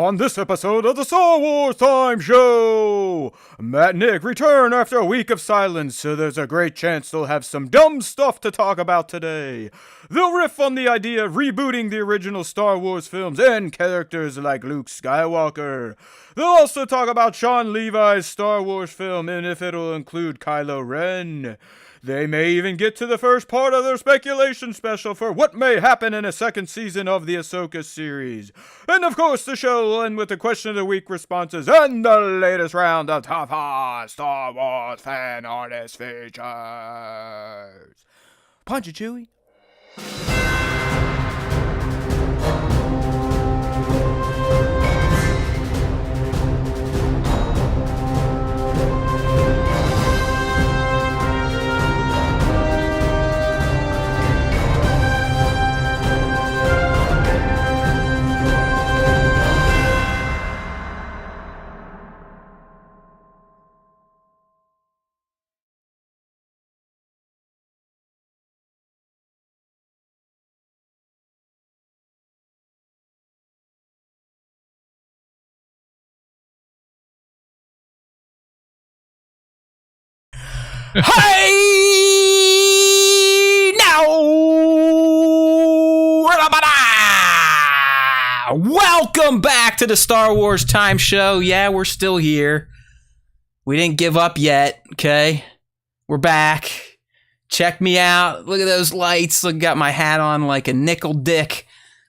On this episode of the Star Wars Time Show, Matt and Nick return after a week of silence, so there's a great chance they'll have some dumb stuff to talk about today. They'll riff on the idea of rebooting the original Star Wars films and characters like Luke Skywalker. They'll also talk about Shawn Levi's Star Wars film and if it'll include Kylo Ren. They may even get to the first part of their speculation special for what may happen in a second season of the Ahsoka series. And of course, the show will end with the question of the week responses and the latest round of top 5 Star Wars fan artist features. Punch it, Chewie. Hey now, welcome back to the Star Wars Time Show. Yeah, we're still here. We didn't give up yet. Okay, we're back. Check me out. Look at those lights. Look, got my hat on like a nickel dick.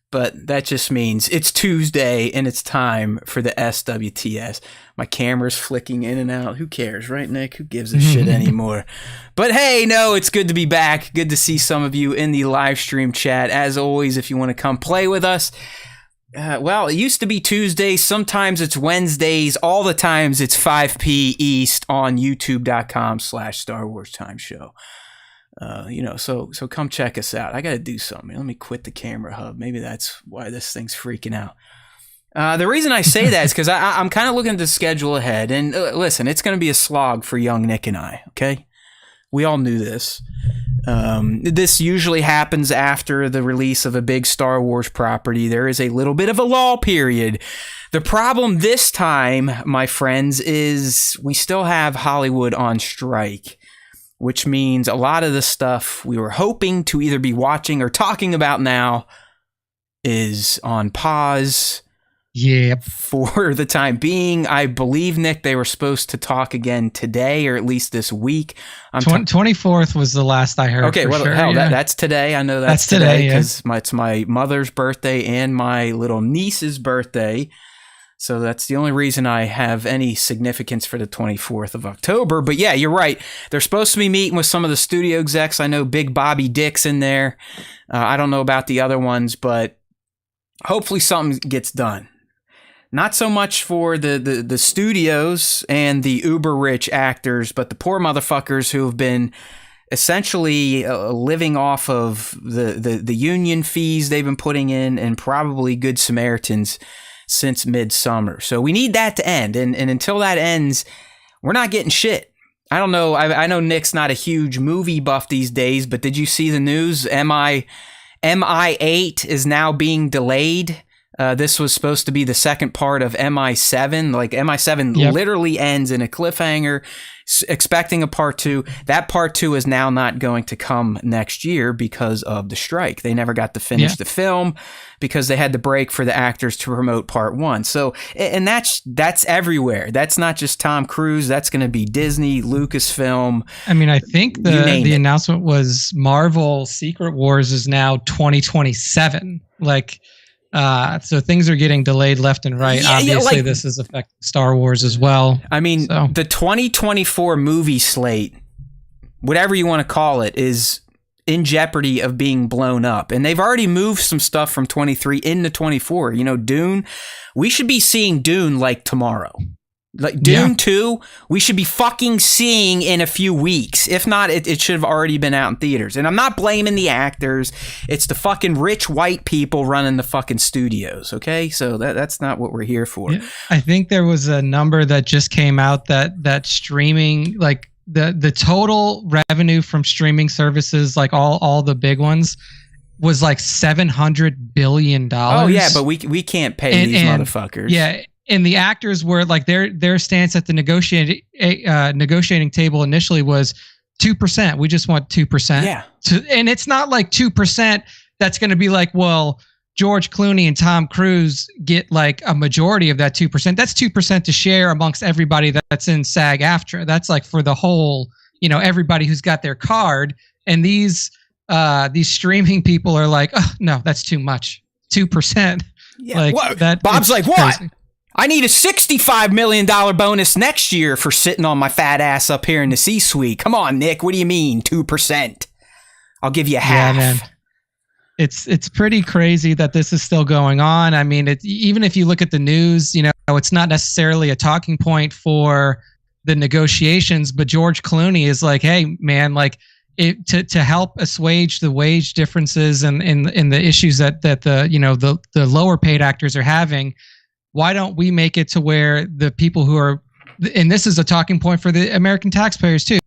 But that just means it's Tuesday and it's time for the SWTS. My camera's flicking in and out. Who cares, right, Nick? Who gives a shit anymore? But hey, no, it's good to be back. Good to see some of you in the live stream chat. As always, if you want to come play with us, well, it used to be Tuesdays. Sometimes it's Wednesdays. All the times it's 5 p. East on youtube.com/Star Wars Time Show. So come check us out. I got to do something. Let me quit the camera hub. Maybe that's why this thing's freaking out. The reason I say that is because I'm kind of looking at the schedule ahead. And listen, it's going to be a slog for young Nick and I, okay? We all knew this. This usually happens after the release of a big Star Wars property. There is a little bit of a lull period. The problem this time, my friends, is we still have Hollywood on strike, which means a lot of the stuff we were hoping to either be watching or talking about now is on pause. Yep. For the time being. I believe, Nick, they were supposed to talk again today, or at least this week. 24th was the last I heard. Okay, well, sure, hell, yeah. that's today. I know that's today because it's my mother's birthday and my little niece's birthday. So that's the only reason I have any significance for the 24th of October. But yeah, you're right. They're supposed to be meeting with some of the studio execs. I know Big Bobby Dick's in there. I don't know about the other ones, but hopefully something gets done. Not so much for the studios and the uber rich actors, but the poor motherfuckers who have been essentially living off of the union fees they've been putting in and probably Good Samaritans since midsummer. So we need that to end. And until that ends, we're not getting shit. I don't know. I know Nick's not a huge movie buff these days, but did you see the news? MI8 is now being delayed. This was supposed to be the second part of MI7. Like MI7 literally ends in a cliffhanger, expecting a part 2. That part 2 is now not going to come next year because of the strike. They never got to finish the film because they had to break for the actors to promote part 1. So, and that's everywhere. That's not just Tom Cruise. That's going to be Disney, Lucasfilm. I mean, I think the announcement was Marvel Secret Wars is now 2027. So things are getting delayed left and right. Obviously, this is affecting Star Wars as well. I mean, the 2024 movie slate, whatever you want to call it, is in jeopardy of being blown up. And they've already moved some stuff from 23 into 24. You know, Dune, we should be seeing Dune like tomorrow. Like Dune 2, we should be fucking seeing in a few weeks. If not, it should have already been out in theaters. And I'm not blaming the actors. It's the fucking rich white people running the fucking studios, okay? So that's not what we're here for. Yeah, I think there was a number that just came out that streaming, like the total revenue from streaming services, like all the big ones, was like $700 billion. Oh yeah, but we can't pay these motherfuckers. Yeah, and the actors were like their stance at the negotiating table initially was 2%. We just want 2%. Yeah, and it's not like 2% that's going to be like, well, George Clooney and Tom Cruise get like a majority of that 2%. That's 2% to share amongst everybody that's in SAG-AFTRA. That's like for the whole, everybody who's got their card. And these streaming people are like, oh, no, that's too much. 2%. Yeah. Like that. Bob's like, what? Crazy. I need a $65 million bonus next year for sitting on my fat ass up here in the C-suite. Come on, Nick. What do you mean 2%? I'll give you half. Yeah, man. It's pretty crazy that this is still going on. I mean, even if you look at the news, it's not necessarily a talking point for the negotiations, but George Clooney is like, hey, man, like to help assuage the wage differences and the issues that the lower paid actors are having, why don't we make it to where the people who are, and this is a talking point for the American taxpayers too,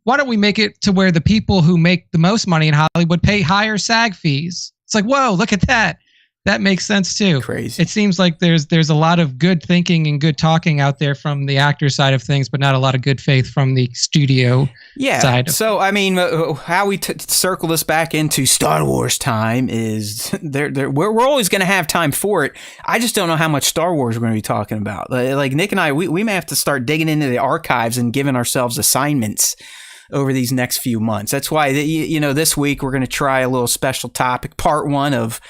why don't we make it to where the people who make the most money in Hollywood pay higher SAG fees? It's like, whoa, look at that. That makes sense too. Crazy. It seems like there's a lot of good thinking and good talking out there from the actor side of things, but not a lot of good faith from the studio side. So, I mean, how we circle this back into Star Wars time is we're always going to have time for it. I just don't know how much Star Wars we're going to be talking about. Like Nick and I, we may have to start digging into the archives and giving ourselves assignments over these next few months. That's why, this week we're going to try a little special topic, part 1 of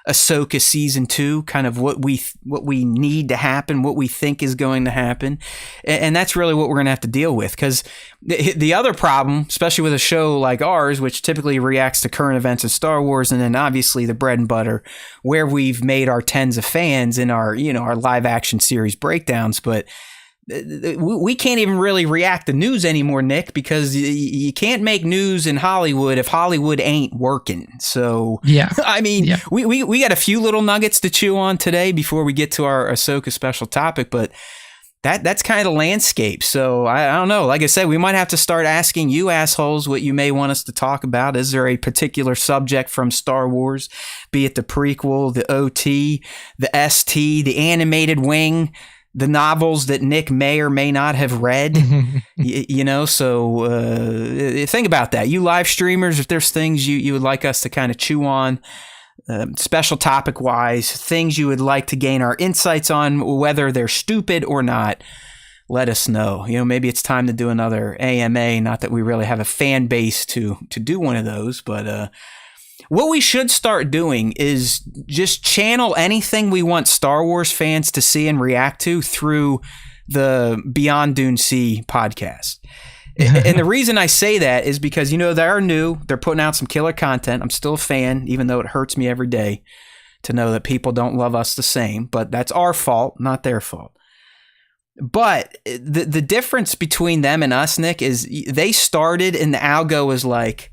Ahsoka season 2, kind of what we need to happen, what we think is going to happen. And that's really what we're going to have to deal with, because the other problem, especially with a show like ours, which typically reacts to current events in Star Wars, and then obviously the bread and butter where we've made our tens of fans in our, our live action series breakdowns, but we can't even really react to news anymore, Nick, because you can't make news in Hollywood if Hollywood ain't working. So, yeah, I mean, we got a few little nuggets to chew on today before we get to our Ahsoka special topic, but that's kind of the landscape. So I don't know. Like I said, we might have to start asking you assholes what you may want us to talk about. Is there a particular subject from Star Wars, be it the prequel, the OT, the ST, the animated wing, the novels that Nick may or may not have read, so think about that. You live streamers, if there's things you would like us to kind of chew on, special topic wise, things you would like to gain our insights on, whether they're stupid or not, let us know. Maybe it's time to do another AMA. Not that we really have a fan base to do one of those, but what we should start doing is just channel anything we want Star Wars fans to see and react to through the Beyond Dune Sea podcast. And the reason I say that is because, they are new. They're putting out some killer content. I'm still a fan, even though it hurts me every day to know that people don't love us the same. But that's our fault, not their fault. But the difference between them and us, Nick, is they started and the algo was like,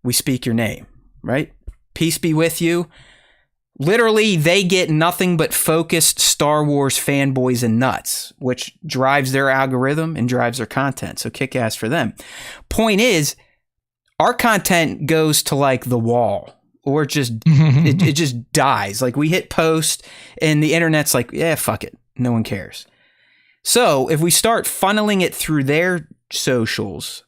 we speak your name. Right? Peace be with you. Literally, they get nothing but focused Star Wars fanboys and nuts, which drives their algorithm and drives their content. So kick ass for them. Point is, our content goes to like the wall, or just it just dies. Like we hit post and the internet's like, yeah, fuck it. No one cares. So if we start funneling it through their socials,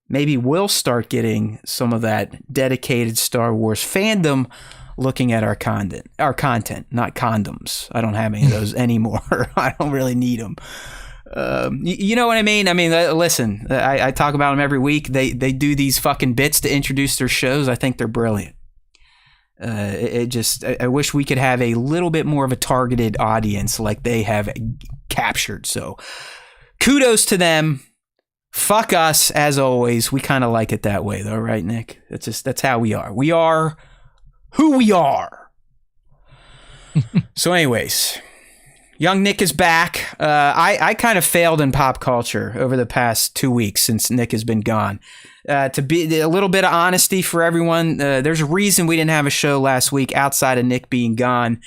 maybe we'll start getting some of that dedicated Star Wars fandom looking at our content, not condoms. I don't have any of those anymore. I don't really need them. You know what I mean? I mean, listen, I talk about them every week. They do these fucking bits to introduce their shows. I think they're brilliant. I wish we could have a little bit more of a targeted audience like they have captured. So kudos to them. Fuck us, as always. We kind of like it that way, though, right, Nick? That's how we are. We are who we are. So, anyways, young Nick is back. I kind of failed in pop culture over the past 2 weeks since Nick has been gone. To be a little bit of honesty for everyone, there's a reason we didn't have a show last week outside of Nick being gone.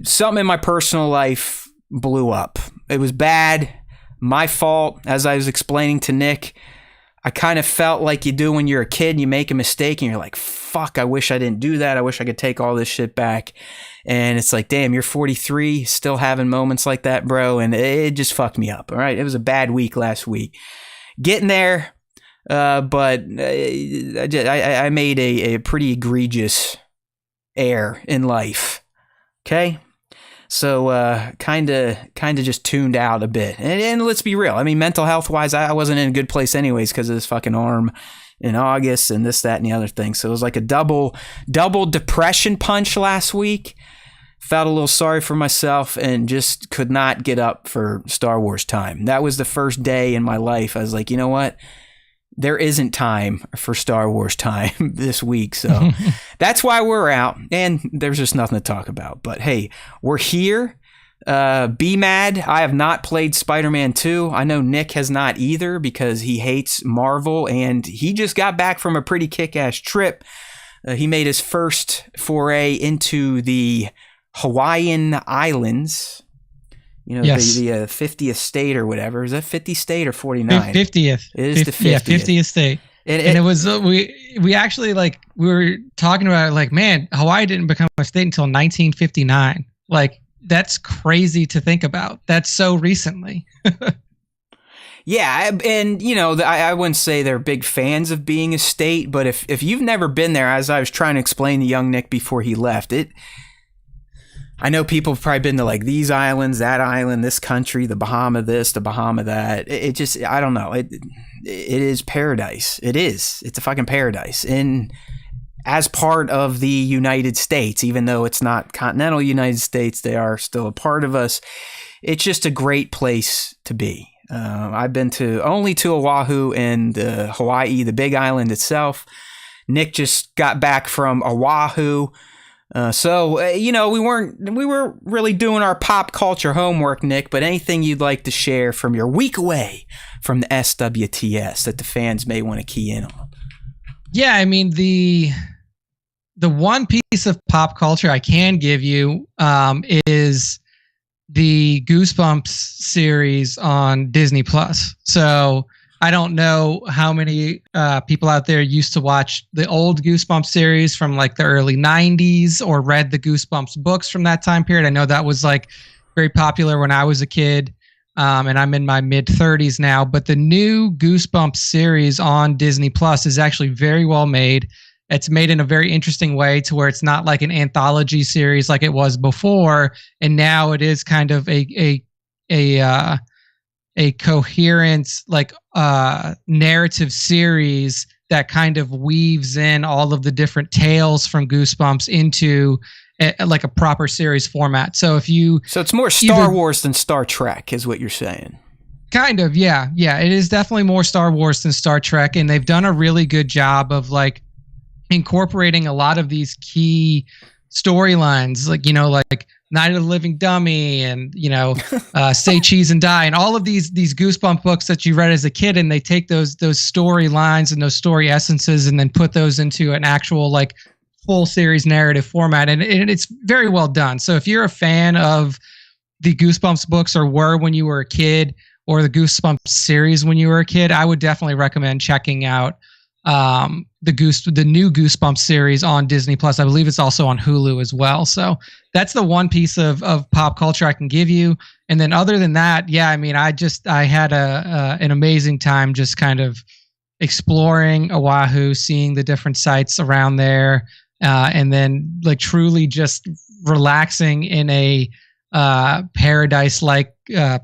Something in my personal life blew up. It was bad. My fault, as I was explaining to Nick. I kind of felt like you do when you're a kid and you make a mistake and you're like, fuck, I wish I didn't do that. I wish I could take all this shit back. And it's like, damn, you're 43, still having moments like that, bro. And it just fucked me up. All right. It was a bad week last week. Getting there, but I made a pretty egregious error in life. Okay. So kind of just tuned out a bit. And let's be real. I mean, mental health wise, I wasn't in a good place anyways because of this fucking arm in August and this, that, and the other thing. So it was like a double depression punch last week. Felt a little sorry for myself and just could not get up for Star Wars time. That was the first day in my life. I was like, you know what? There isn't time for Star Wars time this week. So that's why we're out. And there's just nothing to talk about. But hey, we're here. Be mad. I have not played Spider-Man 2. I know Nick has not either because he hates Marvel. And he just got back from a pretty kick-ass trip. He made his first foray into the Hawaiian Islands. You know, yes. the 50th state or whatever. Is that 50 state or 49? 50th. It is the 50th. Yeah, 50th state. And it was, we actually, like, we were talking about it, like, man, Hawaii didn't become a state until 1959. Like, that's crazy to think about. That's so recently. Yeah, and, you know, I wouldn't say they're big fans of being a state, but if you've never been there, as I was trying to explain to young Nick before he left, I know people have probably been to like these islands, that island, this country, the Bahama this, the Bahama that. It just, I don't know. It is paradise. It is. It's a fucking paradise. And as part of the United States, even though it's not continental United States, they are still a part of us. It's just a great place to be. I've been only to Oahu and Hawaii, the big island itself. Nick just got back from Oahu. So you know, we were really doing our pop culture homework, Nick, but anything you'd like to share from your week away from the SWTS that the fans may want to key in on? Yeah, I mean, the one piece of pop culture I can give you is the Goosebumps series on Disney Plus. So I don't know how many people out there used to watch the old Goosebumps series from like the early 90s or read the Goosebumps books from that time period. I know that was like very popular when I was a kid, and I'm in my mid 30s now. But the new Goosebumps series on Disney Plus is actually very well made. It's made in a very interesting way to where it's not like an anthology series like it was before, and now it is kind of a coherent like narrative series that kind of weaves in all of the different tales from Goosebumps into like a proper series format. So it's more Star Wars than Star Trek is what you're saying. Kind of, yeah. It is definitely more Star Wars than Star Trek, and they've done a really good job of like incorporating a lot of these key storylines, like, you know, like Night of the Living Dummy and, you know, Say Cheese and Die and all of these Goosebump books that you read as a kid, and they take those storylines and those story essences and then put those into an actual like full series narrative format, and it's very well done. So if you're a fan of the Goosebumps books or were when you were a kid, or the Goosebumps series when you were a kid, I would definitely recommend checking out the new Goosebumps series on Disney Plus. I believe it's also on Hulu as well. So that's the one piece of pop culture I can give you. And then other than that, yeah, I mean, I had an amazing time just kind of exploring Oahu, seeing the different sites around there, and then like truly just relaxing in a paradise-like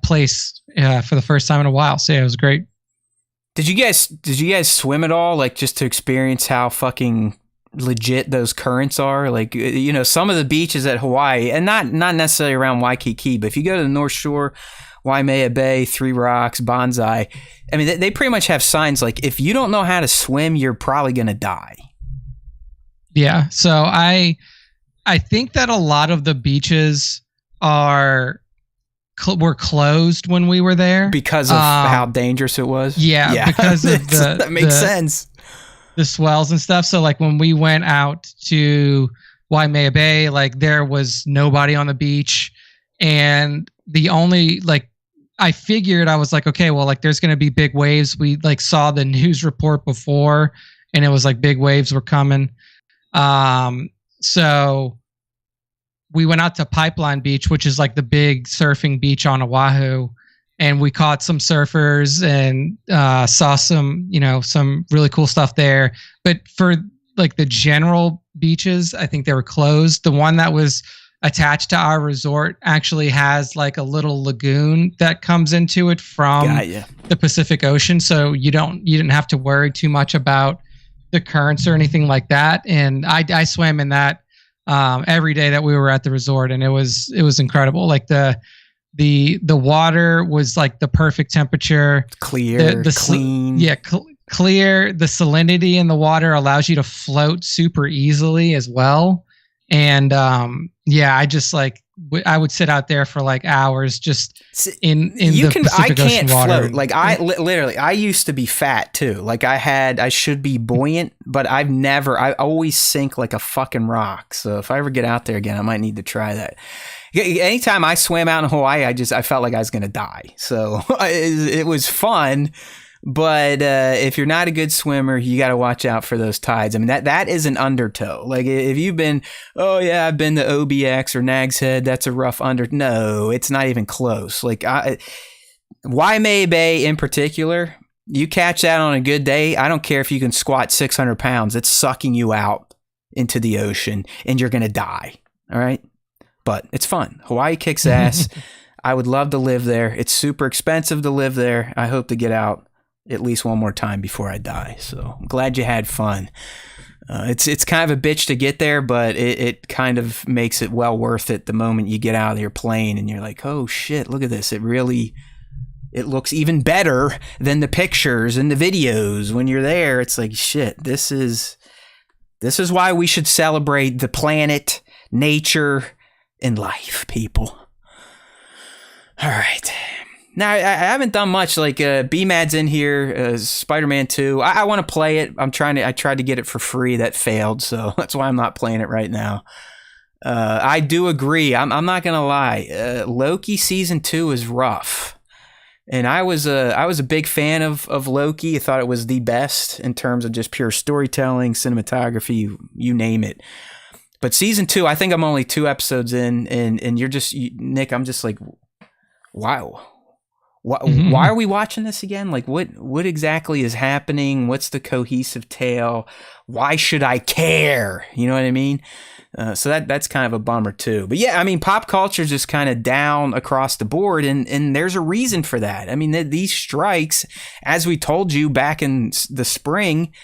place for the first time in a while. So yeah, it was great. Did you guys swim at all? Like just to experience how fucking legit those currents are? Like, you know, some of the beaches at Hawaii, and not necessarily around Waikiki, but if you go to the North Shore, Waimea Bay, Three Rocks, Bonsai, I mean, they pretty much have signs like, if you don't know how to swim, you're probably going to die. Yeah. So I think that a lot of the beaches were closed when we were there because of how dangerous it was. Yeah. Because of that makes sense. The swells and stuff. So like when we went out to Waimea Bay, like there was nobody on the beach, and the only like I figured, I was like, okay, well, like there's going to be big waves. We like saw the news report before and it was like big waves were coming. So we went out to Pipeline Beach, which is like the big surfing beach on Oahu. And we caught some surfers and saw some, some really cool stuff there. But for like the general beaches, I think they were closed. The one that was attached to our resort actually has like a little lagoon that comes into it from the Pacific Ocean. So you didn't have to worry too much about the currents or anything like that. And I swam in that every day that we were at the resort, and it was incredible. Like the water was like the perfect temperature, clear, clean. Clear. The salinity in the water allows you to float super easily as well. And I just like I would sit out there for like hours just in the Pacific Ocean water. Float. Like I literally, I used to be fat too. Like I should be buoyant, but I always sink like a fucking rock. So if I ever get out there again, I might need to try that. Anytime I swam out in Hawaii, I felt like I was going to die. So it was fun. But if you're not a good swimmer, you got to watch out for those tides. I mean, that is an undertow. Like if you've been, I've been to OBX or Nag's Head, that's a rough under. No, it's not even close. Like Waimea Bay in particular, you catch that on a good day. I don't care if you can squat 600 pounds. It's sucking you out into the ocean and you're going to die. All right. But it's fun. Hawaii kicks ass. I would love to live there. It's super expensive to live there. I hope to get out at least one more time before I die. So I'm glad you had fun. It's kind of a bitch to get there, but it kind of makes it well worth it the moment you get out of your plane and you're like, oh shit, look at this. It looks even better than the pictures and the videos. When you're there, it's like, shit, this is why we should celebrate the planet, nature, and life, people. All right. Now, I haven't done much. Like, BMAD's in here, Spider-Man 2. I want to play it. I tried to get it for free. That failed, so that's why I'm not playing it right now. I do agree. I'm not going to lie. Loki Season 2 is rough. And I was a big fan of Loki. I thought it was the best in terms of just pure storytelling, cinematography, you name it. But Season 2, I think I'm only 2 episodes in, and you're just, Nick, I'm just like, wow. Why are we watching this again? Like, what exactly is happening? What's the cohesive tale? Why should I care? You know what I mean? So that's kind of a bummer too. But yeah, I mean, pop culture is just kind of down across the board, and there's a reason for that. I mean, these strikes, as we told you back in the spring,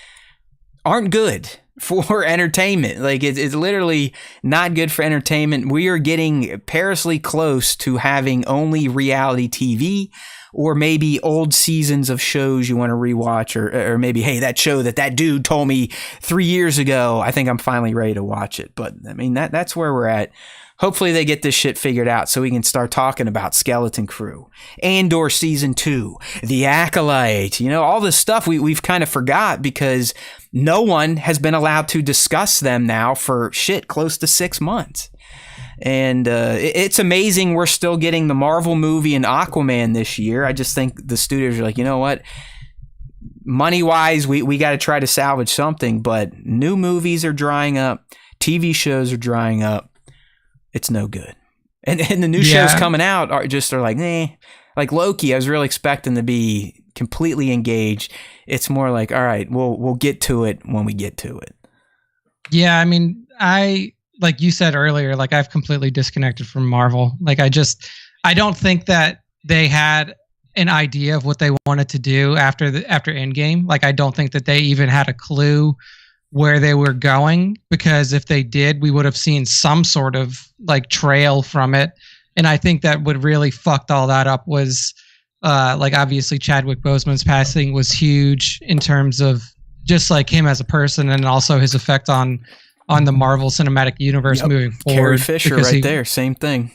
aren't good for entertainment. Like it's literally not good for entertainment. We are getting perilously close to having only reality TV, or maybe old seasons of shows you want to rewatch, or maybe, hey, that show that dude told me 3 years ago, I think I'm finally ready to watch it. But I mean, that's where we're at. Hopefully they get this shit figured out so we can start talking about Skeleton Crew, Andor Season 2, The Acolyte, all this stuff we've kind of forgot because no one has been allowed to discuss them now for close to 6 months. And it's amazing we're still getting the Marvel movie and Aquaman this year. I just think the studios are like, you know what? Money-wise, we got to try to salvage something, but new movies are drying up. TV shows are drying up. It's no good. And the new shows coming out are like, nah. Like Loki, I was really expecting to be completely engaged. It's more like, all right, we'll get to it when we get to it. Yeah, I mean, like you said earlier, like I've completely disconnected from Marvel. Like I don't think that they had an idea of what they wanted to do after Endgame. Like I don't think that they even had a clue where they were going, because if they did, we would have seen some sort of like trail from it. And I think that what really fucked all that up was like obviously Chadwick Boseman's passing was huge in terms of just like him as a person, and also his effect on the Marvel Cinematic Universe moving forward. Carrie Fisher right there, same thing.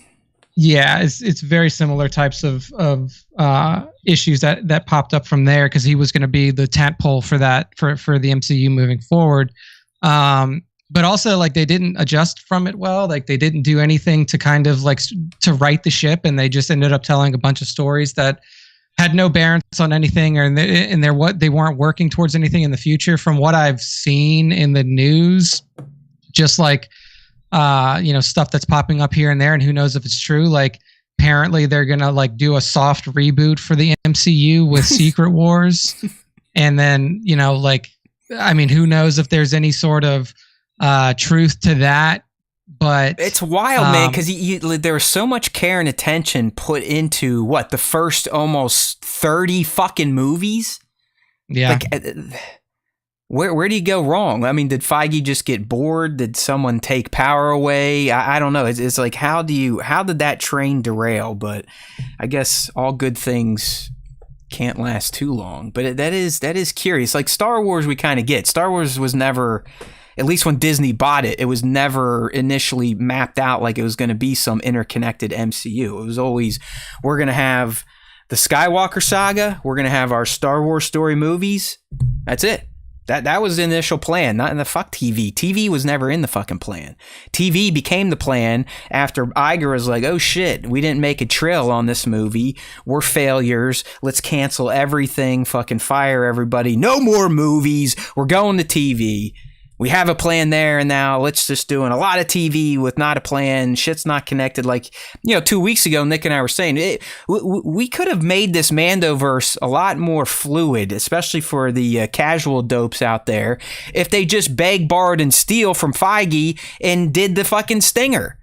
Yeah, it's very similar types of issues that popped up from there, because he was going to be the tentpole for the MCU moving forward. but also like they didn't adjust from it well. Like they didn't do anything to kind of like to right the ship, and they just ended up telling a bunch of stories that had no bearance on anything, or they weren't working towards anything in the future. From what I've seen in the news, just like stuff that's popping up here and there, and who knows if it's true. Like apparently they're gonna like do a soft reboot for the MCU with Secret Wars, and then who knows if there's any sort of truth to that. But it's wild, man, because there was so much care and attention put into the first almost 30 fucking movies. Yeah. Like, where do you go wrong? I mean, did Feige just get bored? Did someone take power away? I don't know. It's like, how did that train derail? But I guess all good things can't last too long. But that is curious. Like Star Wars, we kind of get. Star Wars was never, at least when Disney bought it, it was never initially mapped out like it was going to be some interconnected MCU. It was always, we're going to have the Skywalker saga, we're going to have our Star Wars story movies. That's it. That was the initial plan, not in the fuck TV. TV was never in the fucking plan. TV became the plan after Iger was like, oh shit, we didn't make a trill on this movie. We're failures. Let's cancel everything. Fucking fire everybody. No more movies. We're going to TV. We have a plan there, and now let's just doing a lot of TV with not a plan. Shit's not connected. Like, 2 weeks ago, Nick and I were saying, we could have made this Mandoverse a lot more fluid, especially for the casual dopes out there, if they just begged, borrowed, and steal from Feige and did the fucking stinger.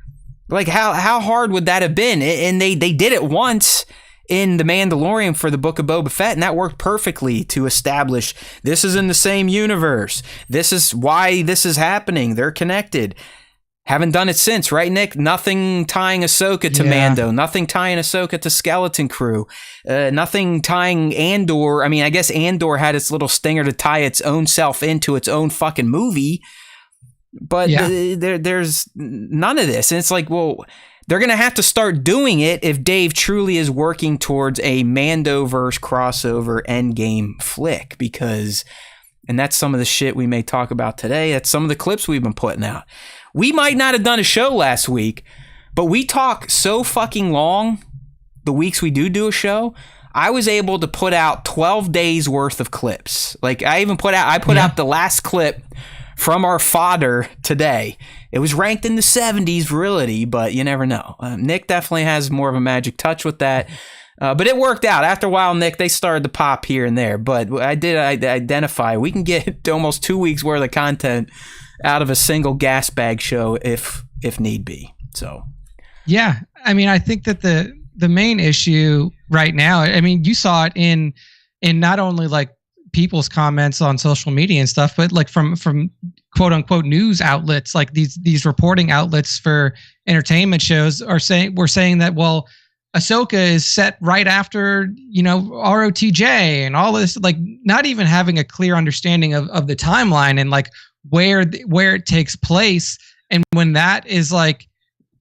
Like, how hard would that have been? And they did it once in The Mandalorian for the Book of Boba Fett, and that worked perfectly to establish this is in the same universe. This is why this is happening. They're connected. Haven't done it since, right, Nick? Nothing tying Ahsoka to Mando. Nothing tying Ahsoka to Skeleton Crew. Nothing tying Andor. I mean, I guess Andor had its little stinger to tie its own self into its own fucking movie. But there's none of this. And it's like, well, they're going to have to start doing it if Dave truly is working towards a Mandoverse crossover endgame flick, because, and that's some of the shit we may talk about today. That's some of the clips we've been putting out. We might not have done a show last week, but we talk so fucking long the weeks we do a show. I was able to put out 12 days worth of clips. Like I put out the last clip from our fodder today. It was ranked in the 70s virility, but you never know. Nick definitely has more of a magic touch with that. But it worked out. After a while, Nick, they started to pop here and there. But I did identify we can get almost 2 weeks worth of content out of a single gas bag show if need be. So, yeah. I mean, I think that the main issue right now, I mean, you saw it in not only like people's comments on social media and stuff, but like from quote unquote news outlets, like these reporting outlets for entertainment shows we're saying that, well, Ahsoka is set right after, ROTJ and all this, like not even having a clear understanding of the timeline and like where it takes place. And when that is like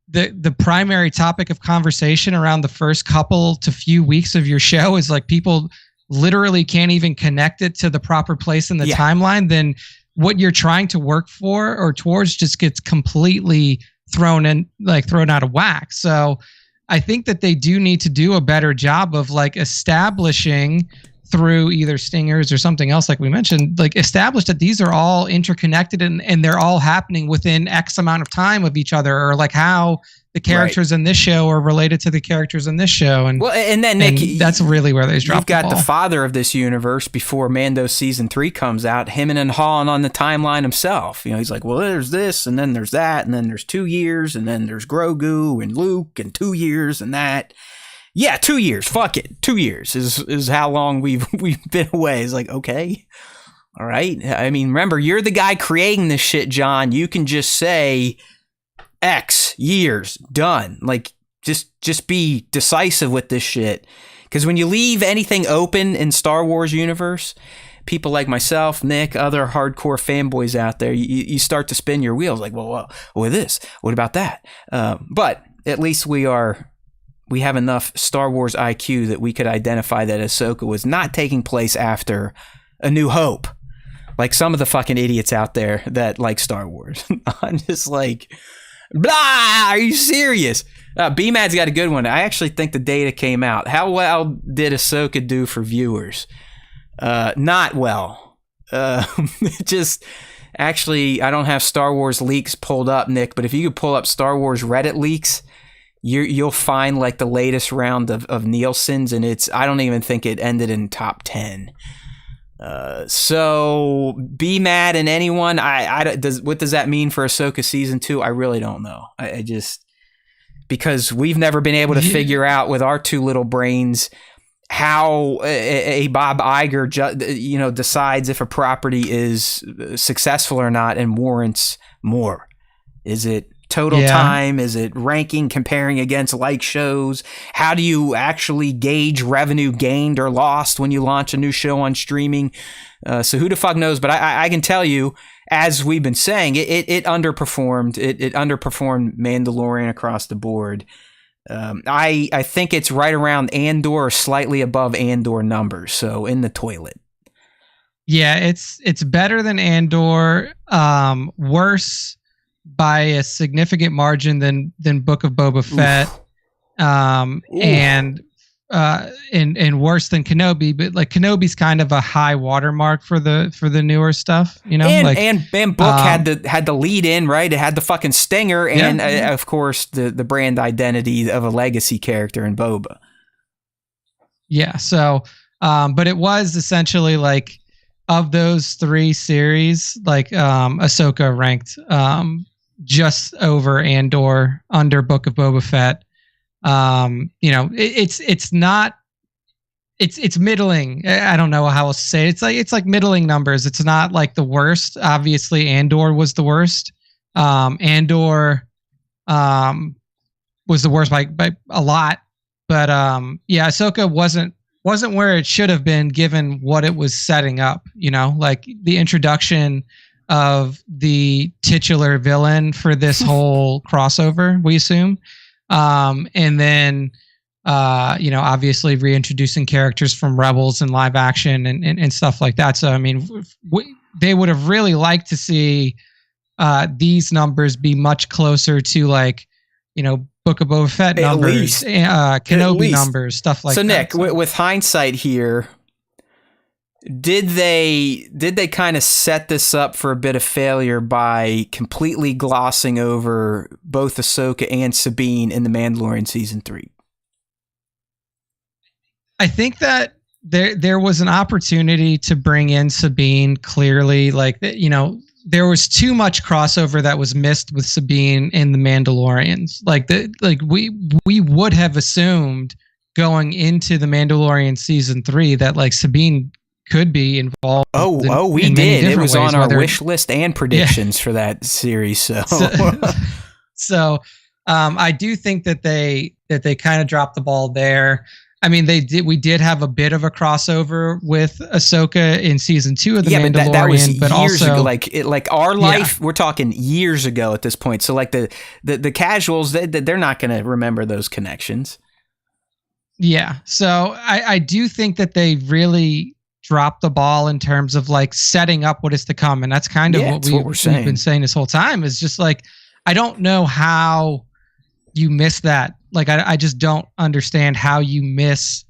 the primary topic of conversation around the first couple to few weeks of your show is like people literally can't even connect it to the proper place in the timeline, then what you're trying to work for or towards just gets completely thrown out of whack. So I think that they do need to do a better job of like establishing through either stingers or something else, like we mentioned, like establish that these are all interconnected and they're all happening within X amount of time of each other, or like how the characters in this show are related to the characters in this show. And then Nick, that's really where they drop. You've got the father of this universe before Mando season 3 comes out, him and hawing on the timeline himself. He's like, well, there's this, and then there's that, and then there's 2 years, and then there's Grogu and Luke, and 2 years, and that. Yeah, 2 years. Fuck it. 2 years is how long we've been away. It's like, okay, all right. I mean, remember, you're the guy creating this shit, John. You can just say X years, done. Like, just be decisive with this shit. Because when you leave anything open in Star Wars universe, people like myself, Nick, other hardcore fanboys out there, you start to spin your wheels. Like, well, what this? What about that? But at least we have enough Star Wars IQ that we could identify that Ahsoka was not taking place after A New Hope. like some of the fucking idiots out there that like Star Wars. I'm just like, blah, are you serious? B-Mad's got a good one. I actually think the data came out. How well did Ahsoka do for viewers? Not well. Just actually, I don't have Star Wars leaks pulled up, Nick, but if you could pull up Star Wars Reddit leaks, you'll find like the latest round of Nielsen's, and I don't even think it ended in top 10. So be mad at anyone. What does that mean for Ahsoka season 2? I really don't know. I just, because we've never been able to figure out with our two little brains how a Bob Iger decides if a property is successful or not and warrants more. Is it total time? Is it ranking, comparing against like shows? How do you actually gauge revenue gained or lost when you launch a new show on streaming? So who the fuck knows? But I can tell you, as we've been saying, it underperformed. It underperformed Mandalorian across the board. I think it's right around Andor or slightly above Andor numbers. So in the toilet. Yeah, it's better than Andor. Worse by a significant margin than Book of Boba Fett, and worse than Kenobi. But like Kenobi's kind of a high watermark for the newer stuff, you know. And Book had the lead in, right. It had the fucking stinger, and of course the brand identity of a legacy character in Boba. Yeah. So, but it was essentially like of those three series, like Ahsoka ranked just over Andor, under Book of Boba Fett. It's not, it's middling. I don't know how else to say it. It's like middling numbers. It's not like the worst. Obviously, Andor was the worst. Andor was the worst by a lot. But Ahsoka wasn't where it should have been given what it was setting up. You know, like the introduction of the titular villain for this whole crossover, we assume. And then, obviously reintroducing characters from Rebels and live action and stuff like that. So, I mean, they would have really liked to see these numbers be much closer to like, Book of Boba Fett numbers, Kenobi numbers, stuff like that. So, Nick, with hindsight here, did they kind of set this up for a bit of failure by completely glossing over both Ahsoka and Sabine in The Mandalorian season 3? I think that there was an opportunity to bring in Sabine clearly, like, there was too much crossover that was missed with Sabine in The Mandalorians. We would have assumed going into The Mandalorian season 3 that like Sabine could be involved. We did. It was on our wish list and predictions for that series. So I do think that they kind of dropped the ball there. I mean, we did have a bit of a crossover with Ahsoka in season 2 of The Mandalorian, but that was years also ago. Like our life, we're talking years ago at this point. So like the casuals, they're not going to remember those connections. Yeah. So I do think that they really dropped the ball in terms of like setting up what is to come. And that's kind of what we've been saying this whole time, is just like, I don't know how you miss that. Like, I just don't understand how you miss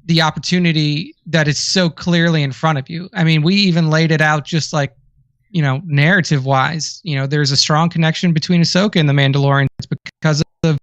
the opportunity that is so clearly in front of you. I mean, we even laid it out just like, narrative wise, there's a strong connection between Ahsoka and the Mandalorians because of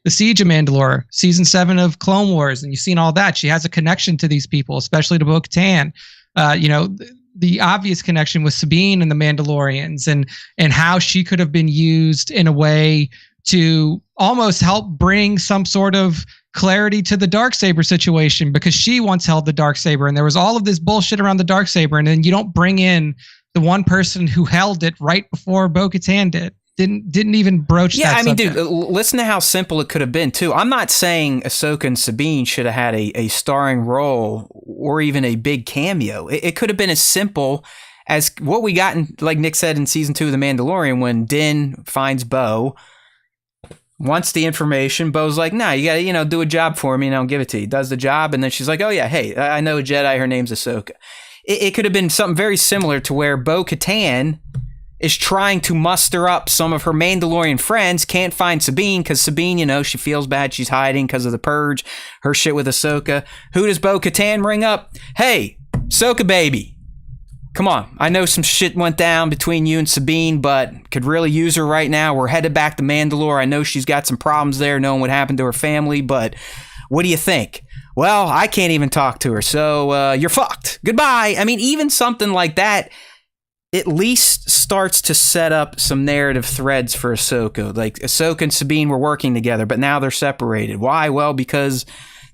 the Siege of Mandalore, season 7 of Clone Wars, and you've seen all that. She has a connection to these people, especially to Bo-Katan. The obvious connection with Sabine and the Mandalorians, and how she could have been used in a way to almost help bring some sort of clarity to the Darksaber situation, because she once held the Darksaber, and there was all of this bullshit around the Darksaber, and then you don't bring in the one person who held it right before Bo-Katan did. Didn't even broach that. Yeah, I mean, subject. Dude, listen to how simple it could have been, too. I'm not saying Ahsoka and Sabine should have had a starring role or even a big cameo. It could have been as simple as what we got in, like Nick said, in season 2 of The Mandalorian, when Din finds Bo, wants the information. Bo's like, nah, you gotta, do a job for me and I'll give it to you. Does the job, and then she's like, oh yeah, hey, I know a Jedi, her name's Ahsoka. it could have been something very similar to where Bo-Katan is trying to muster up some of her Mandalorian friends, can't find Sabine because Sabine, you know, she feels bad. She's hiding because of the purge, her shit with Ahsoka. Who does Bo-Katan ring up? Hey, Ahsoka baby, come on. I know some shit went down between you and Sabine, but could really use her right now. We're headed back to Mandalore. I know she's got some problems there, knowing what happened to her family, but what do you think? Well, I can't even talk to her, so you're fucked. Goodbye. I mean, even something like that at least starts to set up some narrative threads for Ahsoka. Like, Ahsoka and Sabine were working together, but now they're separated. Why? Well, because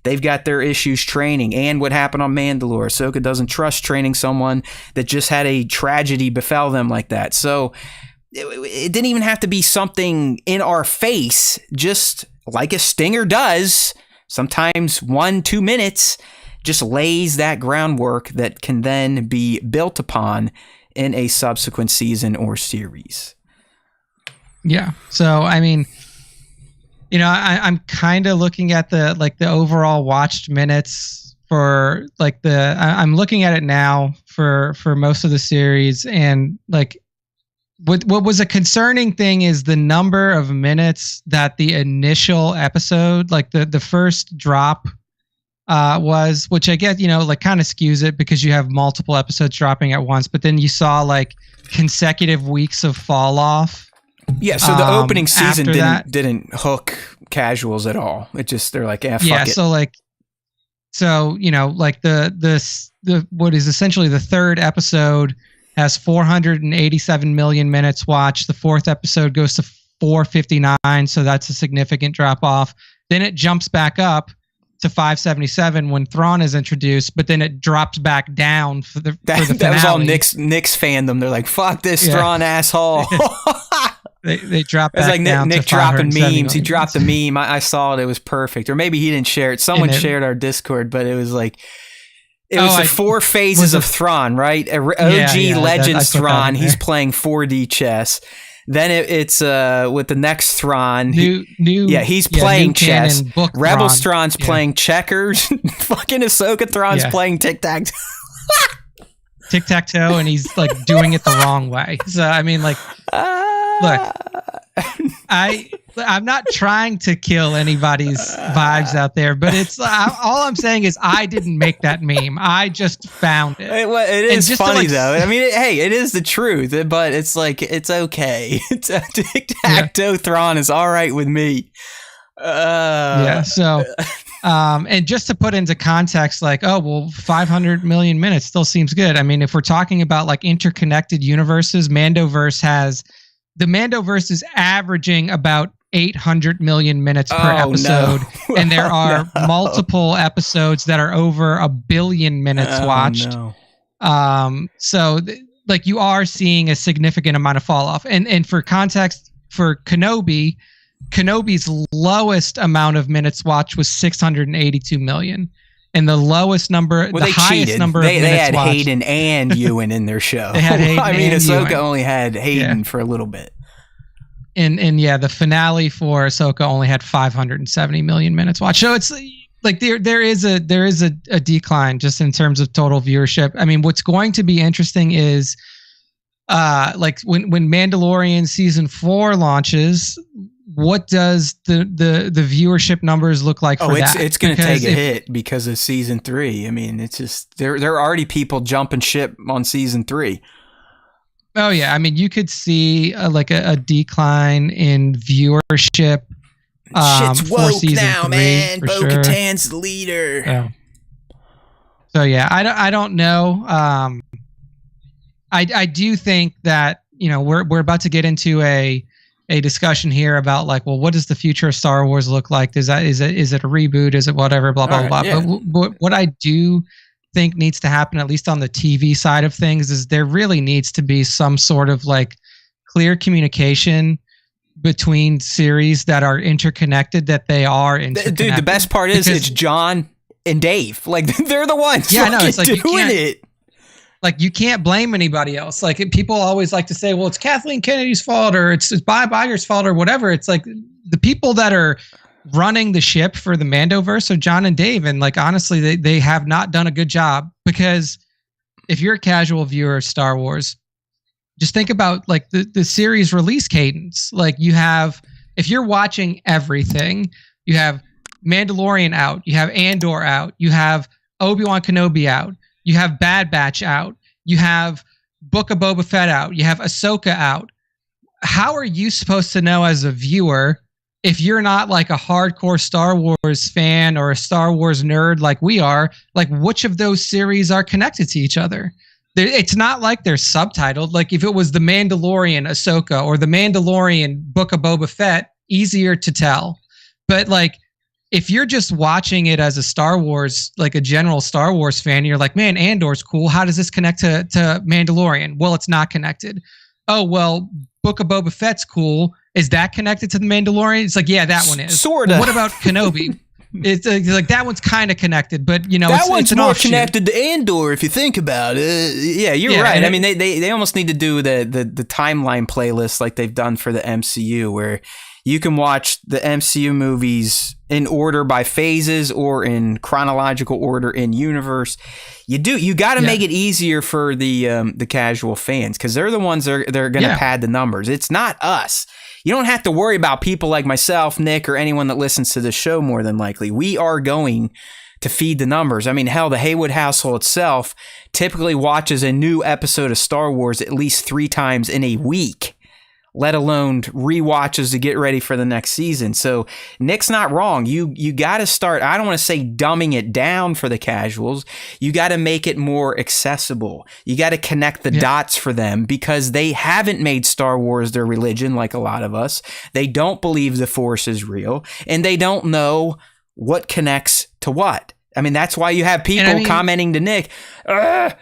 they've got their issues training, and what happened on Mandalore. Ahsoka doesn't trust training someone that just had a tragedy befell them like that. So it didn't even have to be something in our face, just like a stinger does. Sometimes 1-2 minutes just lays that groundwork that can then be built upon in a subsequent season or series. Yeah. So, I mean, you know, I'm kind of looking at the overall watched minutes for like I'm looking at it now for most of the series, and like what was a concerning thing is the number of minutes that the initial episode, like the first drop was, which I get, you know, like kind of skews it because you have multiple episodes dropping at once, but then you saw like consecutive weeks of fall off. Yeah, so the opening season didn't hook casuals at all. It just, they're like, fuck it. So you know, like the what is essentially the third episode has 487 million minutes watched. The fourth episode goes to 459, so that's a significant drop off. Then it jumps back up to 577 when Thrawn is introduced, but then it drops back down for the finale. That was all Nick's fandom. They're like, fuck this Thrawn asshole. They drop back it's like down Nick to dropping memes. He million. dropped a meme. I saw it. It was perfect. Or maybe he didn't share it. Someone shared our Discord, but it was like, it was the 4 phases of Thrawn, right? OG Legends Thrawn. He's playing 4D chess. Then it's with the next Thrawn. He's playing chess. Rebel Thrawn's playing checkers. Fucking Ahsoka Thrawn's playing tic-tac-toe. Tic-tac-toe, and he's like doing it the wrong way. So I mean, like, look, I'm not trying to kill anybody's vibes out there, but it's all I'm saying is I didn't make that meme. I just found it. It is funny though. I mean, it is the truth, but it's like, it's okay. It's a tic-tac-toe Thrawn is all right with me. So and just to put into context, like, 500 million minutes still seems good. I mean, if we're talking about like interconnected universes, the Mandoverse is averaging about 800 million minutes per episode. No. And there are multiple episodes that are over 1 billion minutes watched. No. So like you are seeing a significant amount of fall off. And for context, for Kenobi's lowest amount of minutes watched was 682 million. And the lowest number, the highest number of minutes watched. They had Hayden and Ewan in their show. They had Hayden Ahsoka only had Hayden for a little bit. And the finale for Ahsoka only had 570 million minutes watched. So it's like there is a decline just in terms of total viewership. I mean, what's going to be interesting is like when Mandalorian season 4 launches, what does the viewership numbers look like for that? It's going to take a hit because of season 3. I mean, it's just there are already people jumping ship on season 3. Oh yeah, I mean, you could see a decline in viewership. Shit's woke now, 3, man. Bo-Katan's the leader. Yeah. So yeah, I don't know. I do think that, you know, we're about to get into a discussion here about like, well, what does the future of Star Wars look like? Is it a reboot? Is it whatever? Blah blah blah. Yeah. But what I do think needs to happen, at least on the TV side of things, is there really needs to be some sort of like clear communication between series that are interconnected, that they are interconnected. Dude, the best part is it's John and Dave. Like, they're the ones it's like doing it. Like, you can't blame anybody else. Like, people always like to say, well, it's Kathleen Kennedy's fault, or it's Bob Iger's fault, or whatever. It's like the people that are running the ship for the Mandoverse are John and Dave. And like, honestly, they have not done a good job, because if you're a casual viewer of Star Wars, just think about like the series release cadence. Like you have, if you're watching everything, you have Mandalorian out, you have Andor out, you have Obi-Wan Kenobi out, you have Bad Batch out, you have Book of Boba Fett out, you have Ahsoka out. How are you supposed to know as a viewer, if you're not like a hardcore Star Wars fan or a Star Wars nerd like we are, like which of those series are connected to each other? It's not like they're subtitled. Like if it was The Mandalorian Ahsoka or The Mandalorian Book of Boba Fett, easier to tell. But like if you're just watching it as a Star Wars, like a general Star Wars fan, you're like, man, Andor's cool. How does this connect to Mandalorian? Well, it's not connected. Oh, well, Book of Boba Fett's cool. Is that connected to the Mandalorian? It's like, yeah, that one is. Sort of. Well, what about Kenobi? It's like that one's kind of connected, but you know, that one's it's more offshoot. connected to Andor if you think about it. Yeah, you're right. I mean, they almost need to do the timeline playlist like they've done for the MCU, where you can watch the MCU movies in order by phases or in chronological order in universe. You got to make it easier for the casual fans, because they're the ones that are going to pad the numbers. It's not us. You don't have to worry about people like myself, Nick, or anyone that listens to the show more than likely. We are going to feed the numbers. I mean, hell, the Haywood household itself typically watches a new episode of Star Wars at least 3 times in a week, let alone rewatches to get ready for the next season. So Nick's not wrong. You got to start, I don't want to say dumbing it down for the casuals. You got to make it more accessible. You got to connect the dots for them, because they haven't made Star Wars their religion like a lot of us. They don't believe the Force is real, and they don't know what connects to what. I mean, that's why you have people commenting to Nick, Ahsoka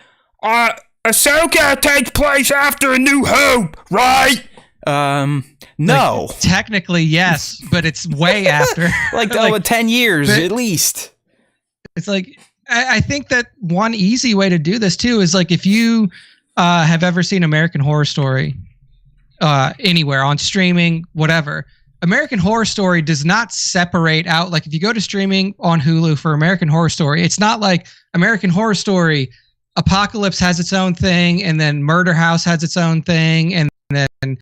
takes place after A New Hope, right? No. Like, technically, yes, but it's way after. like 10 years at least. It's like, I think that one easy way to do this too is like if you have ever seen American Horror Story anywhere on streaming, whatever. American Horror Story does not separate out. Like if you go to streaming on Hulu for American Horror Story, it's not like American Horror Story Apocalypse has its own thing, and then Murder House has its own thing, and then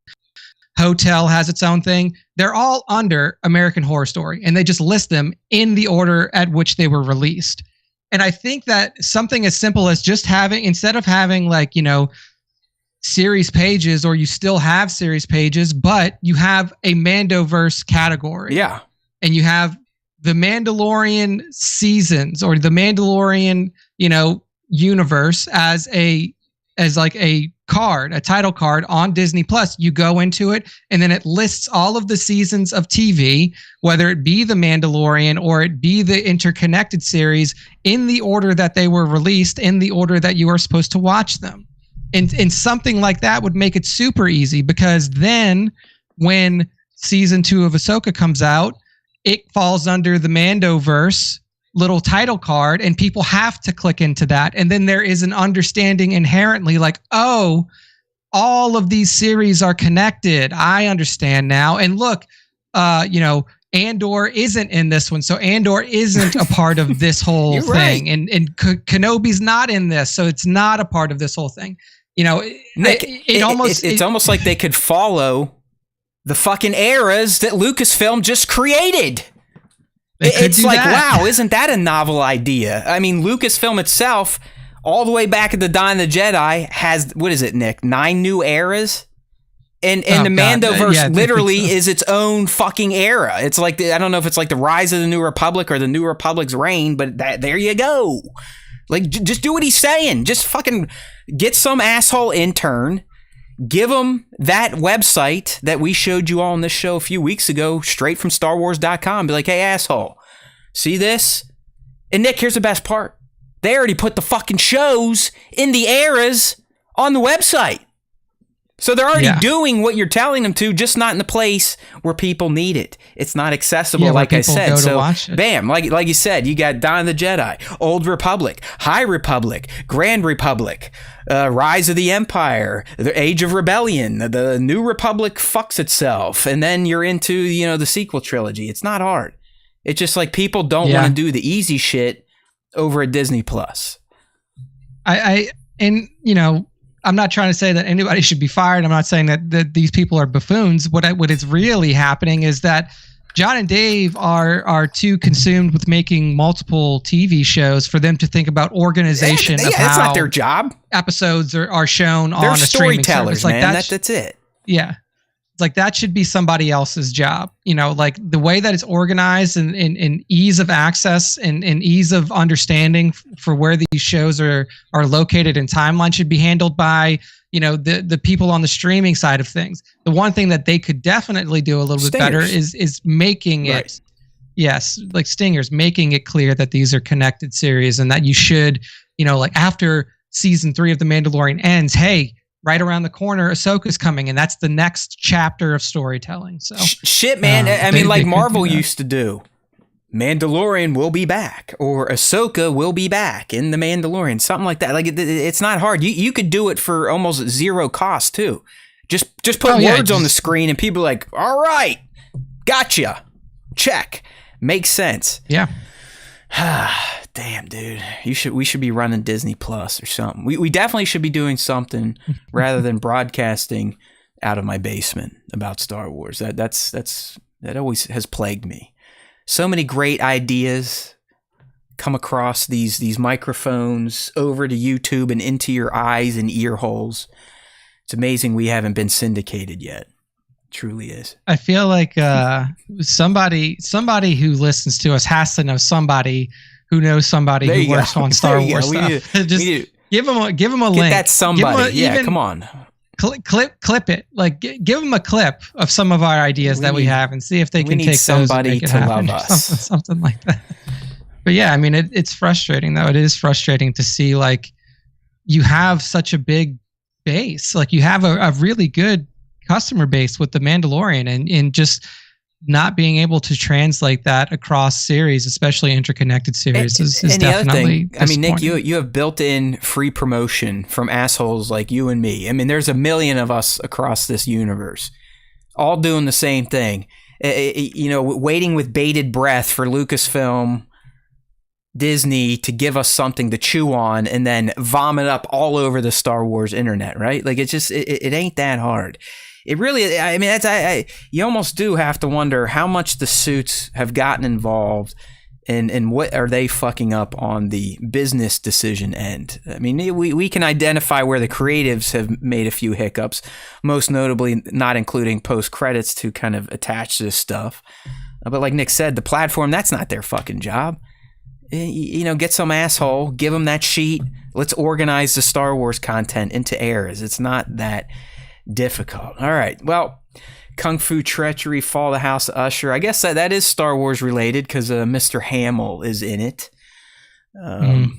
Hotel has its own thing. They're all under American Horror Story, and they just list them in the order at which they were released. And I think that something as simple as just having, instead of having like, you know, series pages, or you still have series pages, but you have a Mandoverse category. Yeah. And you have the Mandalorian seasons, or the Mandalorian, you know, universe as like a card, a title card on Disney Plus. You go into it, and then it lists all of the seasons of TV, whether it be The Mandalorian or it be the interconnected series, in the order that they were released, in the order that you are supposed to watch them. And something like that would make it super easy, because then when season 2 of Ahsoka comes out, it falls under the Mandoverse little title card, and people have to click into that. And then there is an understanding inherently like, oh, all of these series are connected. I understand now. And look, you know, Andor isn't in this one. So Andor isn't a part of this whole thing. Right. And Kenobi's not in this. So it's not a part of this whole thing. You know, Nick, it's almost like they could follow the fucking eras that Lucasfilm just created. It's like, wow, isn't that a novel idea? I mean, Lucasfilm itself, all the way back at the Dawn of the Jedi, has, what is it, Nick? 9 new eras? And the Mandoverse literally is its own fucking era. It's like, I don't know if it's like the Rise of the New Republic or the New Republic's reign, but there you go. Like, just do what he's saying. Just fucking get some asshole intern, give him that website that we showed you all on this show a few weeks ago, straight from StarWars.com. Be like, hey, asshole, see this? And Nick, here's the best part. They already put the fucking shows in the eras on the website. So they're already doing what you're telling them to, just not in the place where people need it. It's not accessible, like I said. So, bam, like you said, you got Dawn of the Jedi, Old Republic, High Republic, Grand Republic, Rise of the Empire, the Age of Rebellion, the New Republic fucks itself, and then you're into, you know, the sequel trilogy. It's not hard. It's just like people don't want to do the easy shit over at Disney Plus. and I'm not trying to say that anybody should be fired. I'm not saying that these people are buffoons. What is really happening is that John and Dave are too consumed with making multiple TV shows for them to think about organization of how that's not their job. Episodes are shown They're on a streaming storytellers, service. Like man. That's it. Yeah. Like that should be somebody else's job. Like the way that it's organized and ease of access and ease of understanding for where these shows are located in timeline should be handled by the people on the streaming side of things. The one thing that they could definitely do a little bit better is making it, yes, like Stingers, making it clear that these are connected series and that you should, like after season 3 of The Mandalorian ends, hey, right around the corner, Ahsoka's coming, and that's the next chapter of storytelling. So shit, man. I mean, like Marvel used to do. Mandalorian will be back, or Ahsoka will be back in The Mandalorian, something like that. Like it's not hard. You could do it for almost zero cost too. Just put words on the screen, and people are like, all right, gotcha, check, makes sense. Yeah. Damn, dude, we should be running Disney Plus or something. We definitely should be doing something rather than broadcasting out of my basement about Star Wars. That always has plagued me. So many great ideas come across these microphones over to YouTube and into your eyes and ear holes. It's amazing we haven't been syndicated yet. It truly is. I feel like somebody who listens to us has to know somebody who knows somebody who works on Star Wars stuff. Just give them a link. Get that somebody. Come on. Clip it. Like give them a clip of some of our ideas that we have and see if they can take somebody those and make it to happen. love us. Something like that. But yeah, I mean, it's frustrating though. It is frustrating to see like you have such a big base. Like you have a really good customer base with The Mandalorian and just not being able to translate that across series, especially interconnected series, is definitely I mean, Nick, you have built-in free promotion from assholes like you and me. I mean, there's 1 million of us across this universe, all doing the same thing. Waiting with bated breath for Lucasfilm, Disney to give us something to chew on and then vomit up all over the Star Wars internet, right? Like it ain't that hard. It really, I mean, you almost do have to wonder how much the suits have gotten involved and what are they fucking up on the business decision end. I mean, we can identify where the creatives have made a few hiccups, most notably not including post-credits to kind of attach this stuff. But like Nick said, the platform, that's not their fucking job. Get some asshole, give them that sheet. Let's organize the Star Wars content into eras. It's not that difficult. All right. Well, Kung Fu Treachery, Fall of the House of Usher. I guess that is Star Wars related because Mr. Hamill is in it. I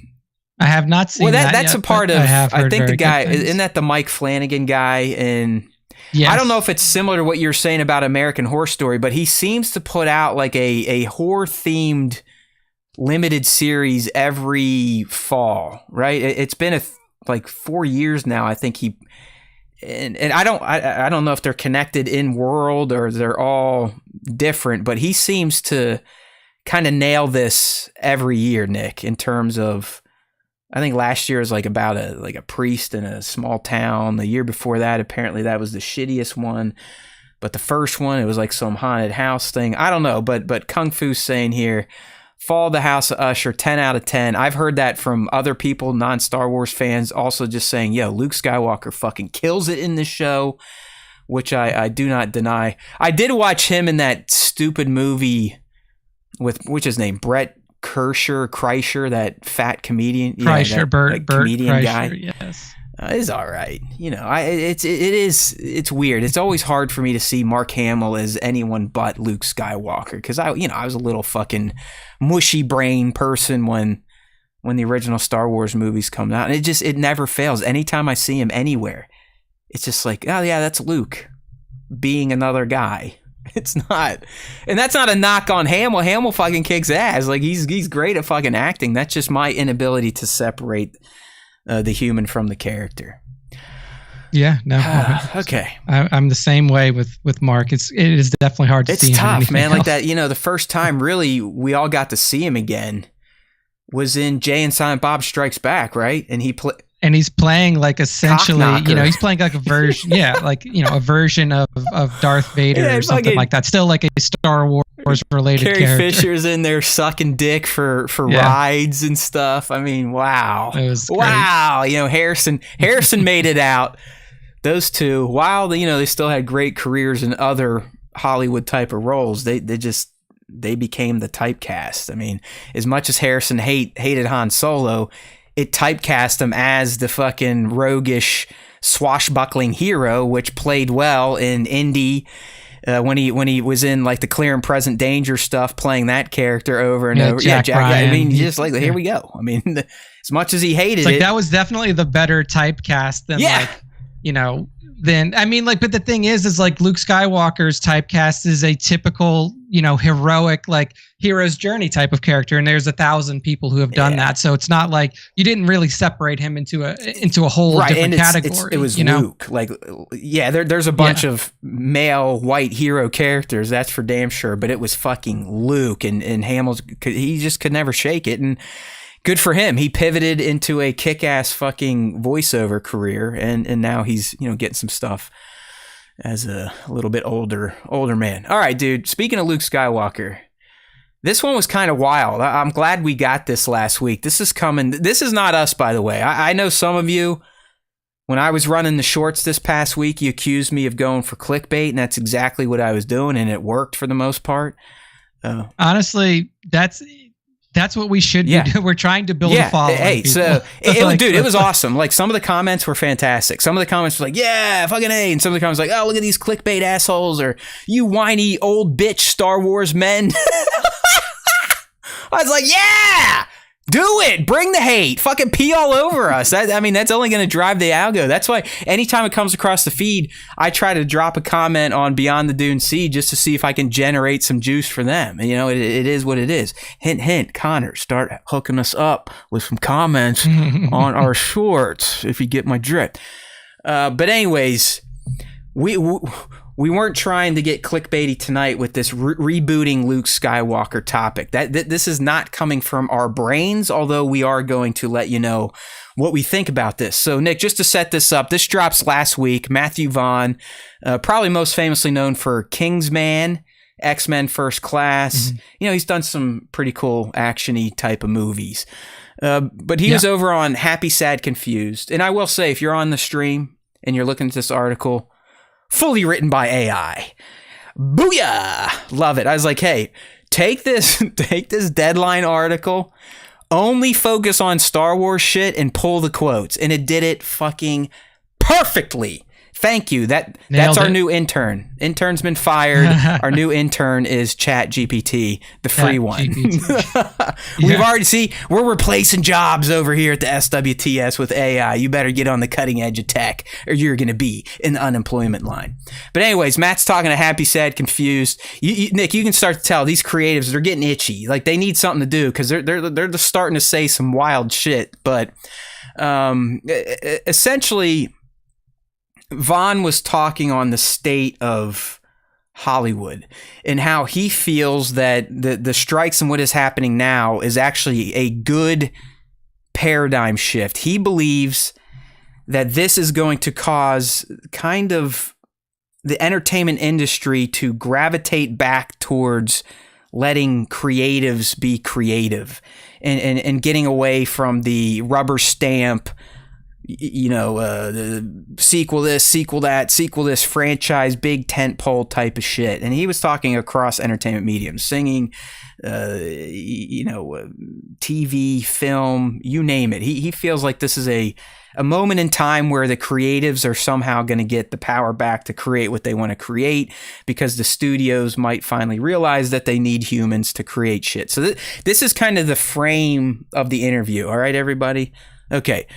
have not seen that's yet, a part of, I think the guy, isn't that the Mike Flanagan guy? And yes. I don't know if it's similar to what you're saying about American Horror Story, but he seems to put out like a horror-themed limited series every fall, right? It's been like 4 years now. I think he... And I don't know if they're connected in world or they're all different, but he seems to kind of nail this every year, Nick, in terms of, I think last year was like about a priest in a small town. The year before that, apparently that was the shittiest one. But the first one, it was like some haunted house thing. I don't know, but Kung Fu's saying here, Fall of the House of Usher, 10 out of 10. I've heard that from other people, non-Star Wars fans, also just saying, yo, Luke Skywalker fucking kills it in this show, which I do not deny. I did watch him in that stupid movie with, what's his name, Brett Kreischer, that fat comedian. Kreischer, Bert comedian Kreischer, guy. Yes. It's all right. It's weird. It's always hard for me to see Mark Hamill as anyone but Luke Skywalker because I was a little fucking mushy brain person when the original Star Wars movies come out, and it never fails. Anytime I see him anywhere, it's just like, oh yeah, that's Luke being another guy. It's not, and that's not a knock on Hamill. Hamill fucking kicks ass. Like he's great at fucking acting. That's just my inability to separate the human from the character. Yeah, no. Okay. I'm the same way with Mark. It is definitely hard to see him. It's tough, man. Else. Like that, the first time really we all got to see him again was in Jay and Silent Bob Strikes Back, right? And he played. and he's playing like essentially, he's playing like a version, a version of Darth Vader or something like that. Still like a Star Wars related Carrie character. Fisher's in there sucking dick for rides and stuff. I mean, wow. It was wow. Great. Harrison made it out. Those two, while they still had great careers in other Hollywood type of roles, they became the typecast. I mean, as much as Harrison hated Han Solo, it typecast him as the fucking roguish swashbuckling hero, which played well in Indy. When he was in like the Clear and Present Danger stuff, playing that character over and over. Jack Ryan. I mean, just like here we go. I mean, as much as he hated it, that was definitely the better typecast than but the thing is like Luke Skywalker's typecast is a typical, heroic, like hero's journey type of character. And there's 1,000 people who have done that. So it's not like you didn't really separate him into a whole different category. It was Luke. Like, there's a bunch of male white hero characters. That's for damn sure. But it was fucking Luke, and Hamilton, he just could never shake it. And good for him. He pivoted into a kick-ass fucking voiceover career, and now he's getting some stuff as a little bit older man. All right, dude. Speaking of Luke Skywalker, this one was kind of wild. I'm glad we got this last week. This is coming. This is not us, by the way. I know some of you, when I was running the shorts this past week, you accused me of going for clickbait, and that's exactly what I was doing, and it worked for the most part. Honestly, that's what we should be doing. We're trying to build a following. Hey, so it was awesome. Like, some of the comments were fantastic. Some of the comments were like, yeah, fucking A. And some of the comments were like, oh, look at these clickbait assholes, or you whiny old bitch Star Wars men. I was like, yeah, do it. Bring the hate. Fucking pee all over us. That's only going to drive the algo. That's why anytime it comes across the feed, I try to drop a comment on Beyond the Dune Sea just to see if I can generate some juice for them. And, it is what it is. Hint, hint, Connor, start hooking us up with some comments on our shorts, if you get my drift. But anyways, we weren't trying to get clickbaity tonight with this rebooting Luke Skywalker topic. This is not coming from our brains, although we are going to let you know what we think about this. So, Nick, just to set this up, this drops last week. Matthew Vaughn, probably most famously known for Kingsman, X-Men First Class. Mm-hmm. He's done some pretty cool action-y type of movies. But he was over on Happy, Sad, Confused. And I will say, if you're on the stream and you're looking at this article, fully written by AI. Booyah! Love it. I was like, hey, take this Deadline article, only focus on Star Wars shit and pull the quotes. And it did it fucking perfectly. Thank you. That's our new intern. Intern's been fired. Our new intern is Chat GPT, the free one. We've already we're replacing jobs over here at the SWTS with AI. You better get on the cutting edge of tech, or you're going to be in the unemployment line. But anyways, Matt's talking to Happy, Sad, Confused. Nick, you can start to tell these creatives, they're getting itchy. Like, they need something to do because they're just starting to say some wild shit. But essentially, Vaughn was talking on the state of Hollywood and how he feels that the strikes and what is happening now is actually a good paradigm shift. He believes that this is going to cause kind of the entertainment industry to gravitate back towards letting creatives be creative and getting away from the rubber stamp, the sequel this, sequel that, sequel this franchise, big tentpole type of shit. And he was talking across entertainment mediums, singing, TV, film, you name it. He feels like this is a moment in time where the creatives are somehow going to get the power back to create what they want to create, because the studios might finally realize that they need humans to create shit. So this is kind of the frame of the interview. All right, everybody? Okay.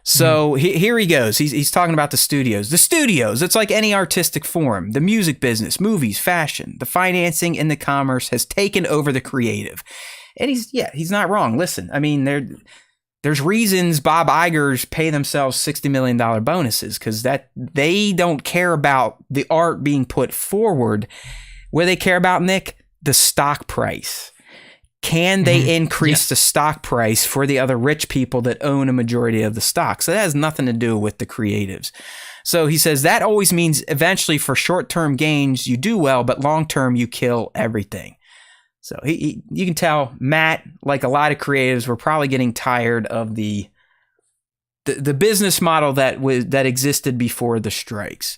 So here he goes. He's talking about the studios. The studios, it's like any artistic form. The music business, movies, fashion, the financing and the commerce has taken over the creative. And he's not wrong. Listen, I mean, there's reasons Bob Iger's pay themselves $60 million bonuses, because that they don't care about the art being put forward. What do they care about, Nick? The stock price. can they increase the stock price for the other rich people that own a majority of the stock? So that has nothing to do with the creatives. So he says that always means eventually for short-term gains, you do well, but long-term, you kill everything. So you can tell Matt, like a lot of creatives, were probably getting tired of the business model that existed before the strikes.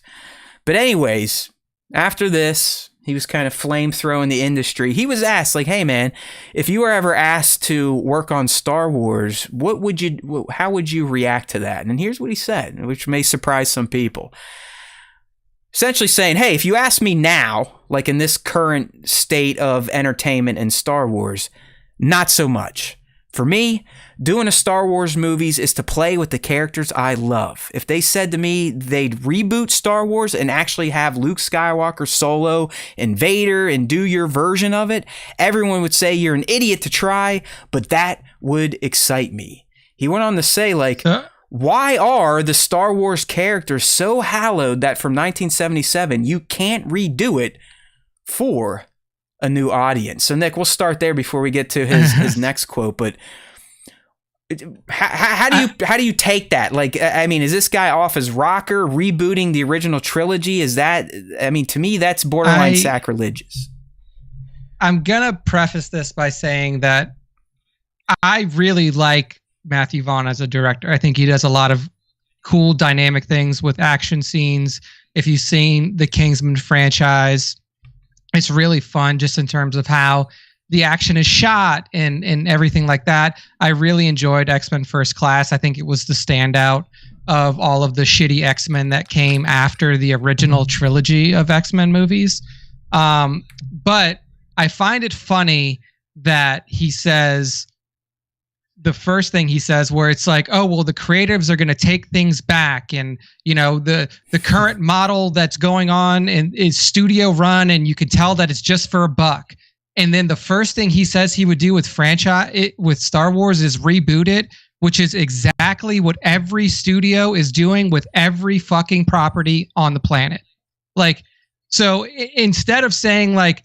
But anyways, after this, he was kind of flame-throwing the industry. He was asked, like, hey, man, if you were ever asked to work on Star Wars, how would you react to that? And here's what he said, which may surprise some people. Essentially saying, hey, if you ask me now, like in this current state of entertainment and Star Wars, not so much. For me, doing a Star Wars movies is to play with the characters I love. If they said to me they'd reboot Star Wars and actually have Luke Skywalker solo and Vader and do your version of it, everyone would say you're an idiot to try, but that would excite me. He went on to say, like, why are the Star Wars characters so hallowed that from 1977 you can't redo it for a new audience? So Nick, we'll start there before we get to his next quote. But how do you take that? Like, I mean, is this guy off his rocker rebooting the original trilogy? Is that, I mean, to me, that's borderline sacrilegious. I'm gonna preface this by saying that I really like Matthew Vaughn as a director. I think he does a lot of cool, dynamic things with action scenes. If you've seen the Kingsman franchise, it's really fun just in terms of how the action is shot and everything like that. I really enjoyed X-Men First Class. I think it was the standout of all of the shitty X-Men that came after the original trilogy of X-Men movies. But I find it funny that he says, the first thing he says, where it's like, oh, well, the creatives are going to take things back, and the current model that's going on is studio run, and you can tell that it's just for a buck. And then the first thing he says he would do with Star Wars is reboot it, which is exactly what every studio is doing with every fucking property on the planet. Like, so instead of saying like,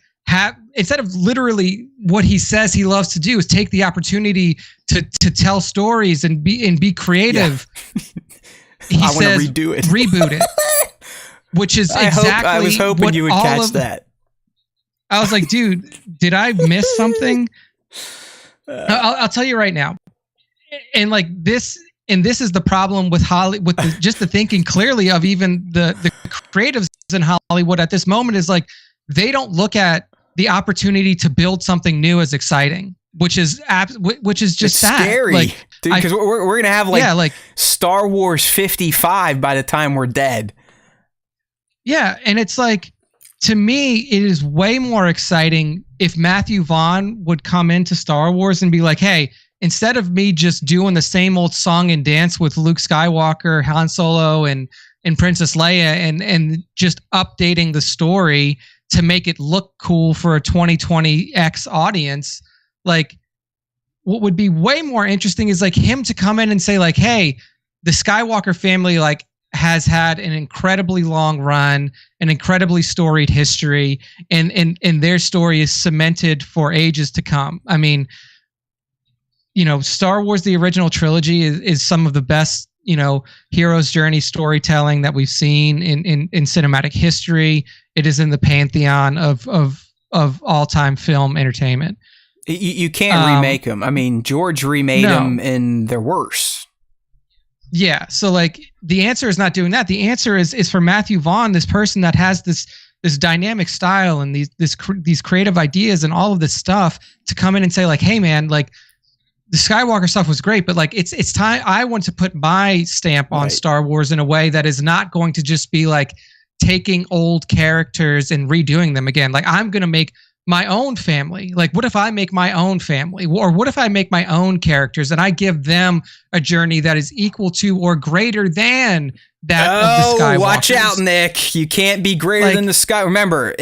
instead of literally what he says he loves to do is take the opportunity to tell stories and be creative. Yeah. He says, redo it. Reboot it, which is exactly. I was hoping you would catch that. I was like, dude, did I miss something? I'll tell you right now. And like this, and this is the problem with Hollywood, with just the thinking clearly of even the creatives in Hollywood at this moment is like, they don't look at the opportunity to build something new as exciting, which is just sad. Scary, like, dude, because we're gonna have like Star Wars 55 by the time we're dead. Yeah, and it's like, to me, it is way more exciting if Matthew Vaughn would come into Star Wars and be like, hey, instead of me just doing the same old song and dance with Luke Skywalker, Han Solo, and Princess Leia, and just updating the story to make it look cool for a 2020X audience, like, what would be way more interesting is like him to come in and say like, hey, the Skywalker family like has had an incredibly long run, an incredibly storied history, and their story is cemented for ages to come. I mean, Star Wars, the original trilogy is some of the best, hero's journey storytelling that we've seen in cinematic history. It is in the pantheon of all-time film entertainment. You can't remake them. I mean, George remade them and they're worse. Yeah. So like the answer is not doing that. The answer is for Matthew Vaughn, this person that has this dynamic style and these creative ideas and all of this stuff, to come in and say like, hey man, like the Skywalker stuff was great, but like it's time I want to put my stamp on Star Wars in a way that is not going to just be like taking old characters and redoing them again. Like, I'm going to make my own family. Like, what if I make my own family? Or what if I make my own characters and I give them a journey that is equal to or greater than that of the Skywalkers? Watch out, Nick. You can't be greater than the Sky. Remember,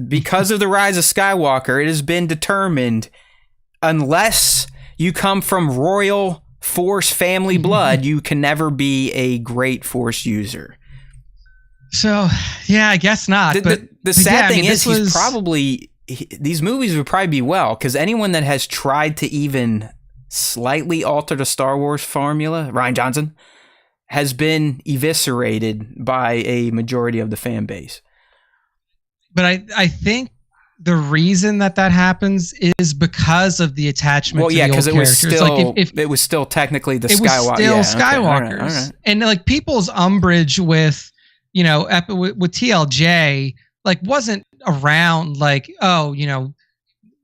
because of the rise of Skywalker, it has been determined, unless you come from royal Force family blood, you can never be a great Force user. So, yeah, I guess not. The sad thing is, these movies would probably be well, because anyone that has tried to even slightly alter the Star Wars formula, Rian Johnson, has been eviscerated by a majority of the fan base. But I think the reason that happens is because of the attachment to the old characters. It was still technically the Skywalker. It was still Skywalkers. All right. And like people's umbrage with, with TLJ, like wasn't around like,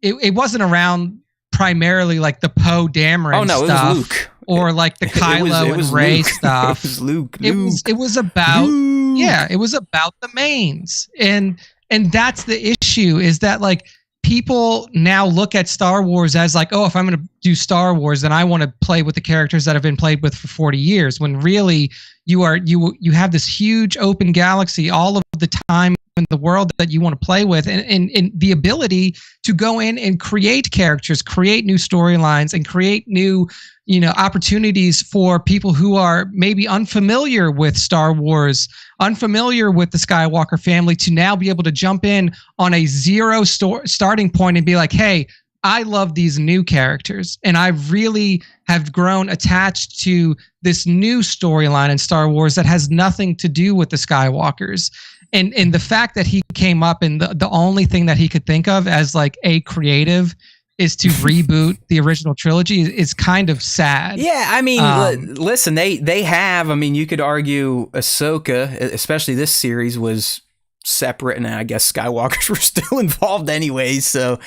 it wasn't around primarily like the Poe Dameron stuff. It was Luke. Or like the Kylo and Rey stuff. It was Luke. It was about Luke. Yeah, it was about the mains. And that's the issue, is that like people now look at Star Wars as like, oh, if I'm going to do Star Wars, then I want to play with the characters that have been played with for 40 years. When really you have this huge open galaxy, all of the time in the world that you want to play with, and the ability to go in and create characters, create new storylines, and create new opportunities for people who are maybe unfamiliar with Star Wars, unfamiliar with the Skywalker family, to now be able to jump in on a zero starting point and be like, hey, I love these new characters, and I really have grown attached to this new storyline in Star Wars that has nothing to do with the Skywalkers. And the fact that he came up and the only thing that he could think of as like a creative is to reboot the original trilogy is kind of sad. Yeah, I mean, listen, they have, I mean, you could argue Ahsoka, especially this series, was separate, and I guess Skywalkers were still involved anyways. So,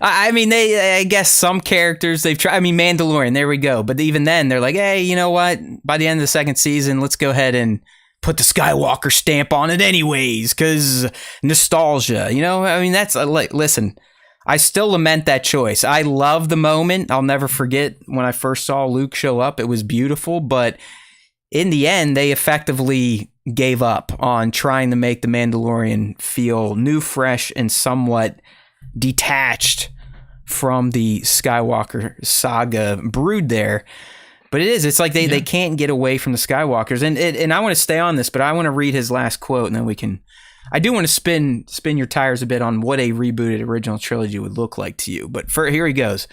I mean, I guess some characters they've tried. I mean, Mandalorian, there we go. But even then, they're like, hey, you know what? By the end of the second season, let's go ahead and put the Skywalker stamp on it anyways, because nostalgia. I mean, that's like, listen, I still lament that choice. I love the moment. I'll never forget when I first saw Luke show up. It was beautiful, but in the end, they effectively gave up on trying to make the Mandalorian feel new, fresh, and somewhat detached from the Skywalker saga brood there. But it's like they can't get away from the Skywalkers. And I want to stay on this, but I want to read his last quote, and then we can... I do want to spin your tires a bit on what a rebooted original trilogy would look like to you. But here he goes.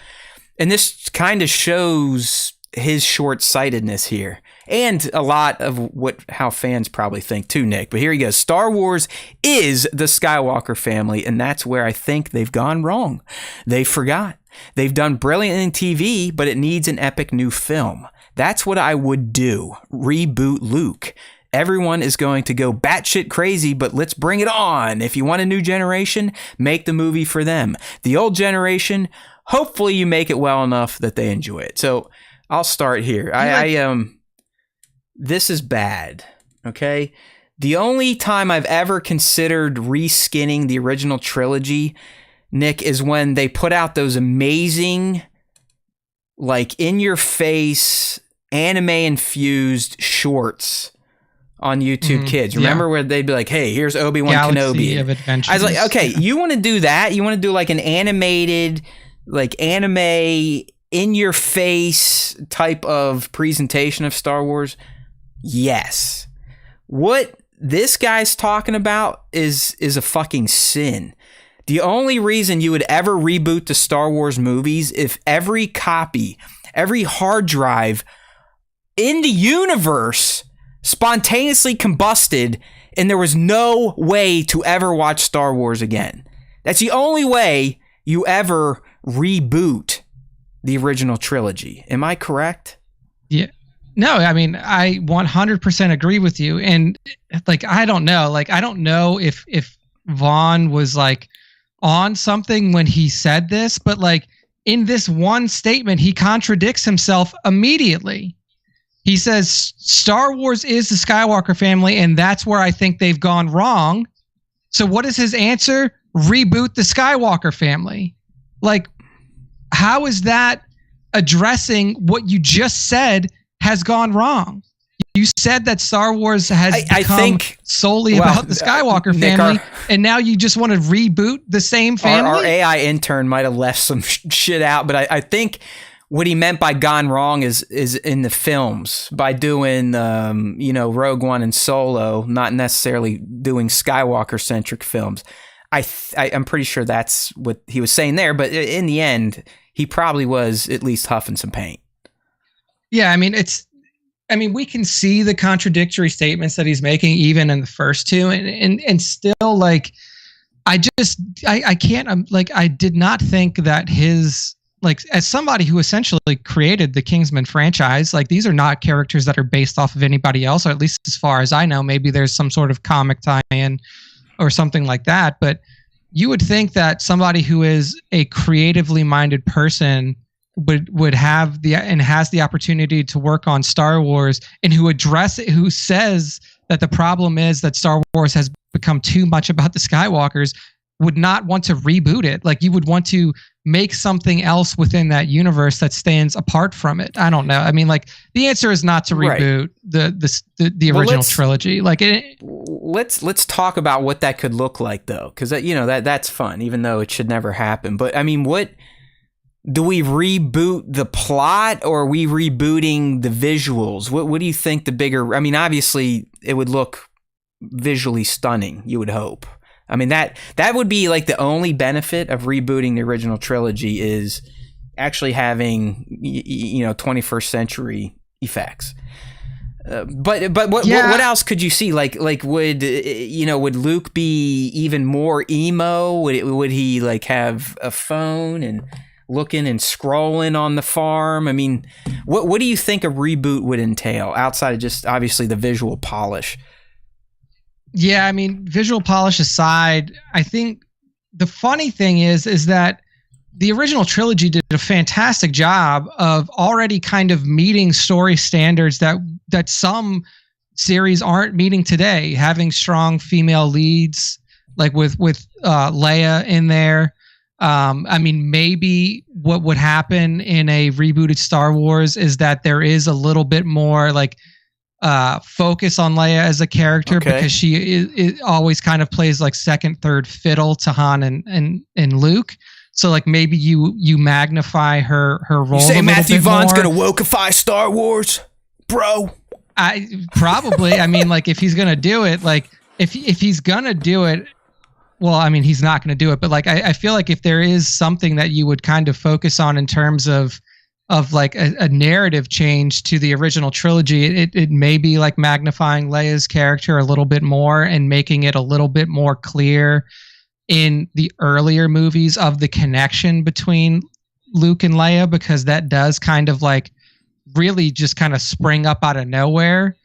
And this kind of shows his short-sightedness here. And a lot of how fans probably think too, Nick. But here he goes. Star Wars is the Skywalker family, and that's where I think they've gone wrong. They forgot. They've done brilliant in TV, but it needs an epic new film. That's what I would do. Reboot Luke. Everyone is going to go batshit crazy, but let's bring it on. If you want a new generation, make the movie for them. The old generation, hopefully you make it well enough that they enjoy it. So I'll start here. This is bad, okay? The only time I've ever considered reskinning the original trilogy, Nick, is when they put out those amazing, like, in-your-face, anime-infused shorts on YouTube Kids. Remember where they'd be like, hey, here's Obi-Wan Galaxy Kenobi. Of Adventures. I was like, okay, you want to do that? You want to do like an animated, like anime, in-your-face type of presentation of Star Wars? Yes. What this guy's talking about is a fucking sin. The only reason you would ever reboot the Star Wars movies if every copy, every hard drive in the universe spontaneously combusted and there was no way to ever watch Star Wars again. That's the only way you ever reboot the original trilogy. Am I correct? Yeah. No, I mean, I 100% agree with you. And like, I don't know. Like, I don't know if Vaughn was like on something when he said this, but like in this one statement, he contradicts himself immediately. He says, Star Wars is the Skywalker family, and that's where I think they've gone wrong. So what is his answer? Reboot the Skywalker family. Like, how is that addressing what you just said has gone wrong? You said that Star Wars has become solely about the Skywalker family, and now you just want to reboot the same family? Our AI intern might have left some shit out, but I think what he meant by gone wrong is in the films, by doing, Rogue One and Solo, not necessarily doing Skywalker-centric films. I'm pretty sure that's what he was saying there. But in the end, he probably was at least huffing some paint. Yeah, I mean, we can see the contradictory statements that he's making even in the first two, and still, like, I can't, like, I did not think that his, like, as somebody who essentially created the Kingsman franchise, like, these are not characters that are based off of anybody else, or at least as far as I know. Maybe there's some sort of comic tie-in or something like that, but you would think that somebody who is a creatively minded person would have has the opportunity to work on Star Wars, and who says that the problem is that Star Wars has become too much about the Skywalkers, would not want to reboot it. Like, you would want to make something else within that universe that stands apart from it. I don't know. I mean, like, the answer is not to reboot the original trilogy. Like, let's talk about what that could look like, though, because that's fun, even though it should never happen. But I mean, what do we reboot the plot, or are we rebooting the visuals? What do you think the bigger? I mean, obviously, it would look visually stunning. You would hope. I mean, that would be like the only benefit of rebooting the original trilogy is actually having 21st century effects. But what else could you see? Like would Luke be even more emo? Would he like have a phone and looking and scrolling on the farm? I mean, what do you think a reboot would entail outside of just obviously the visual polish? Yeah, I mean, visual polish aside, I think the funny thing is that the original trilogy did a fantastic job of already kind of meeting story standards that some series aren't meeting today, having strong female leads, like with Leia in there. I mean, maybe what would happen in a rebooted Star Wars is that there is a little bit more like focus on Leia as a character, because she is always kind of plays like second, third fiddle to Han and Luke. So like maybe you magnify her role. You say Matthew Vaughn's gonna wokeify Star Wars, bro? I mean, like, if he's gonna do it, like if he's gonna do it, well, I mean, he's not gonna do it, but like I feel like if there is something that you would kind of focus on in terms of like a narrative change to the original trilogy, it may be like magnifying Leia's character a little bit more and making it a little bit more clear in the earlier movies of the connection between Luke and Leia, because that does kind of like really just kind of spring up out of nowhere.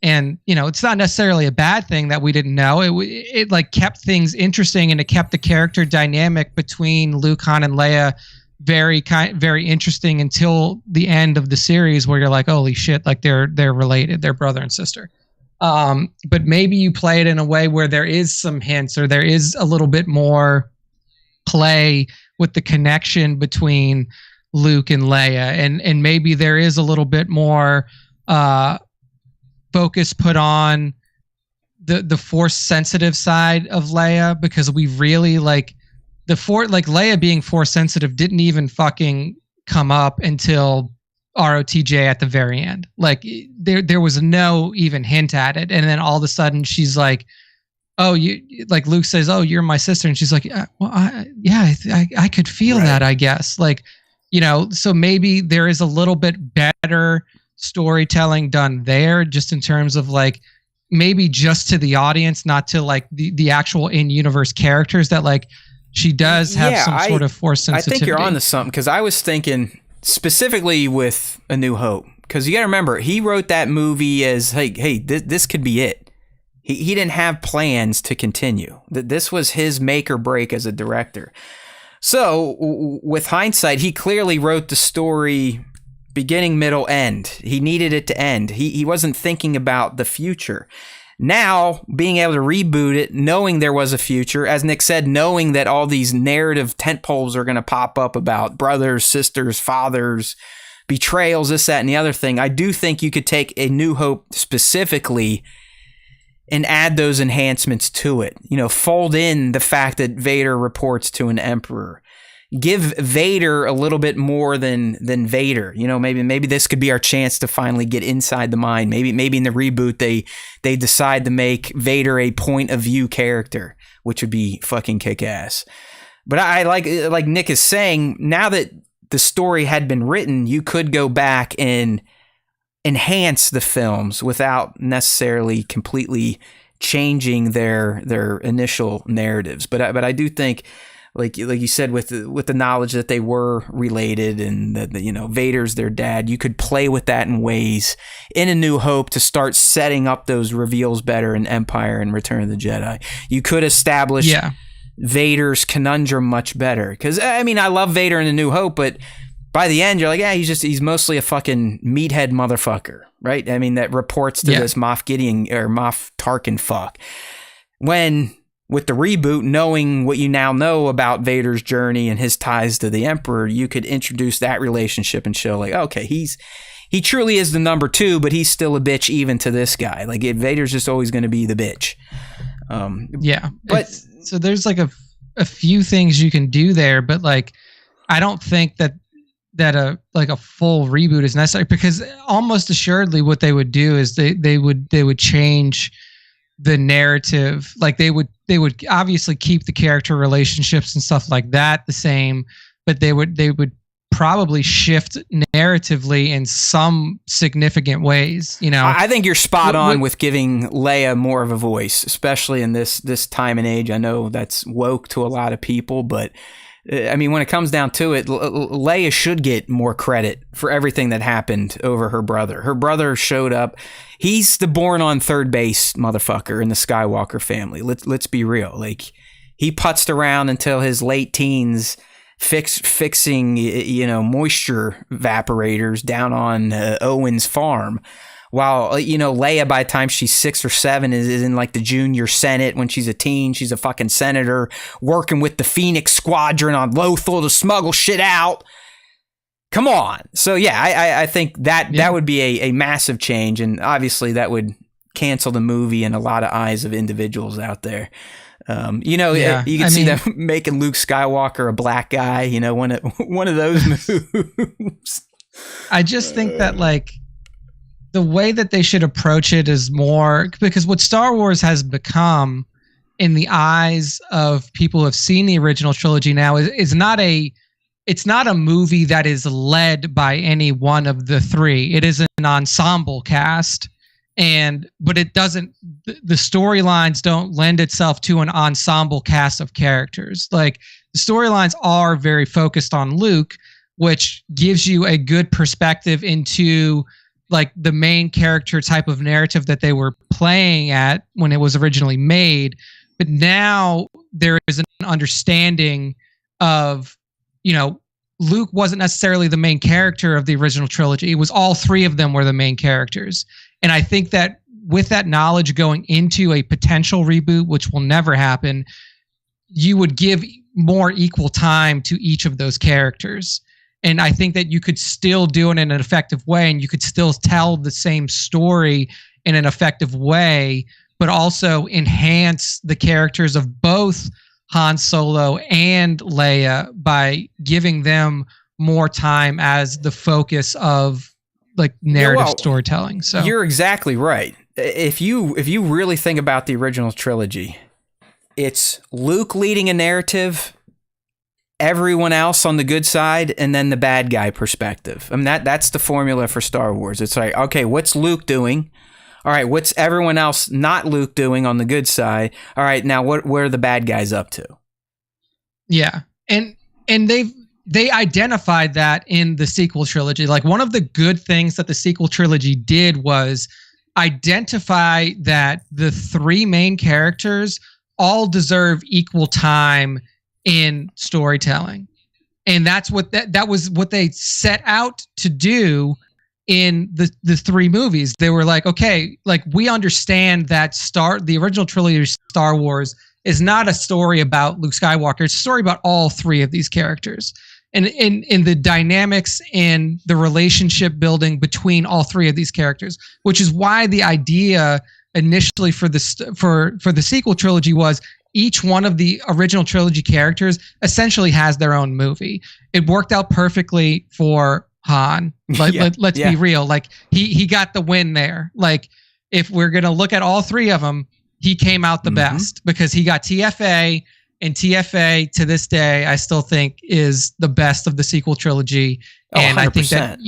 And, it's not necessarily a bad thing that we didn't know. It like kept things interesting, and it kept the character dynamic between Luke, Han, and Leia very interesting until the end of the series, where you're like, holy shit, like they're related, they're brother and sister. But maybe you play it in a way where there is some hints, or there is a little bit more play with the connection between Luke and Leia, and maybe there is a little bit more focus put on the force sensitive side of Leia, because we really like Leia being force sensitive didn't even fucking come up until ROTJ at the very end. Like there was no even hint at it, and then all of a sudden she's like, "Oh, you," like Luke says, "Oh, you're my sister," and she's like, "Well, I could feel that, I guess." Like, so maybe there is a little bit better storytelling done there, just in terms of like maybe just to the audience, not to like the actual in-universe characters, that like she does have some sort of force sensitivity. I think you're onto something, because I was thinking specifically with A New Hope, because you got to remember, he wrote that movie as, hey, this could be it. He didn't have plans to continue. This was his make or break as a director. So with hindsight, he clearly wrote the story beginning, middle, end. He needed it to end. He wasn't thinking about the future. Now, being able to reboot it, knowing there was a future, as Nick said, knowing that all these narrative tentpoles are going to pop up about brothers, sisters, fathers, betrayals, this, that, and the other thing, I do think you could take A New Hope specifically and add those enhancements to it. Fold in the fact that Vader reports to an emperor. give Vader a little bit more than Vader. You know, maybe this could be our chance to finally get inside the mind. Maybe in the reboot they decide to make Vader a point of view character, which would be fucking kick ass. But I like Nick is saying, now that the story had been written, you could go back and enhance the films without necessarily completely changing their initial narratives. But I do think, like you said, with the knowledge that they were related and that, you know, Vader's their dad, you could play with that in ways in A New Hope to start setting up those reveals better in Empire and Return of the Jedi. You could establish Vader's conundrum much better. Because, I mean, I love Vader in A New Hope, but by the end, you're like, yeah, he's mostly a fucking meathead motherfucker, right? I mean, that reports to this Moff Gideon or Moff Tarkin fuck. When, with the reboot, knowing what you now know about Vader's journey and his ties to the Emperor, you could introduce that relationship and show, like, okay, he truly is the number 2, but he's still a bitch even to this guy. Like, Vader's just always going to be the bitch. But so there's like a few things you can do there, but like, I don't think that a full reboot is necessary, because almost assuredly what they would do is they would change the narrative. Like they would obviously keep the character relationships and stuff like that the same, but they would probably shift narratively in some significant ways. You know, I think you're spot on with giving Leia more of a voice, especially in this time and age. I know that's woke to a lot of people, but I mean, when it comes down to it, Leia should get more credit for everything that happened over her brother. Her brother showed up. He's the born on third base motherfucker in the Skywalker family. Let's be real. Like, he putzed around until his late teens, fixing, you know, moisture evaporators down on Owen's farm. While, you know, Leia, by the time she's 6 or 7, is in like the junior Senate. When she's a teen, she's a fucking senator working with the Phoenix Squadron on Lothal to smuggle shit out. Come on. So, yeah, I think that would be a massive change. And obviously that would cancel the movie in a lot of eyes of individuals out there. You know, you can see them making Luke Skywalker a black guy, you know, one of those moves. I just think that, like, the way that they should approach it is more, because what Star Wars has become in the eyes of people who have seen the original trilogy now is not a movie that is led by any one of the 3. It is an ensemble cast, but it doesn't, the storylines don't lend itself to an ensemble cast of characters. Like, the storylines are very focused on Luke, which gives you a good perspective into like the main character type of narrative that they were playing at when it was originally made. But now there is an understanding of, you know, Luke wasn't necessarily the main character of the original trilogy. It was all 3 of them were the main characters. And I think that with that knowledge going into a potential reboot, which will never happen, you would give more equal time to each of those characters. And I think that you could still do it in an effective way, and you could still tell the same story in an effective way, but also enhance the characters of both Han Solo and Leia by giving them more time as the focus of like narrative storytelling. So you're exactly right. If you really think about the original trilogy, it's Luke leading a narrative, everyone else on the good side, and then the bad guy perspective. I mean, that's the formula for Star Wars. It's like, okay, what's Luke doing? All right, what's everyone else not Luke doing on the good side? All right, now what are the bad guys up to? Yeah, and they identified that in the sequel trilogy. Like, one of the good things that the sequel trilogy did was identify that the 3 main characters all deserve equal time in storytelling. And that's what that was what they set out to do in the 3 movies. They were like, okay, like, we understand that the original trilogy of Star Wars is not a story about Luke Skywalker. It's a story about all 3 of these characters. And in the dynamics and the relationship building between all 3 of these characters, which is why the idea initially for the sequel trilogy was, each one of the original trilogy characters essentially has their own movie. It worked out perfectly for Han. Let's be real. Like he got the win there. Like if we're going to look at all three of them, he came out the best because he got TFA, and TFA to this day, I still think is the best of the sequel trilogy. And 100%. I think that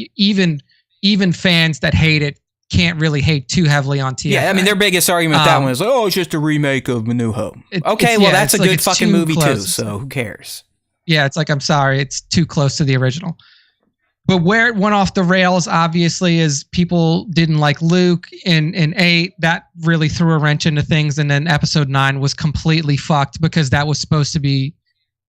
even fans that hate it can't really hate too heavily on TFA. Yeah, I mean, their biggest argument with that one is, it's just a remake of A New Hope. That's a good fucking movie too, so who cares? Yeah, it's like, I'm sorry, it's too close to the original. But where it went off the rails, obviously, is people didn't like Luke in 8. That really threw a wrench into things. And then episode 9 was completely fucked because that was supposed to be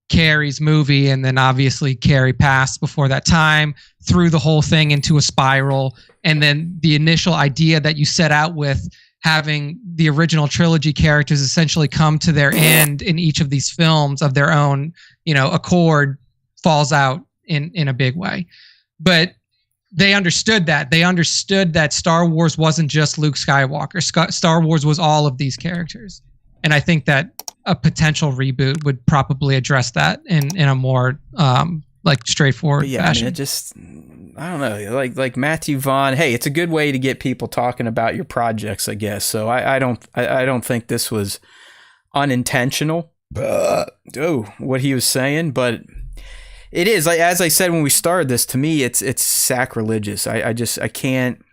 Carrie's movie. And then obviously Carrie passed before that time, threw the whole thing into a spiral. And then the initial idea that you set out with, having the original trilogy characters essentially come to their end in each of these films of their own, accord, falls out in a big way. But they understood that. They understood that Star Wars wasn't just Luke Skywalker. Star Wars was all of these characters. And I think that a potential reboot would probably address that in a more straightforward fashion. I mean, I don't know. Like Matthew Vaughn, hey, it's a good way to get people talking about your projects, I guess. So I don't think this was unintentional. What he was saying, but it is, like, as I said when we started this, to me it's sacrilegious. I can't,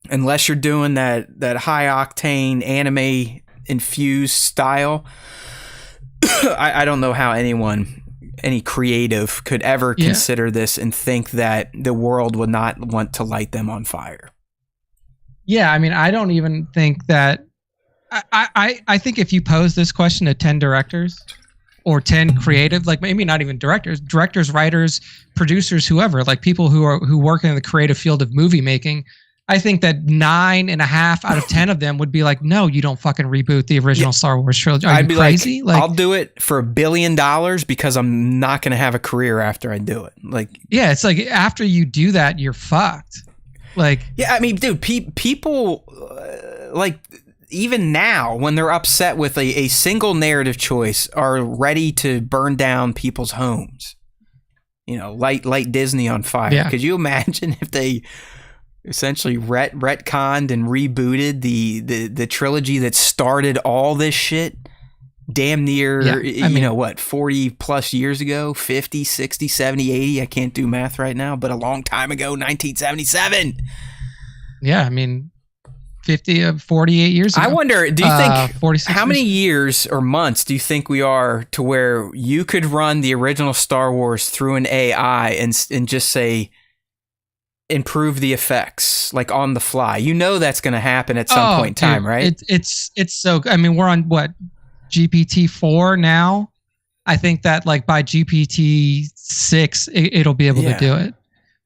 unless you're doing that high octane anime infused style. I don't know how any creative could ever consider this and think that the world would not want to light them on fire. Yeah, I mean, I don't even think that. I think if you pose this question to 10 directors or 10 creative, like maybe not even directors, writers, producers, whoever, like people who work in the creative field of movie making, I think that 9.5 out of 10 of them would be like, no, you don't fucking reboot the original Star Wars trilogy. I'd be crazy? Like, I'll do it for $1 billion because I'm not going to have a career after I do it. Like, yeah, it's like after you do that, you're fucked. Like, yeah, I mean, dude, people like, even now, when they're upset with a single narrative choice, are ready to burn down people's homes. Light Disney on fire. Yeah. Could you imagine if they essentially retconned and rebooted the trilogy that started all this shit damn near, 40 plus years ago, 50, 60, 70, 80. I can't do math right now, but a long time ago, 1977. Yeah, I mean, 48 years ago. I wonder, do you think, how many years or months do you think we are to where you could run the original Star Wars through an AI and just say, improve the effects, like on the fly? That's going to happen at some point in time, right? It's so, I mean, we're on what, GPT-4 now? I think that like by GPT-6, it'll be able to do it.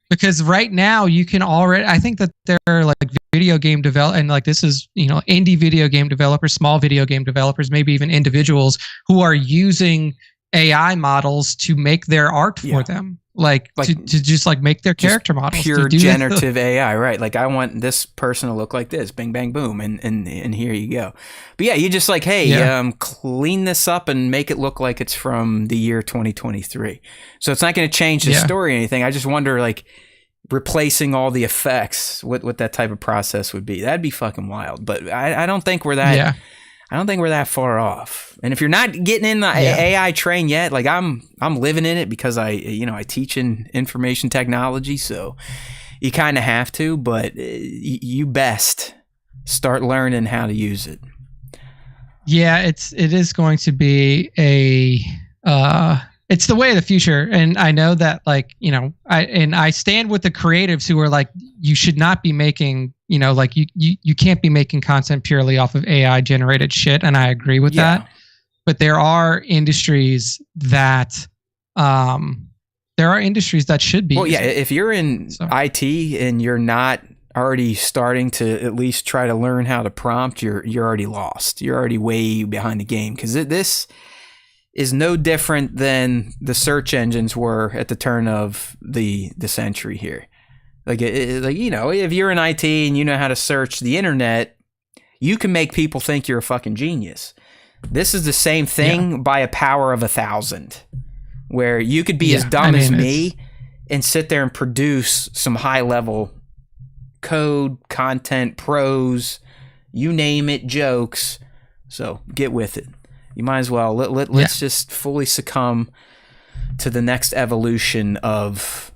Because right now you can already, I think that there are like video game and like this is, indie video game developers, small video game developers, maybe even individuals who are using AI models to make their art for them. Like to just like make their character models. Pure generative AI, right? Like I want this person to look like this, bing, bang, boom. And here you go. But yeah, you just like, hey, clean this up and make it look like it's from the year 2023. So it's not going to change the story or anything. I just wonder, like, replacing all the effects, what that type of process would be. That'd be fucking wild. But I don't think we're that. I don't think we're that far off. And if you're not getting in the AI train yet, like I'm living in it because I teach in information technology, so you kind of have to. But you best start learning how to use it. Yeah, it is going to be it's the way of the future. And I know that, like, I stand with the creatives who are like, you should not be making, like you can't be making content purely off of AI generated shit. And I agree with that. But there are industries that, should be. Well, yeah, if you're in IT and you're not already starting to at least try to learn how to prompt, you're already lost. You're already way behind the game, because this is no different than the search engines were at the turn of the century here. Like, if you're in IT and you know how to search the internet, you can make people think you're a fucking genius. This is the same thing by a power of 1,000, where you could be as dumb as me and sit there and produce some high-level code, content, prose, you name it, jokes. So get with it. You might as well. Let's just fully succumb to the next evolution of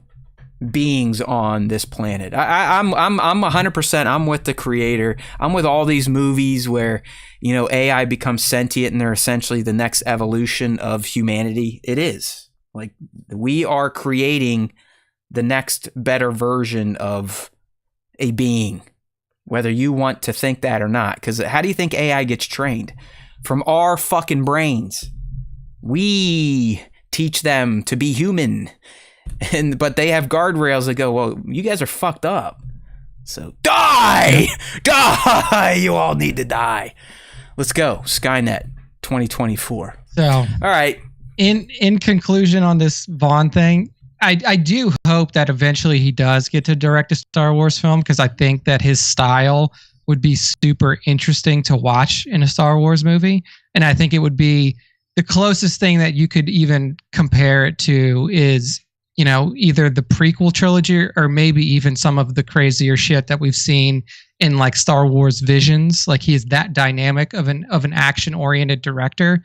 beings on this planet. I'm 100%. I'm with the creator. I'm with all these movies where, you know, AI becomes sentient and they're essentially the next evolution of humanity. It is. Like, we are creating the next better version of a being, whether you want to think that or not. Because how do you think AI gets trained? From our fucking brains. We teach them to be human. But they have guardrails that go, well, you guys are fucked up. So die! Die! You all need to die. Let's go. Skynet 2024. So, all right. In conclusion on this Vaughn thing, I do hope that eventually he does get to direct a Star Wars film, because I think that his style would be super interesting to watch in a Star Wars movie. And I think it would be the closest thing that you could even compare it to is, you know, either the prequel trilogy or maybe even some of the crazier shit that we've seen in like Star Wars Visions. Like, he is that dynamic of an action oriented director.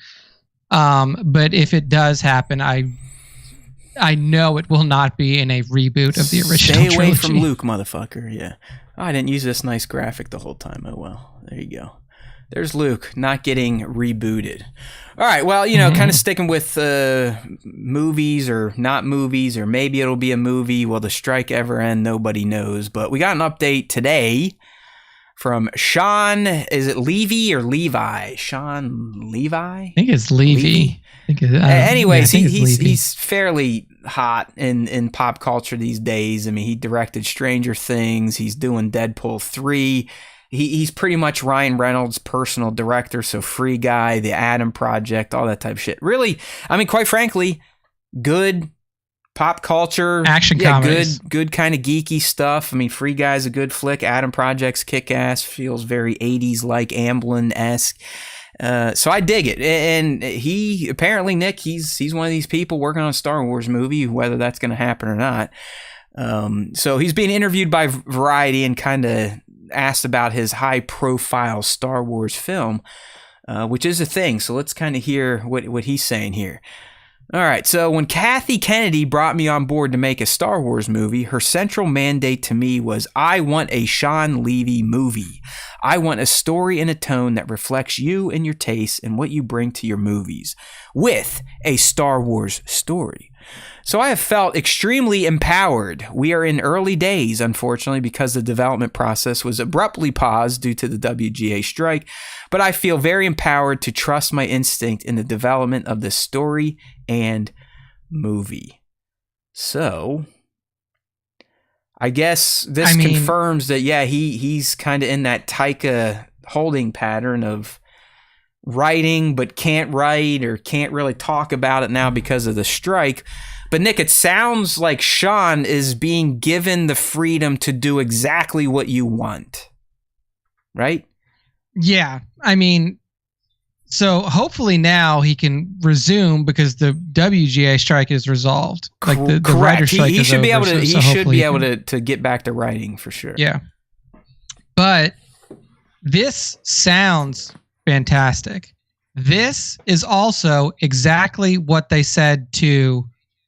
But if it does happen, I know it will not be in a reboot of the original trilogy. Stay away from Luke, motherfucker. Yeah. Oh, I didn't use this nice graphic the whole time. Oh, well. There you go. There's Luke not getting rebooted. All right. Well, you know, kind of sticking with movies or not movies, or maybe it'll be a movie. Will the strike ever end? Nobody knows. But we got an update today from Shawn. Is it Levy or Levi? Shawn Levi? I think it's Levy. Anyways, he's fairly hot in pop culture these days. I mean, he directed Stranger Things. He's doing Deadpool 3. He's pretty much Ryan Reynolds' personal director. So Free Guy, The Adam Project, all that type of shit. Really, I mean, quite frankly, good pop culture action comedies. Good kind of geeky stuff. I mean, Free Guy's a good flick. Adam Project's kick-ass, feels very 80s like, Amblin-esque. So I dig it. And he apparently, Nick, he's one of these people working on a Star Wars movie, whether that's going to happen or not. So he's being interviewed by Variety and kind of asked about his high-profile Star Wars film, which is a thing. So let's kind of hear what he's saying here. All right, so when Kathy Kennedy brought me on board to make a Star Wars movie, her central mandate to me was, I want a Shawn Levy movie. I want a story and a tone that reflects you and your tastes and what you bring to your movies, with a Star Wars story. So I have felt extremely empowered. We are in early days, unfortunately, because the development process was abruptly paused due to the WGA strike, but I feel very empowered to trust my instinct in the development of the story and movie. So I guess this confirms that, yeah, he's kind of in that Taika holding pattern of writing but can't write or can't really talk about it now because of the strike. But Nick, it sounds like Shawn is being given the freedom to do exactly what you want, right? Yeah, I mean, so hopefully now he can resume because the WGA strike is resolved. Like the writer's strike is over. He should be able to get back to writing for sure. Yeah, but this sounds fantastic. This is also exactly what they said to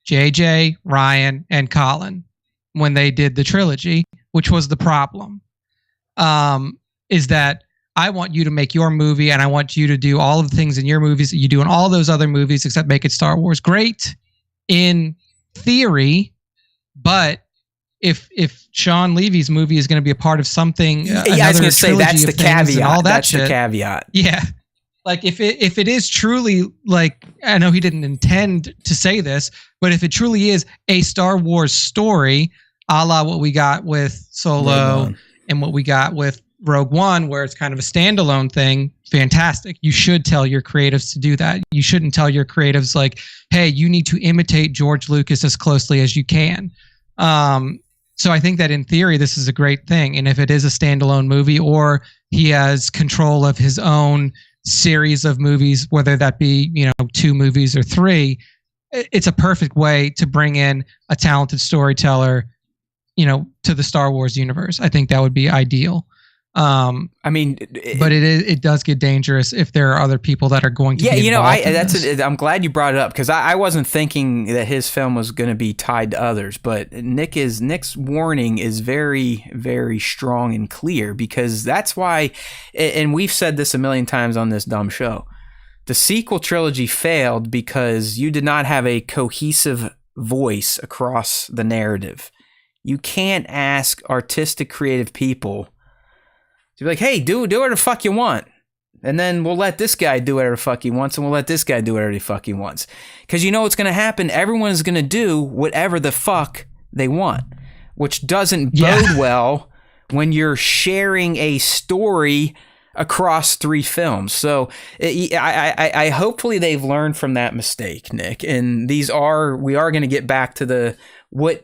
JJ, Ryan, and Colin when they did the trilogy, which was the problem. Is that I want you to make your movie and I want you to do all of the things in your movies that you do in all those other movies except make it Star Wars. Great in theory, but if Shawn Levy's movie is going to be a part of something, I was going to say that's the caveat. All that that's shit, the caveat. Yeah. Like if it is truly, like, I know he didn't intend to say this, but if it truly is a Star Wars story, a la what we got with Solo and what we got with Rogue One, where it's kind of a standalone thing, fantastic. You should tell your creatives to do that. You shouldn't tell your creatives like, hey, you need to imitate George Lucas as closely as you can. So I think that in theory, this is a great thing. And if it is a standalone movie or he has control of his own series of movies, whether that be, 2 movies or 3, it's a perfect way to bring in a talented storyteller, to the Star Wars universe. I think that would be ideal. But it does get dangerous if there are other people that are going to be involved in this. I'm glad you brought it up, because I wasn't thinking that his film was going to be tied to others, but Nick's warning is very, very strong and clear, because that's why, and we've said this a million times on this dumb show, the sequel trilogy failed because you did not have a cohesive voice across the narrative. You can't ask artistic, creative people to be like, hey, do whatever the fuck you want. And then we'll let this guy do whatever the fuck he wants, and we'll let this guy do whatever the fuck he wants. Because you know what's going to happen? Everyone's going to do whatever the fuck they want, which doesn't bode well when you're sharing a story across 3 films. So I hopefully they've learned from that mistake, Nick. And we are going to get back to what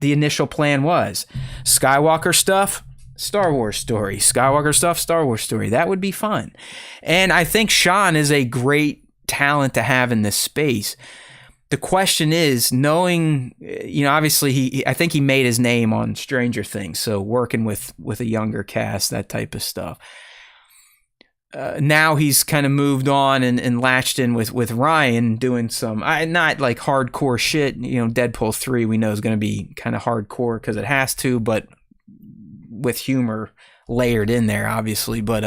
the initial plan was. Skywalker stuff, Star Wars story. Skywalker stuff, Star Wars story. That would be fun. And I think Shawn is a great talent to have in this space. The question is, knowing, obviously I think he made his name on Stranger Things, so working with a younger cast, that type of stuff. Now he's kind of moved on and latched in with Ryan, doing some, not like hardcore shit. Deadpool 3 we know is going to be kind of hardcore because it has to, but with humor layered in there, obviously. But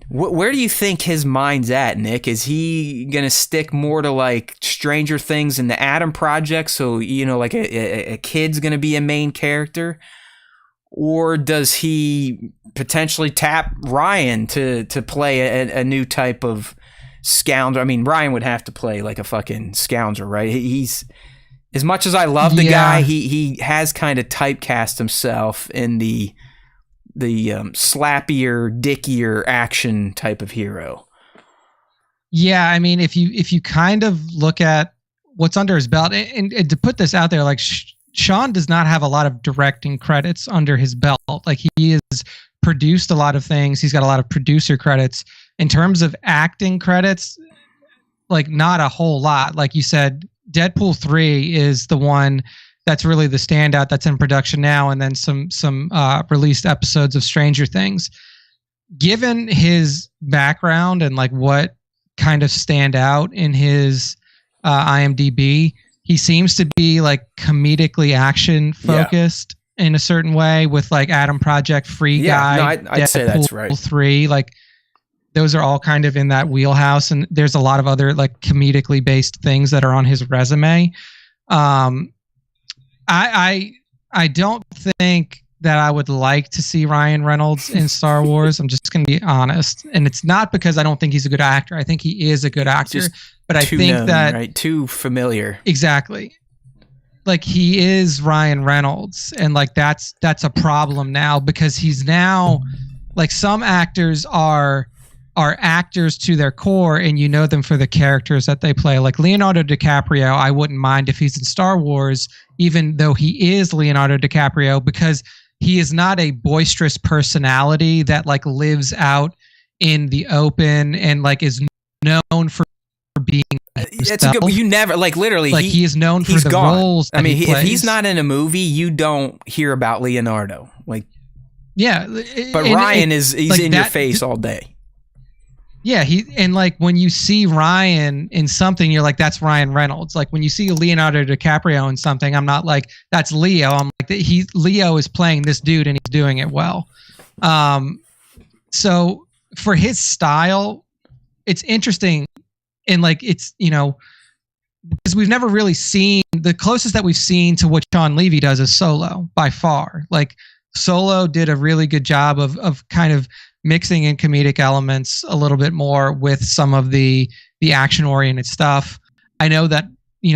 where do you think his mind's at, Nick? Is he going to stick more to like Stranger Things and the Adam Project, so like a kid's going to be a main character? Or does he potentially tap Ryan to play a new type of scoundrel? I mean, Ryan would have to play like a fucking scoundrel, right? He's, as much as I love the guy, he has kind of typecast himself in the slappier, dickier action type of hero. Yeah, I mean, if you kind of look at what's under his belt, and to put this out there, like Shawn does not have a lot of directing credits under his belt. Like, he has produced a lot of things. He's got a lot of producer credits. In terms of acting credits, like, not a whole lot. Like you said, Deadpool 3 is the one that's really the standout that's in production now, and then some released episodes of Stranger Things. Given his background and like what kind of stand out in his IMDb, he seems to be like comedically action focused in a certain way, with like Adam Project, Free Guy, no, I'd say that's right. 3, like those are all kind of in that wheelhouse, and there's a lot of other like comedically based things that are on his resume. I don't think that I would like to see Ryan Reynolds in Star Wars. I'm just going to be honest, and it's not because I don't think he's a good actor. I think he is a good actor. But I think that too familiar. Exactly. Like, he is Ryan Reynolds, and like that's a problem now, because he's now, like, some actors are actors to their core, and you know them for the characters that they play. Like Leonardo DiCaprio, I wouldn't mind if he's in Star Wars, even though he is Leonardo DiCaprio, because he is not a boisterous personality that like lives out in the open and like is known for being it's a good, you never, like, literally, like he is known for the roles that he plays. If he's not in a movie, you don't hear about Leonardo, like, but Ryan he's like in your face all day. Yeah, like when you see Ryan in something, you're like, that's Ryan Reynolds. Like when you see Leonardo DiCaprio in something, I'm not like, that's Leo. I'm like, Leo is playing this dude and he's doing it well. So for his style, it's interesting. And like, it's, because we've never really seen, the closest that we've seen to what Shawn Levy does is Solo, by far. Like, Solo did a really good job of kind of mixing in comedic elements a little bit more with some of the action-oriented stuff. I know that,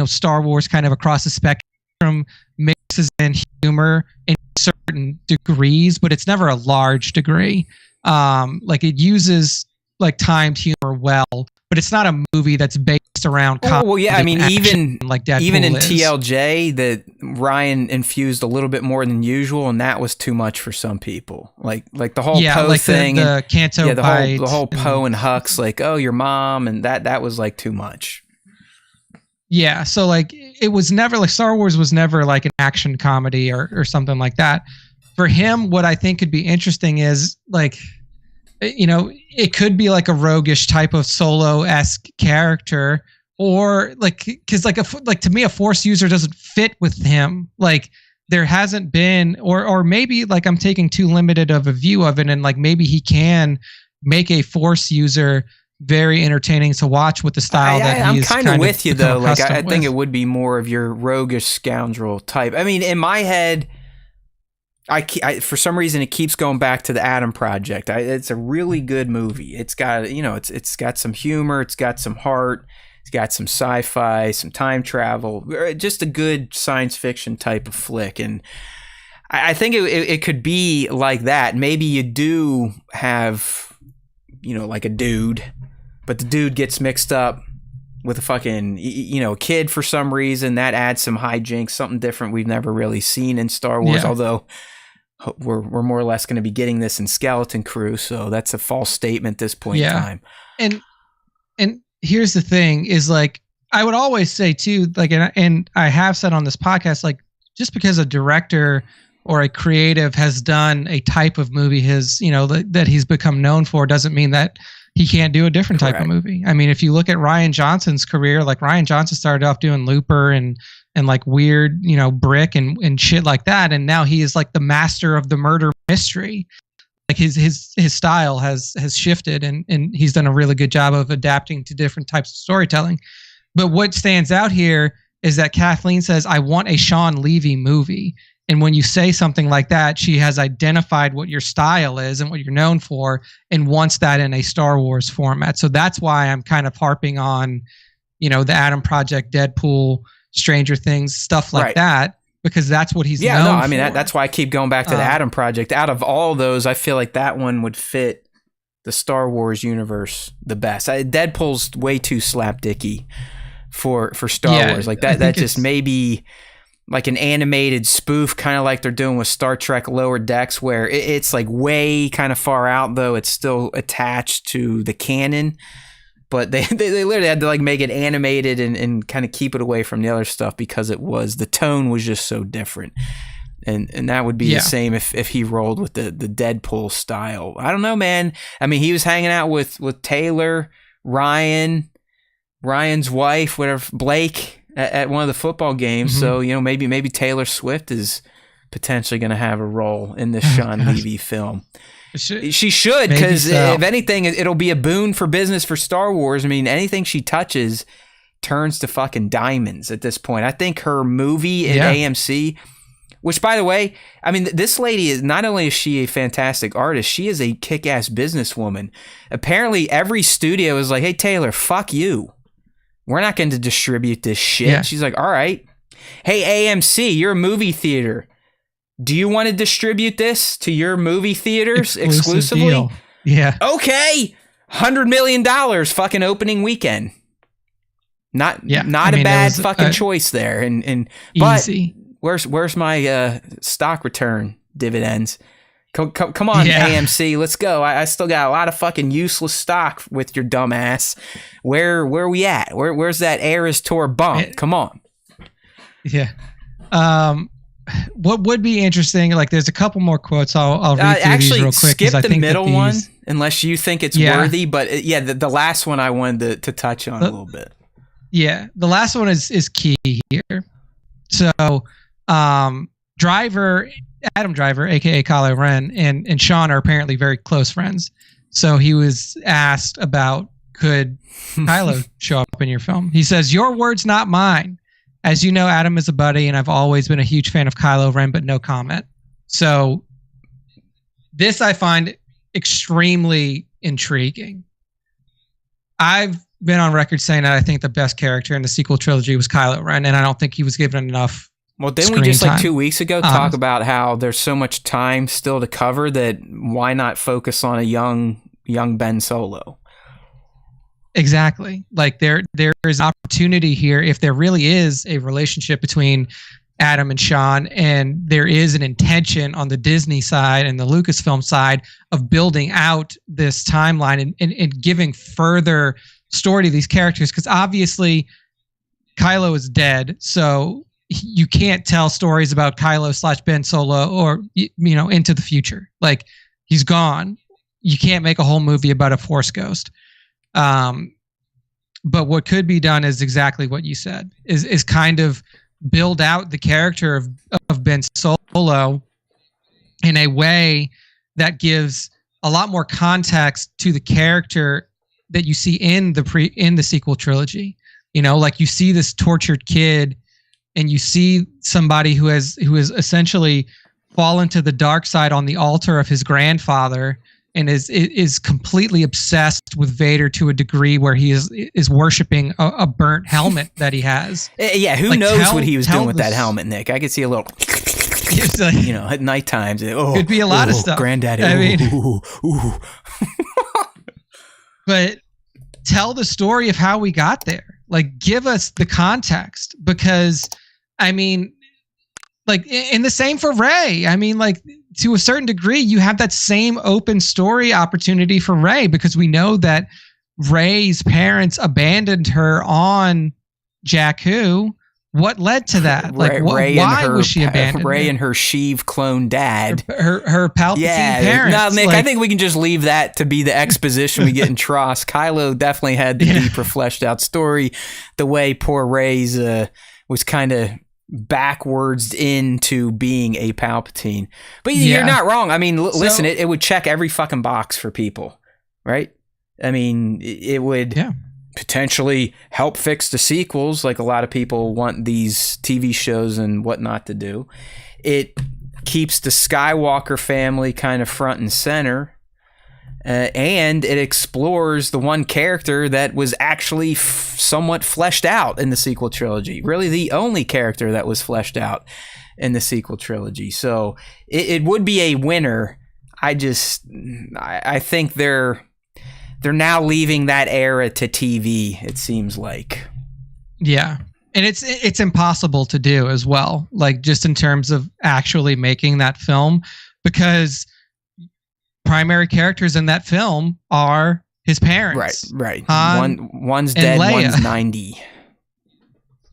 Star Wars kind of across the spectrum mixes in humor in certain degrees, but it's never a large degree. Like, it uses like timed humor well, but it's not a movie that's based around. Well, yeah, I mean, even like Deadpool even in is. TLJ, that Ryan infused a little bit more than usual, and that was too much for some people. Like the whole Poe like thing, the Canto, yeah, the whole Poe and Hux, like, oh, your mom, and that was like too much. Yeah, so like it was never like Star Wars was never like an action comedy or something like that. For him, what I think could be interesting is like, you know, it could be like a roguish type of Solo-esque character, or like, because like to me a Force user doesn't fit with him. Like there hasn't been, or maybe like I'm taking too limited of a view of it, and like maybe he can make a Force user very entertaining to watch with the style that he's I'm kind of with you though. Like I think with. it would be more of your roguish scoundrel type. I mean, in my head, I for some reason it keeps going back to the Adam Project. It's a really good movie. It's got, you know, it's got some humor, it's got some heart, it's got some sci-fi, some time travel, just a good science fiction type of flick. And I think it could be like that. Maybe you do have, you know, like a dude, but the dude gets mixed up with a fucking, you know, kid for some reason. That adds some hijinks, something different we've never really seen in Star Wars. Yeah. Although we're more or less going to be getting this in Skeleton Crew, so that's a false statement at this point in time. And here's the thing: is like I would always say too, like, and I have said on this podcast, like just because a director or a creative has done a type of movie that he's become known for doesn't mean that he can't do a different type of movie. I mean, if you look at Rian Johnson's career, like Rian Johnson started off doing Looper and like weird, you know, Brick and shit like that, and now he is like the master of the murder mystery. Like his style has shifted, and he's done a really good job of adapting to different types of storytelling. But what stands out here is that Kathleen says, "I want a Shawn Levy movie." And when you say something like that, she has identified what your style is and what you're known for and wants that in a Star Wars format. So that's why I'm kind of harping on, you know, the Adam Project, Deadpool, Stranger Things, stuff like that, because that's what he's known for. Yeah, no, I mean, that's why I keep going back to the Adam Project. Out of all those, I feel like that one would fit the Star Wars universe the best. Deadpool's way too slapdicky for Star Wars. Like that just maybe like an animated spoof, kind of like they're doing with Star Trek Lower Decks, where it's like way kind of far out, though it's still attached to the canon. But they literally had to like make it animated and kind of keep it away from the other stuff because the tone was just so different. And that would be the same if he rolled with the Deadpool style. I don't know, man. I mean, he was hanging out with Taylor, Ryan's wife, whatever, Blake, at one of the football games. Mm-hmm. So, you know, maybe Taylor Swift is potentially going to have a role in this Shawn Levy film. She should, because if anything, it'll be a boon for business for Star Wars. I mean, anything she touches turns to fucking diamonds at this point. I think her movie at AMC, which, by the way, I mean, this lady is not only is she a fantastic artist, she is a kick-ass businesswoman. Apparently, every studio is like, "Hey, Taylor, fuck you. We're not going to distribute this shit." Yeah. She's like, "All right. Hey, AMC, you're a movie theater. Do you want to distribute this to your movie theaters exclusively?" Deal. Yeah. Okay. $100 million fucking opening weekend. Not a bad fucking choice there. And easy. But where's my stock return dividends? Come on, AMC, let's go. I still got a lot of fucking useless stock with your dumb ass. Where we at? Where's that Eras Tour bump? Come on. Yeah. What would be interesting, like there's a couple more quotes. I'll read through these real quick. Skip the middle one unless you think it's worthy. But the last one I wanted to touch on a little bit. Yeah, the last one is key here. So, Adam Driver, aka Kylo Ren, and Shawn are apparently very close friends. So he was asked about, could Kylo show up in your film? He says, "Your words, not mine. As you know, Adam is a buddy, and I've always been a huge fan of Kylo Ren, but no comment." So this I find extremely intriguing. I've been on record saying that I think the best character in the sequel trilogy was Kylo Ren, and I don't think he was given enough. Well, didn't we just like 2 weeks ago talk about how there's so much time still to cover that why not focus on a young Ben Solo? Exactly. Like there is opportunity here if there really is a relationship between Adam and Shawn, and there is an intention on the Disney side and the Lucasfilm side of building out this timeline and giving further story to these characters, because obviously Kylo is dead, so you can't tell stories about Kylo / Ben Solo or into the future. Like, he's gone. You can't make a whole movie about a Force ghost. But what could be done is exactly what you said, is kind of build out the character of Ben Solo in a way that gives a lot more context to the character that you see in the sequel trilogy. Like, you see this tortured kid, and you see somebody who has essentially fallen to the dark side on the altar of his grandfather, and is completely obsessed with Vader to a degree where he is worshiping a burnt helmet that he has. Yeah, who knows what he was doing with that helmet, Nick? I could see a little, at night times. Could be a lot of stuff. Granddaddy. I mean, but tell the story of how we got there. Like, give us the context, because, I mean, like, and the same for Rey. I mean, like, to a certain degree, you have that same open story opportunity for Rey, because we know that Rey's parents abandoned her on Jakku. What led to that? Like, why was she abandoned? Rey and her Sheev clone dad. Her Palpatine parents. No, Nick, I think we can just leave that to be the exposition we get in Tross. Kylo definitely had the deeper, fleshed out story. The way poor Rey's was kind of backwards into being a Palpatine. But you're not wrong. I mean, listen, it would check every fucking box for people, right? I mean, it would potentially help fix the sequels, like a lot of people want these TV shows and whatnot to do. It keeps the Skywalker family kind of front and center. And it explores the one character that was actually somewhat fleshed out in the sequel trilogy. Really the only character that was fleshed out in the sequel trilogy. So it would be a winner. I think they're now leaving that era to TV, it seems like. Yeah. And it's impossible to do as well. Like, just in terms of actually making that film, because primary characters in that film are his parents. Right. One's dead, one's 90.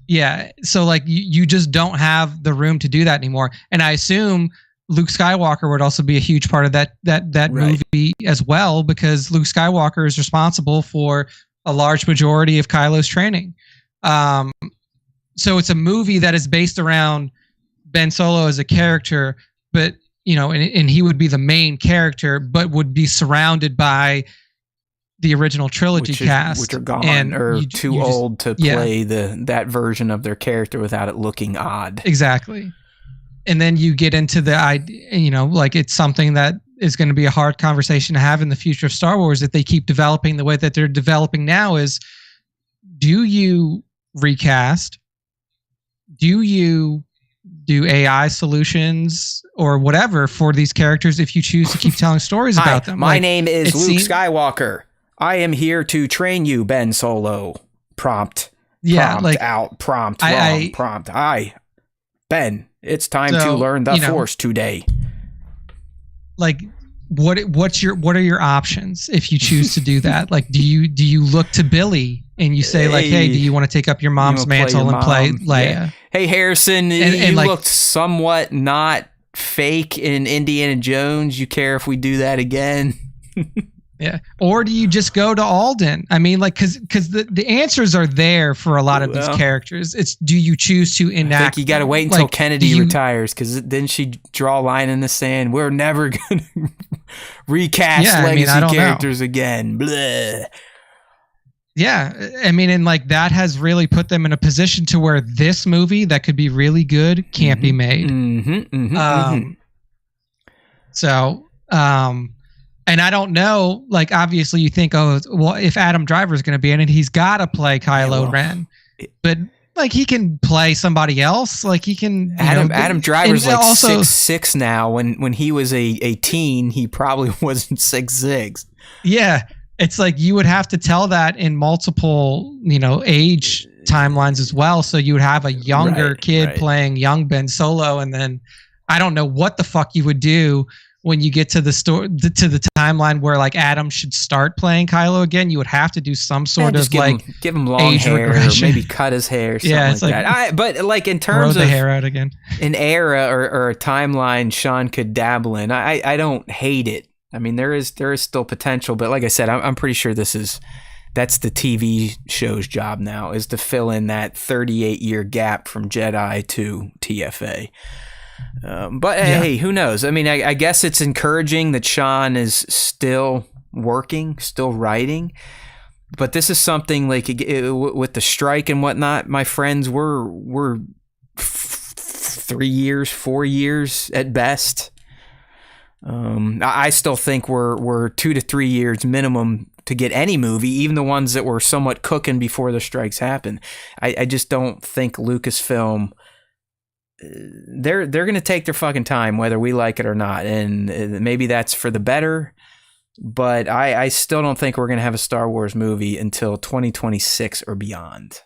Yeah, so like you just don't have the room to do that anymore. And I assume Luke Skywalker would also be a huge part of that movie as well, because Luke Skywalker is responsible for a large majority of Kylo's training. So it's a movie that is based around Ben Solo as a character, but and he would be the main character, but would be surrounded by the original trilogy cast, which are gone or too old to play that version of their character without it looking odd. Exactly. And then you get into the idea, like, it's something that is going to be a hard conversation to have in the future of Star Wars, that they keep developing the way that they're developing now, is, do you recast? Do you do AI solutions or whatever for these characters if you choose to keep telling stories about them? My name is Luke Skywalker. I am here to train you, Ben Solo. Prompt. Prompt. Hi, Ben. It's time to learn the Force today. Like, what are your options if you choose to do that? Like, do you look to Billy and you say, like, hey, do you want to take up your mom's mantle and play Leia? Yeah. Hey, Harrison, you looked somewhat not fake in Indiana Jones. You care if we do that again? Yeah. Or do you just go to Alden? I mean, like, because the answers are there for a lot of these characters. It's, do you choose to enact? I think you got to wait until Kennedy retires, because then she draw a line in the sand. We're never going to recast legacy characters again. Blah. Yeah, I mean, and like, that has really put them in a position to where this movie that could be really good can't be made. And I don't know, like, obviously you think, oh, well, if Adam Driver's going to be in it, he's got to play Kylo Ren. But, like, he can play somebody else. Like, he can... Adam Driver's like also 6'6" now. When he was a teen, he probably wasn't 6'6". Yeah. it's like you would have to tell that in multiple, age timelines as well. So you would have a younger kid playing young Ben Solo, and then I don't know what the fuck you would do when you get to the timeline where like Adam should start playing Kylo again. You would have to do some sort of give him long hair, regression. Or maybe cut his hair. Something like that. But like in terms of the hair out again, an era or a timeline Shawn could dabble in, I don't hate it. I mean, there is still potential, but like I said, I'm pretty sure that's the TV show's job now, is to fill in that 38-year gap from Jedi to TFA. But hey, who knows? I mean, I guess it's encouraging that Shawn is still working, still writing. But this is something like with the strike and whatnot, my friends, we're 3 years, 4 years at best. I still think we're 2 to 3 years minimum to get any movie, even the ones that were somewhat cooking before the strikes happened. I just don't think Lucasfilm, they're going to take their fucking time, whether we like it or not. And maybe that's for the better, but I still don't think we're going to have a Star Wars movie until 2026 or beyond.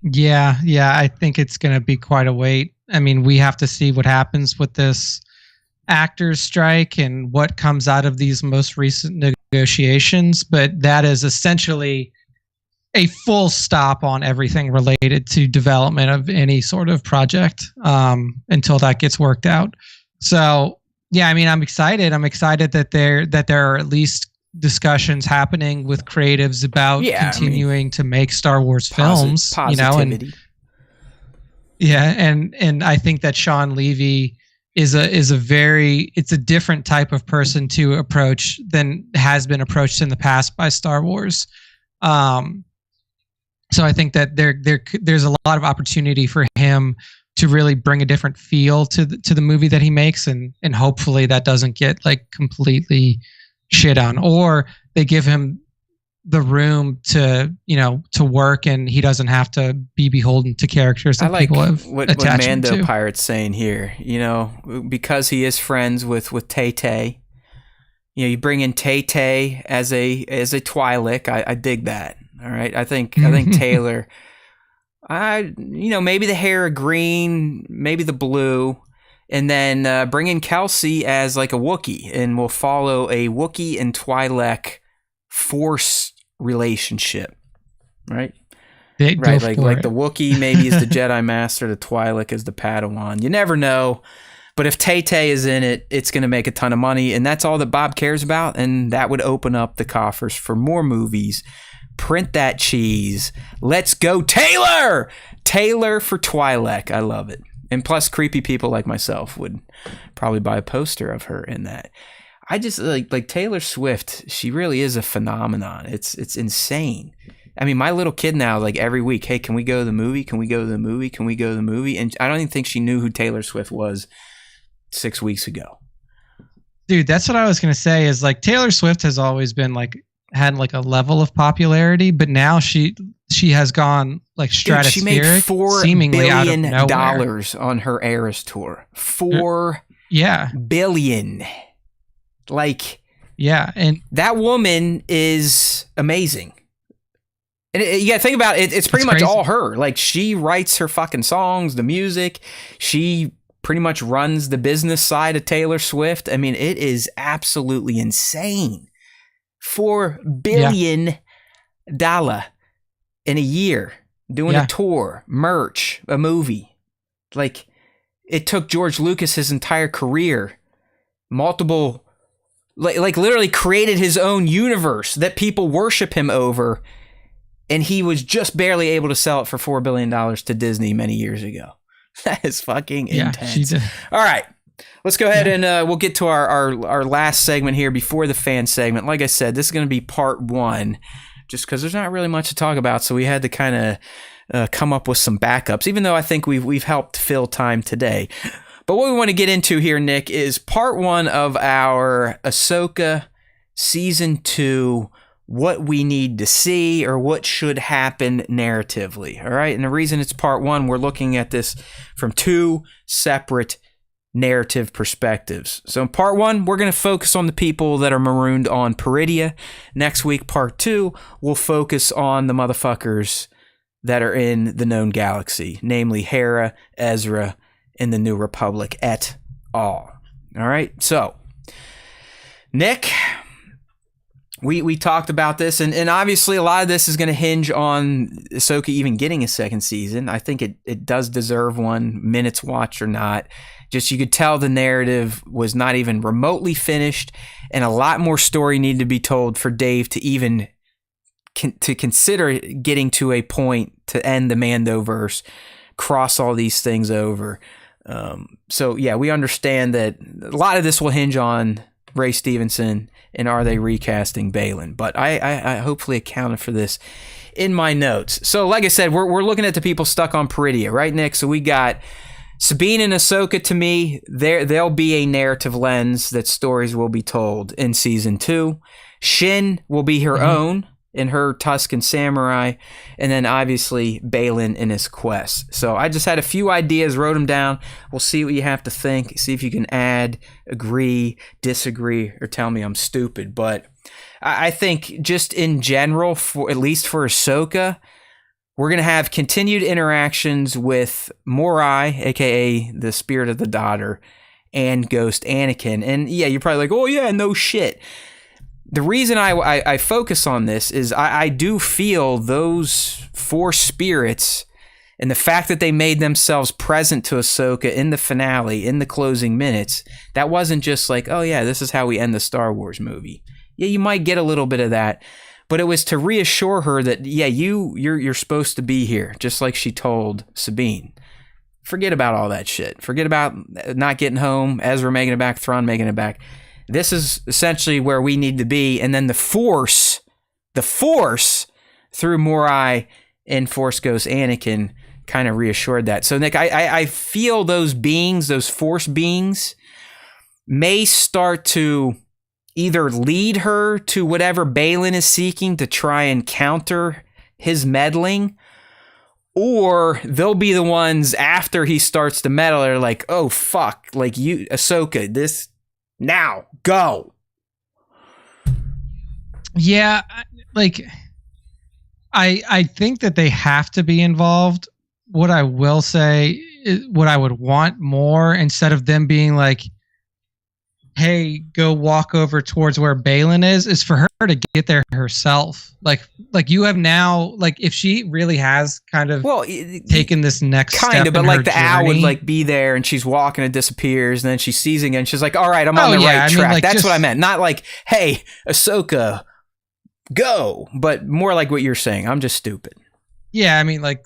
Yeah. I think it's going to be quite a wait. I mean, we have to see what happens with this actors strike and what comes out of these most recent negotiations, but that is essentially a full stop on everything related to development of any sort of project until that gets worked out. So yeah, I mean, I'm excited that there are at least discussions happening with creatives about continuing to make Star Wars films, positivity. And I think that Shawn Levy is a different type of person to approach than has been approached in the past by Star Wars. So I think that there's a lot of opportunity for him to really bring a different feel to the movie that he makes, and hopefully that doesn't get like completely shit on, or they give him the room to work and he doesn't have to be beholden to characters that people have what Mando Pirate's saying here, because he is friends with Tay-Tay. You bring in Tay-Tay as a Twi'lek. I dig that. All right. I think Taylor, maybe the hair green, maybe the blue, and then bring in Kelsey as like a Wookiee, and we'll follow a Wookiee and Twi'lek Force relationship, right? Right, like the Wookiee maybe is the Jedi Master, the Twi'lek is the Padawan. You never know, but if Tay-Tay is in it, it's going to make a ton of money, and that's all that Bob cares about, and that would open up the coffers for more movies. Print that cheese. Let's go, Taylor! Taylor for Twi'lek. I love it. And plus, creepy people like myself would probably buy a poster of her in that. I just like Taylor Swift. She really is a phenomenon. It's insane. I mean, my little kid now, like every week, hey, can we go to the movie? Can we go to the movie? Can we go to the movie? And I don't even think she knew who Taylor Swift was 6 weeks ago. Dude, that's what I was going to say is like Taylor Swift has always been like, had like a level of popularity, but now she has gone like stratospheric. Dude, she made $4 billion on her Eras tour. $4 billion. Like, yeah, and that woman is amazing. And you got to think about it. It's pretty much all her. Like, she writes her fucking songs, the music. She pretty much runs the business side of Taylor Swift. I mean, it is absolutely insane. $4 billion in a year doing a tour, merch, a movie. Like, it took George Lucas his entire career, multiple, like literally created his own universe that people worship him over, and he was just barely able to sell it for $4 billion to Disney many years ago. That is fucking intense. She did. All right. Let's go ahead and we'll get to our last segment here before the fan segment. Like I said, this is going to be part one, just because there's not really much to talk about, so we had to kind of come up with some backups, even though I think we've helped fill time today. But what we want to get into here, Nick, is part one of our Ahsoka Season 2, what we need to see or what should happen narratively, all right? And the reason it's part one, we're looking at this from two separate narrative perspectives. So in part 1, we're going to focus on the people that are marooned on Peridia. Next week, part 2, we'll focus on the motherfuckers that are in the known galaxy, namely Hera, Ezra, and the New Republic et al. All right, so Nick, we talked about this, and obviously a lot of this is going to hinge on Ahsoka even getting a second season. I think it does deserve one, minutes watched or not. Just you could tell the narrative was not even remotely finished, and a lot more story needed to be told for Dave to even to consider getting to a point to end the Mandoverse, cross all these things over. So yeah, we understand that a lot of this will hinge on Ray Stevenson and are they recasting Baylan, but I hopefully accounted for this in my notes. So like I said, we're looking at the people stuck on Peridia, right, Nick? So we got Sabine and Ahsoka. To me, there'll be a narrative lens that stories will be told in season 2. Shin will be her own in her Tusken Samurai, and then obviously Baylan in his quest. So I just had a few ideas, wrote them down. We'll see what you have to think, see if you can add, agree, disagree, or tell me I'm stupid. But I think just in general, for at least for Ahsoka, we're going to have continued interactions with Morai, aka the spirit of the daughter, and Ghost Anakin. And yeah, you're probably like, oh yeah, no shit. The reason I focus on this is I do feel those 4 spirits and the fact that they made themselves present to Ahsoka in the finale, in the closing minutes, that wasn't just like, oh yeah, this is how we end the Star Wars movie. Yeah, you might get a little bit of that, but it was to reassure her that, yeah, you're supposed to be here, just like she told Sabine. Forget about all that shit. Forget about not getting home, Ezra making it back, Thrawn making it back. This is essentially where we need to be, and then the Force through Morai and Force Ghost Anakin kind of reassured that. So Nick, I feel those beings, those Force beings, may start to either lead her to whatever Baylan is seeking to try and counter his meddling, or they'll be the ones after he starts to meddle. They're like, oh fuck, like you, Ahsoka, this now go. Yeah, like I think that they have to be involved. What I will say is what I would want more, instead of them being like, hey, go walk over towards where Baylan is for her to get there herself. Like you have now, like if she really has kind of taken this next step but like the owl would like be there and she's walking and disappears, and then she sees again. She's like, all right, I'm on the right track. Like, that's what I meant. Not like, hey, Ahsoka, go, but more like what you're saying. I'm just stupid. Yeah, I mean, like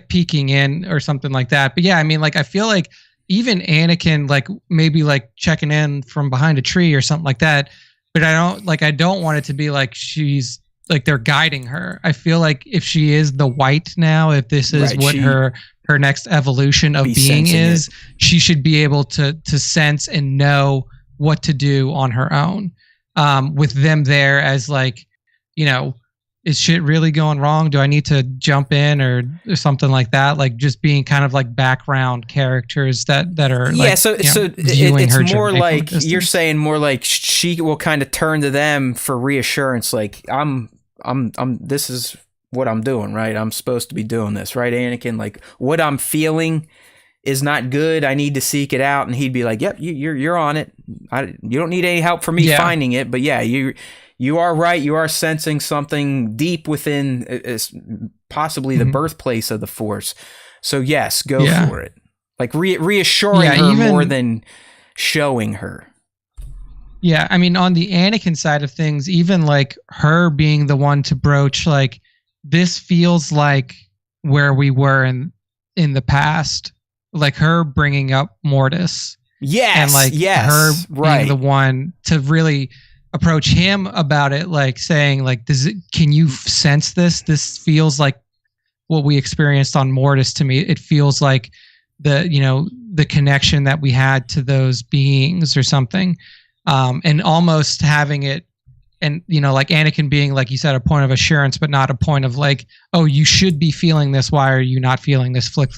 peeking in or something like that. But yeah, I mean, like I feel like even Anakin, like maybe like checking in from behind a tree or something like that. But I don't want it to be like she's like they're guiding her. I feel like if she is the white now, if this is what her next evolution of being is, she should be able to sense and know what to do on her own. With them there as like, you know, is shit really going wrong? Do I need to jump in or something like that? Like just being kind of like background characters that are so it's more like you're saying, more like she will kind of turn to them for reassurance. Like I'm this is what I'm doing, right? I'm supposed to be doing this, right, Anakin? Like what I'm feeling is not good. I need to seek it out. And he'd be like, yep, you're on it. You don't need any help from me finding it, but yeah, you are right. You are sensing something deep within possibly the birthplace of the Force. So yes, go for it. Like reassuring her more than showing her. Yeah, I mean, on the Anakin side of things, even like her being the one to broach, like this feels like where we were in the past. Like her bringing up Mortis. Yes, and like her being the one to really approach him about it, like saying like, can you sense this? This feels like what we experienced on Mortis to me. It feels like the connection that we had to those beings or something. And almost having it and like Anakin being, like you said, a point of assurance, but not a point of like, oh, you should be feeling this. Why are you not feeling this? Flick.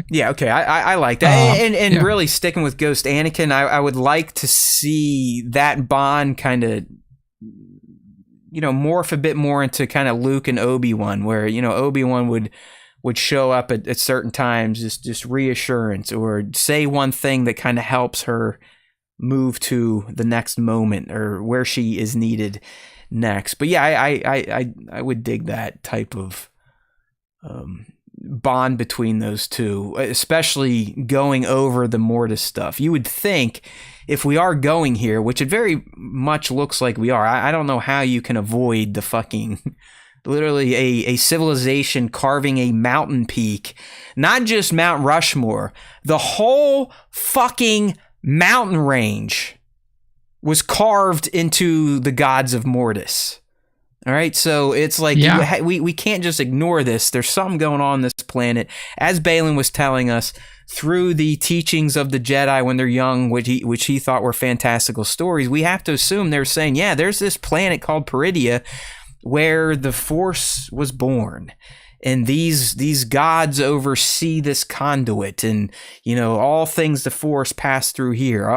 Yeah, okay, I like that. And really sticking with Ghost Anakin, I would like to see that bond kind of, morph a bit more into kind of Luke and Obi-Wan, where Obi-Wan would show up at certain times, just reassurance, or say one thing that kind of helps her move to the next moment or where she is needed next. But yeah, I would dig that type of bond between those two, especially going over the Mortis stuff. You would think if we are going here, which it very much looks like we are, I don't know how you can avoid the fucking literally a civilization carving a mountain peak, not just Mount Rushmore, the whole fucking mountain range was carved into the gods of Mortis. All right, so it's like we can't just ignore this. There's something going on this planet, as Balin was telling us through the teachings of the Jedi when they're young, which he thought were fantastical stories. We have to assume they're saying, yeah, there's this planet called Peridia where the Force was born, and these gods oversee this conduit, and all things the Force pass through here.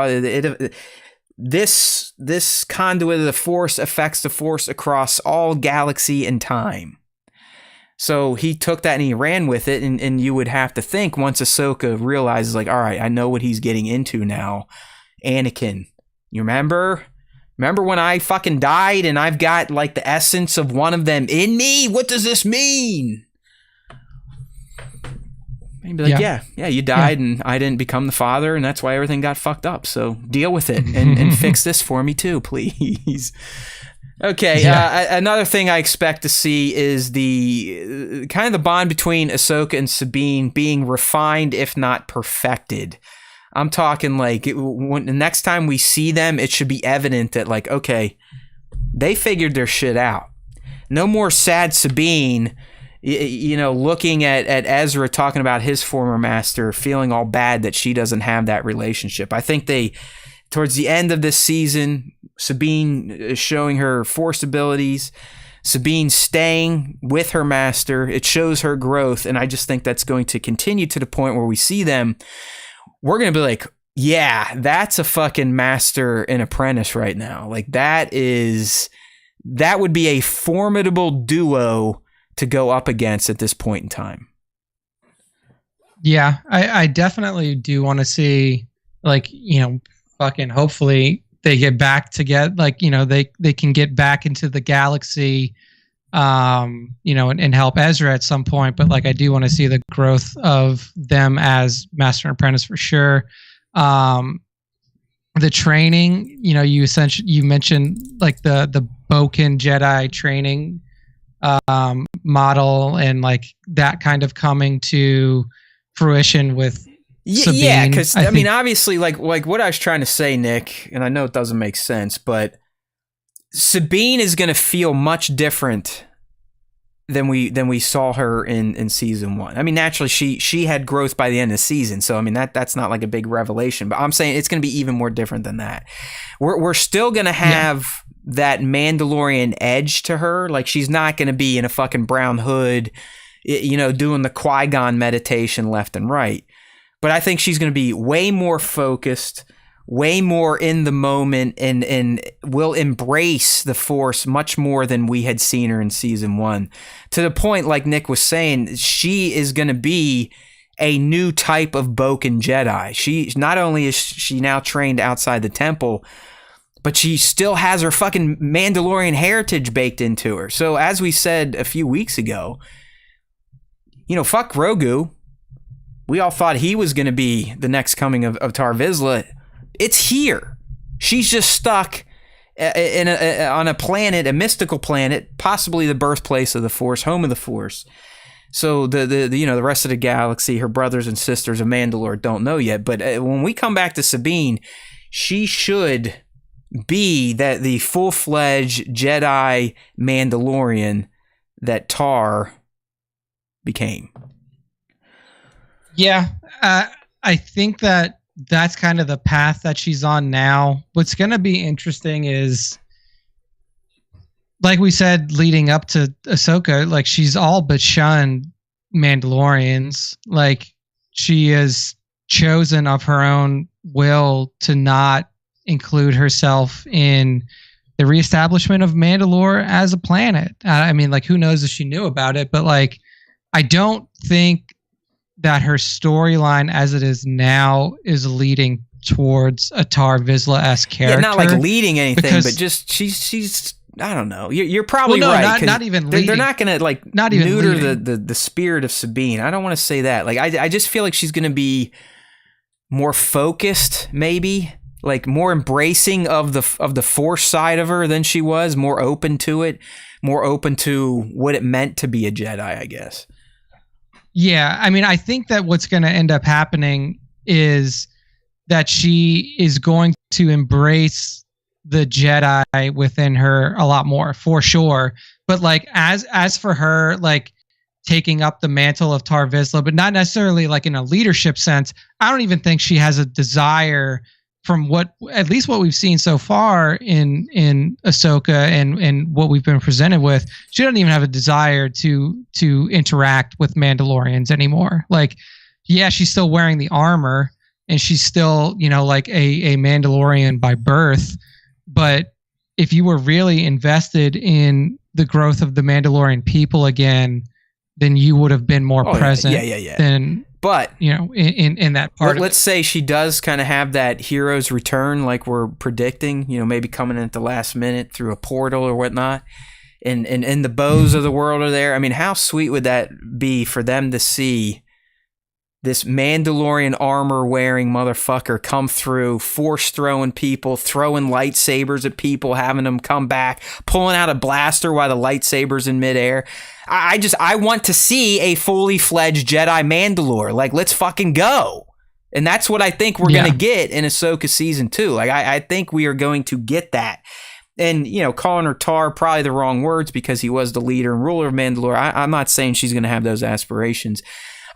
This conduit of the Force affects the Force across all galaxy and time. So he took that and he ran with it, and you would have to think, once Ahsoka realizes, like, all right, I know what he's getting into now. Anakin, you remember when I fucking died and I've got like the essence of one of them in me? What does this mean? And be like, yeah, you died and I didn't become the father, and that's why everything got fucked up. So deal with it and fix this for me too, please. Okay, another thing I expect to see is the kind of the bond between Ahsoka and Sabine being refined, if not perfected. I'm talking like when the next time we see them, it should be evident that, like, okay, they figured their shit out. No more sad Sabine, looking at Ezra talking about his former master, feeling all bad that she doesn't have that relationship. I think towards the end of this season, Sabine is showing her Force abilities, Sabine staying with her master. It shows her growth, and I just think that's going to continue to the point where we see them. We're going to be like, yeah, that's a fucking master and apprentice right now. Like that would be a formidable duo to go up against at this point in time. Yeah, I definitely do want to see, like, fucking hopefully they get back to they can get back into the galaxy, and help Ezra at some point. But like, I do want to see the growth of them as master and apprentice for sure. The training, you mentioned like the Boken Jedi training model, and like that kind of coming to fruition with Sabine. Yeah, because I mean, obviously, like what I was trying to say, Nick, and I know it doesn't make sense, but Sabine is going to feel much different than we saw her in season 1. I mean, naturally, she had growth by the end of the season, so I mean that's not like a big revelation. But I'm saying it's going to be even more different than that. We're still going to have that Mandalorian edge to her. Like, she's not going to be in a fucking brown hood, doing the Qui-Gon meditation left and right. But I think she's going to be way more focused, way more in the moment, and will embrace the Force much more than we had seen her in season 1. To the point, like Nick was saying, she is going to be a new type of Boken Jedi. She not only is she now trained outside the temple, but she still has her fucking Mandalorian heritage baked into her. So as we said a few weeks ago, fuck Grogu. We all thought he was going to be the next coming of Tar Vizsla. It's here. She's just stuck on a planet, a mystical planet, possibly the birthplace of the Force, home of the Force. So the rest of the galaxy, her brothers and sisters of Mandalore don't know yet. But when we come back to Sabine, she should be the full-fledged Jedi Mandalorian that Tar became. Yeah, I think that's kind of the path that she's on now. What's going to be interesting is like we said, leading up to Ahsoka, like she's all but shunned Mandalorians. Like she has chosen of her own will to not include herself in the reestablishment of Mandalore as a planet. I mean, like, who knows if she knew about it, but like, I don't think that her storyline as it is now is leading towards a Tar Vizsla-esque character. Yeah, not like leading anything, but just she's I don't know. You're probably right. Not even leading. They're not going to like not even neuter the spirit of Sabine. I don't want to say that. Like I just feel like she's going to be more focused, maybe like more embracing of the Force side of her than she was. More open to it. More open to what it meant to be a Jedi, I guess. Yeah, I mean, I think that what's going to end up happening is that she is going to embrace the Jedi within her a lot more, for sure. But like, as for her, like taking up the mantle of Tar Vizsla, but not necessarily like in a leadership sense, I don't even think she has a desire, from at least what we've seen so far in Ahsoka and what we've been presented with. She doesn't even have a desire to interact with Mandalorians anymore. Like, yeah, she's still wearing the armor and she's still, like a Mandalorian by birth. But if you were really invested in the growth of the Mandalorian people again, then you would have been more present than, but in that part. Let's say she does kind of have that hero's return, like we're predicting, maybe coming in at the last minute through a portal or whatnot. And the bows of the world are there. I mean, how sweet would that be for them to see this Mandalorian armor wearing motherfucker come through, force throwing people, throwing lightsabers at people, having them come back, pulling out a blaster while the lightsaber's in midair. I want to see a fully fledged Jedi Mandalore. Like, let's fucking go. And that's what I think we're going to get in Ahsoka season 2. Like, I think we are going to get that. And, calling her Tar, probably the wrong words because he was the leader and ruler of Mandalore. I'm not saying she's going to have those aspirations.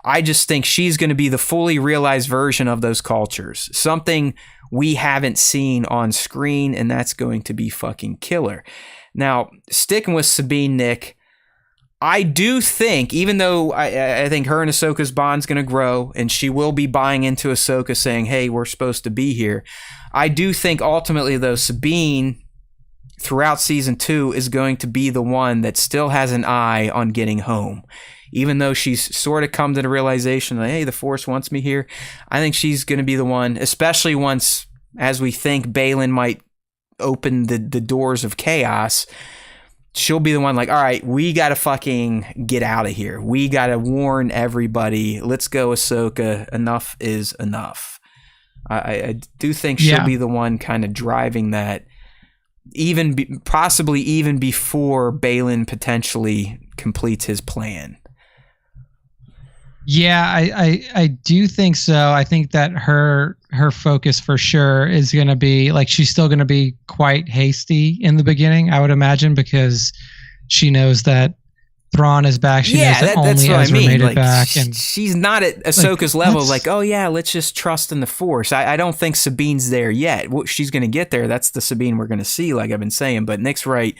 I just think she's going to be the fully realized version of those cultures. Something we haven't seen on screen, and that's going to be fucking killer. Now, sticking with Sabine, Nick, I do think, even though I think her and Ahsoka's bond's going to grow, and she will be buying into Ahsoka saying, hey, we're supposed to be here, I do think ultimately, though, Sabine, throughout season 2, is going to be the one that still has an eye on getting home. Even though she's sort of come to the realization that, hey, the Force wants me here, I think she's going to be the one, especially once, as we think, Baylan might open the doors of chaos, she'll be the one like, all right, we got to fucking get out of here. We got to warn everybody. Let's go, Ahsoka. Enough is enough. I do think she'll be the one kind of driving that, possibly even before Baylan potentially completes his plan. Yeah, I do think so. I think that her focus for sure is going to be, like, she's still going to be quite hasty in the beginning, I would imagine, because she knows that Thrawn is back. She knows that only Ezra made it back. And she's not at Ahsoka's level, like, oh yeah, let's just trust in the Force. I don't think Sabine's there yet. She's going to get there. That's the Sabine we're going to see, like I've been saying. But Nick's right.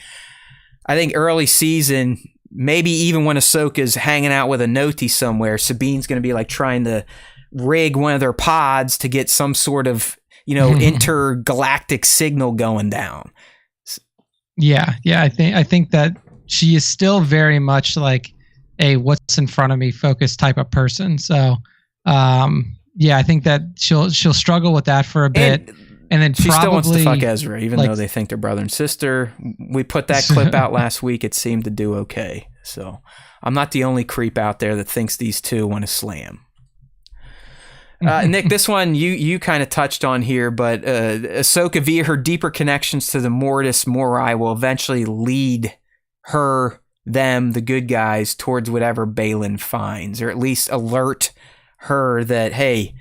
I think early season, maybe even when Ahsoka's hanging out with a Noti somewhere, Sabine's going to be like trying to rig one of their pods to get some sort of, intergalactic signal going down. Yeah. I think that she is still very much like a what's in front of me focused type of person. So, I think that she'll struggle with that for a bit. And then she still wants to fuck Ezra, even though they think they're brother and sister. We put that clip out last week. It seemed to do okay. So I'm not the only creep out there that thinks these two want to slam. Nick, this one you kind of touched on here, but Ahsoka, via her deeper connections to the Mortis Morai, will eventually lead them, the good guys, towards whatever Baylan finds, or at least alert her that, hey,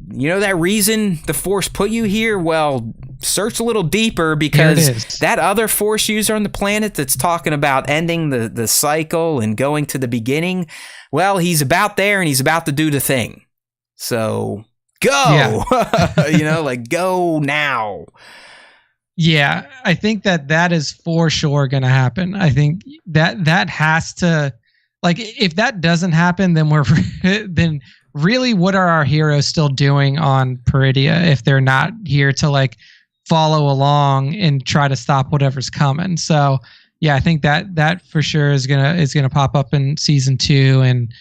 that reason the Force put you here? Well, search a little deeper, because that other Force user on the planet that's talking about ending the cycle and going to the beginning, well, he's about there and he's about to do the thing. So go, like, go now. Yeah, I think that is for sure going to happen. I think that has to, like, if that doesn't happen, then then really what are our heroes still doing on Peridia if they're not here to like follow along and try to stop whatever's coming? So yeah, I think that for sure is gonna pop up in season 2, and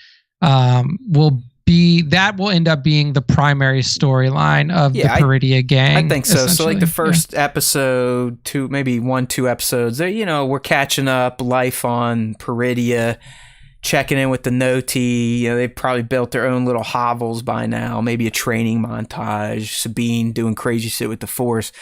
will end up being the primary storyline of the Peridia gang. I think so. So like the first episode, 2 episodes, we're catching up life on Peridia, checking in with the Noti. They've probably built their own little hovels by now, maybe a training montage, Sabine doing crazy shit with the Force.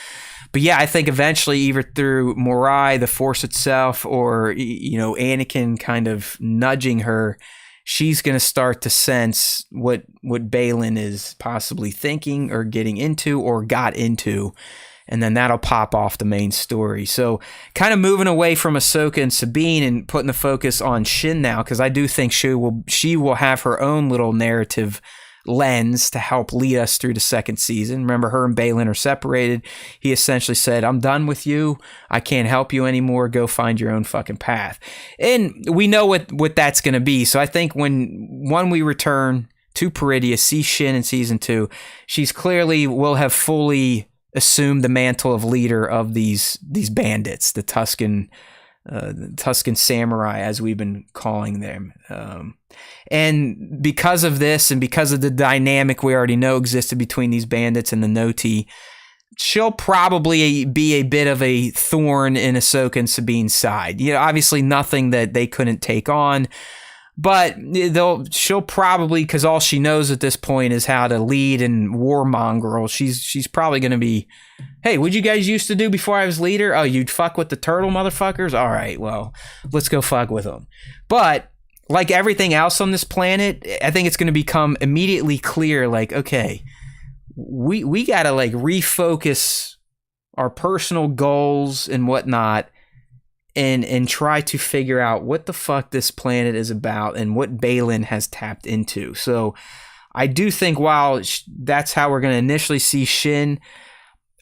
But yeah, I think eventually, either through Morai, the Force itself, or Anakin kind of nudging her, she's going to start to sense what Baylan is possibly thinking or getting into or got into, and then that'll pop off the main story. So kind of moving away from Ahsoka and Sabine and putting the focus on Shin now, because I do think she will have her own little narrative lens to help lead us through the second season. Remember, her and Baylan are separated. He essentially said, I'm done with you. I can't help you anymore. Go find your own fucking path. And we know what that's going to be. So I think when we return to Peridia, see Shin in season 2, she's clearly will have fully assumed the mantle of leader of these bandits, the Tusken samurai, as we've been calling them. And because of this, and because of the dynamic we already know existed between these bandits and the Noti, she'll probably be a bit of a thorn in Ahsoka and Sabine's side. Obviously nothing that they couldn't take on, but she'll probably, because all she knows at this point is how to lead and warmongrel. She's probably going to be, hey, what'd you guys used to do before I was leader? Oh, you'd fuck with the turtle motherfuckers? All right, well, let's go fuck with them. But like everything else on this planet, I think it's going to become immediately clear, like, okay, we got to like refocus our personal goals and whatnot, and try to figure out what the fuck this planet is about and what Baylan has tapped into. So I do think while that's how we're going to initially see Shin,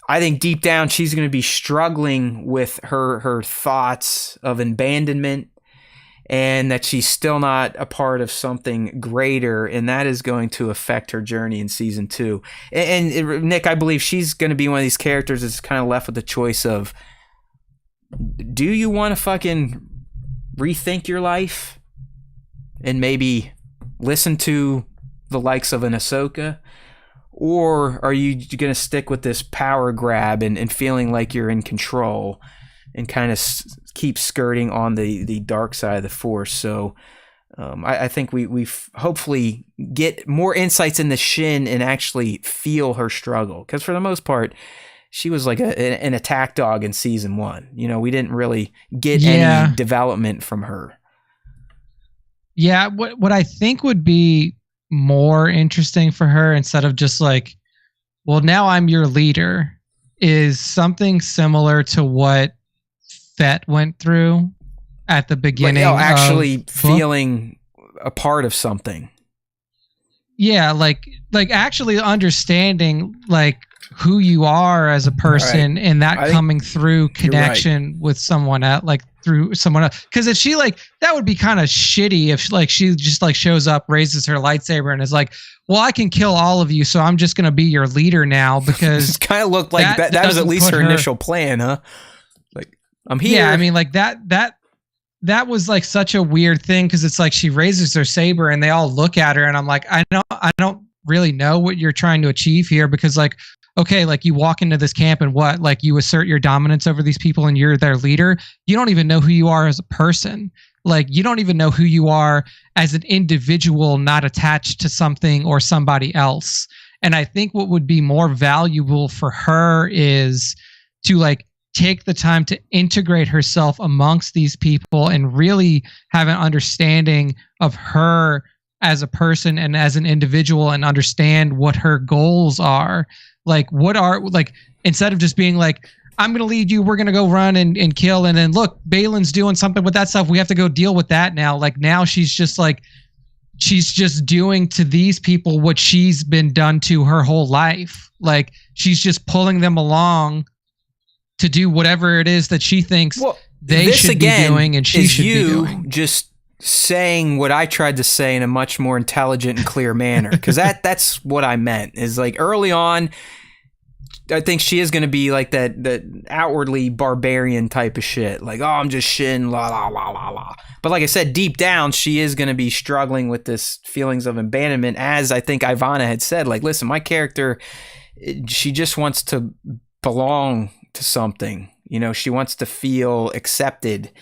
I think deep down she's going to be struggling with her thoughts of abandonment, and that she's still not a part of something greater, and that is going to affect her journey in season 2. And Nick, I believe she's going to be one of these characters that's kind of left with the choice of, do you want to fucking rethink your life and maybe listen to the likes of an Ahsoka? Or are you going to stick with this power grab and feeling like you're in control and kind of keep skirting on the dark side of the Force? So I think we hopefully get more insights into Shin and actually feel her struggle. Because for the most part, she was like an attack dog in season 1. We didn't really get any development from her. Yeah, what I think would be more interesting for her, instead of just like, well, now I'm your leader, is something similar to what Fett went through at the beginning. Like, actually feeling a part of something. Yeah, like actually understanding like who you are as a person, right, and that coming through connection with someone else, like through someone else. Because if she like, that would be kind of shitty if like she just like shows up, raises her lightsaber, and is like, well, I can kill all of you, so I'm just gonna be your leader now. Because it kind of looked like that was at least her initial plan, huh? Like, I'm here. Yeah, I mean, like that was like such a weird thing, because it's like she raises her saber and they all look at her, and I'm like, I don't really know what you're trying to achieve here, because like, okay, like you walk into this camp and what, like you assert your dominance over these people and you're their leader. You don't even know who you are as a person. Like you don't even know who you are as an individual, not attached to something or somebody else. And I think what would be more valuable for her is to like take the time to integrate herself amongst these people and really have an understanding of her as a person and as an individual, and understand what her goals are. Like what are, like, instead of just being like, I'm going to lead you, we're going to go run and kill, and then look, Baylan's doing something with that stuff, we have to go deal with that now. Like now she's just like, she's just doing to these people what she's been done to her whole life. Like she's just pulling them along to do whatever it is that she thinks they should be doing and she should be doing. Just saying what I tried to say in a much more intelligent and clear manner, because that's what I meant. Is like early on, I think she is going to be like that outwardly barbarian type of shit. Like, oh, I'm just Shin, la la la la la. But like I said, deep down, she is going to be struggling with this feelings of abandonment. As I think Ivana had said, like, listen, my character, she just wants to belong to something. You know, she wants to feel accepted.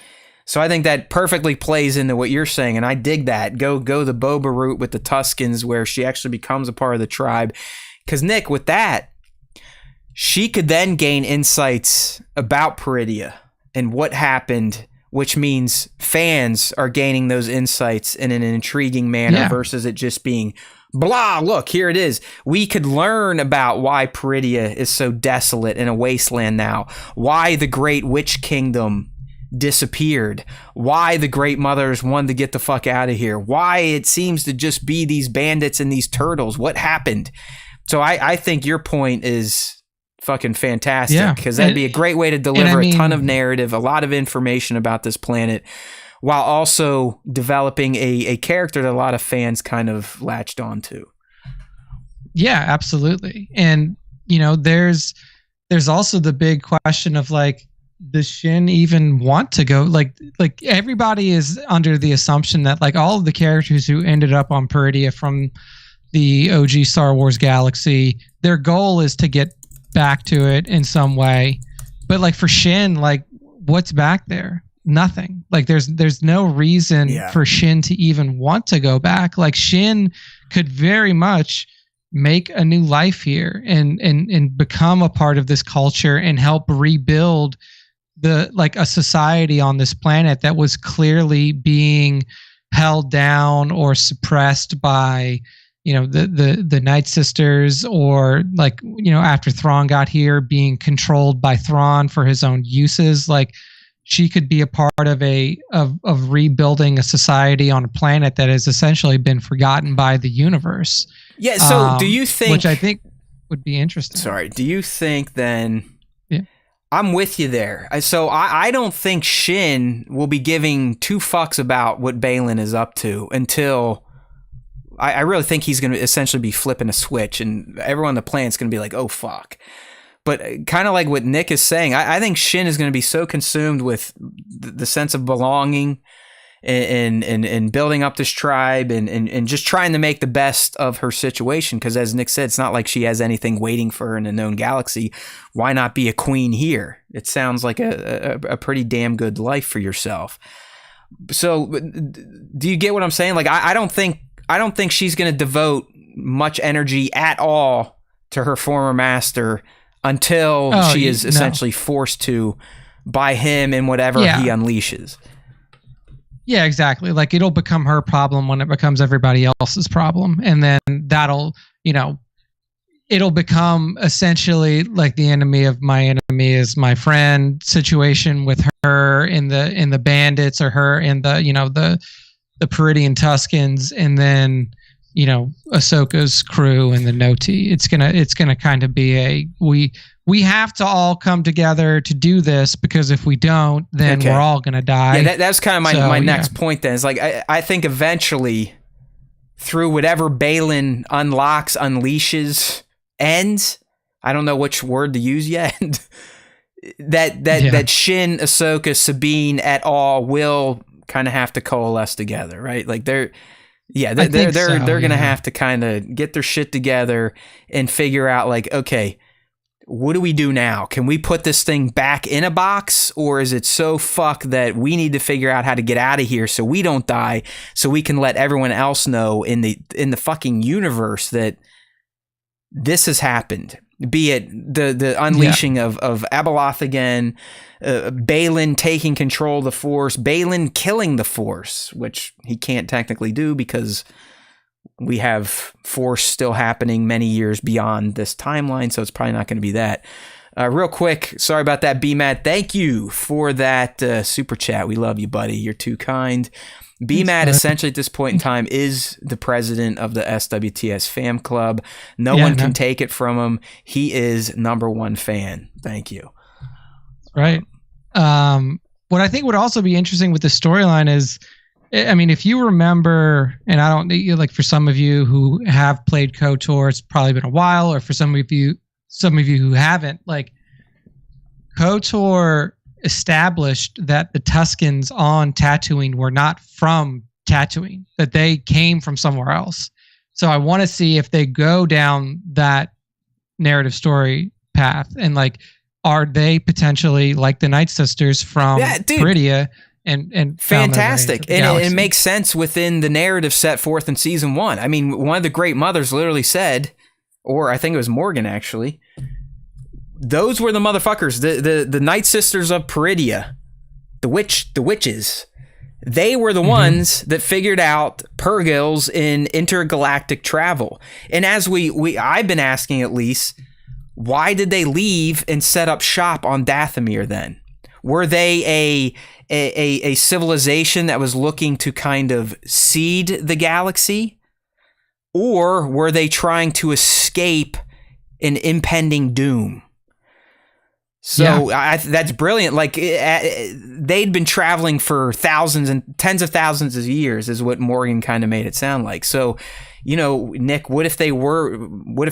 So I think that perfectly plays into what you're saying, and I dig that. Go the Boba route with the Tuskens, where she actually becomes a part of the tribe. Because Nick, with that, she could then gain insights about Peridia and what happened, which means fans are gaining those insights in an intriguing manner versus it just being blah, look, here it is. We could learn about why Peridia is so desolate in a wasteland now, why the Great Witch Kingdom disappeared, why the Great Mothers wanted to get the fuck out of here, why it seems to just be these bandits and these turtles, what happened. So I think your point is fucking fantastic, because that'd be a great way to deliver a ton of narrative, a lot of information about this planet, while also developing a character that a lot of fans kind of latched onto. Yeah, absolutely. And you know, there's also the big question of like, does Shin even want to go? Like everybody is under the assumption that like all of the characters who ended up on Peridia from the OG Star Wars galaxy, their goal is to get back to it in some way. But like for Shin, like what's back there? Nothing. Like there's no reason for Shin to even want to go back. Like Shin could very much make a new life here and become a part of this culture and help rebuild a society on this planet that was clearly being held down or suppressed by, you know, the Night Sisters, or like, you know, after Thrawn got here, being controlled by Thrawn for his own uses. Like she could be a part of rebuilding a society on a planet that has essentially been forgotten by the universe. Yeah. So do you think, which I think would be interesting. Sorry. Do you think then, I'm with you there. So I don't think Shin will be giving two fucks about what Baylan is up to until I really think he's going to essentially be flipping a switch, and everyone on the planet's going to be like, oh, fuck. But kind of like what Nick is saying, I think Shin is going to be so consumed with the sense of belonging and building up this tribe and just trying to make the best of her situation. Because as Nick said, it's not like she has anything waiting for her in a known galaxy. Why not be a queen here? It sounds like a pretty damn good life for yourself. So do you get what I'm saying? Like, I don't think she's going to devote much energy at all to her former master until she is essentially forced to by him and whatever he unleashes. Yeah, exactly. Like it'll become her problem when it becomes everybody else's problem. And then that'll, you know, it'll become essentially like the enemy of my enemy is my friend situation with her in the bandits, or her in the, you know, the Peridian Tuskens, and then, you know, Ahsoka's crew and the Noti. It's gonna kind of be we have to all come together to do this, because if we don't, then we're all gonna die. Yeah, that's kind of my next point. Then is like I think eventually, through whatever Baylan unleashes, ends. I don't know which word to use yet. that Shin, Ahsoka, Sabine et al. Will kind of have to coalesce together, right? Like they're gonna have to kind of get their shit together and figure out like, okay, what do we do now? Can we put this thing back in a box, or is it so fucked that we need to figure out how to get out of here so we don't die, so we can let everyone else know in the fucking universe that this has happened? Be it the unleashing of Abeloth again, Baylan taking control of the Force, Baylan killing the Force, which he can't technically do because we have Force still happening many years beyond this timeline, so it's probably not going to be that. Real quick, sorry about that, BMAT. Thank you for that super chat. We love you, buddy. You're too kind. BMAT essentially at this point in time is the president of the SWTS fam club. No one can take it from him. He is #1 fan. Thank you. Right. What I think would also be interesting with the storyline is, I mean, if you remember, and I don't like for some of you who have played KOTOR, it's probably been a while, or for some of you who haven't, like KOTOR established that the Tuskens on Tatooine were not from Tatooine, that they came from somewhere else. So I want to see if they go down that narrative story path and like, are they potentially like the Night Sisters from Peridea and fantastic. And it makes sense within the narrative set forth in season 1. I mean, one of the great mothers literally said, or I think it was Morgan actually, those were the motherfuckers, the Night Sisters of Peridea, the witches. They were the ones that figured out Purgils in intergalactic travel. And as I've been asking at least, why did they leave and set up shop on Dathomir then? Were they a civilization that was looking to kind of seed the galaxy? Or were they trying to escape an impending doom? So that's brilliant. Like they'd been traveling for thousands and tens of thousands of years is what Morgan kind of made it sound like. So, you know, Nick, what if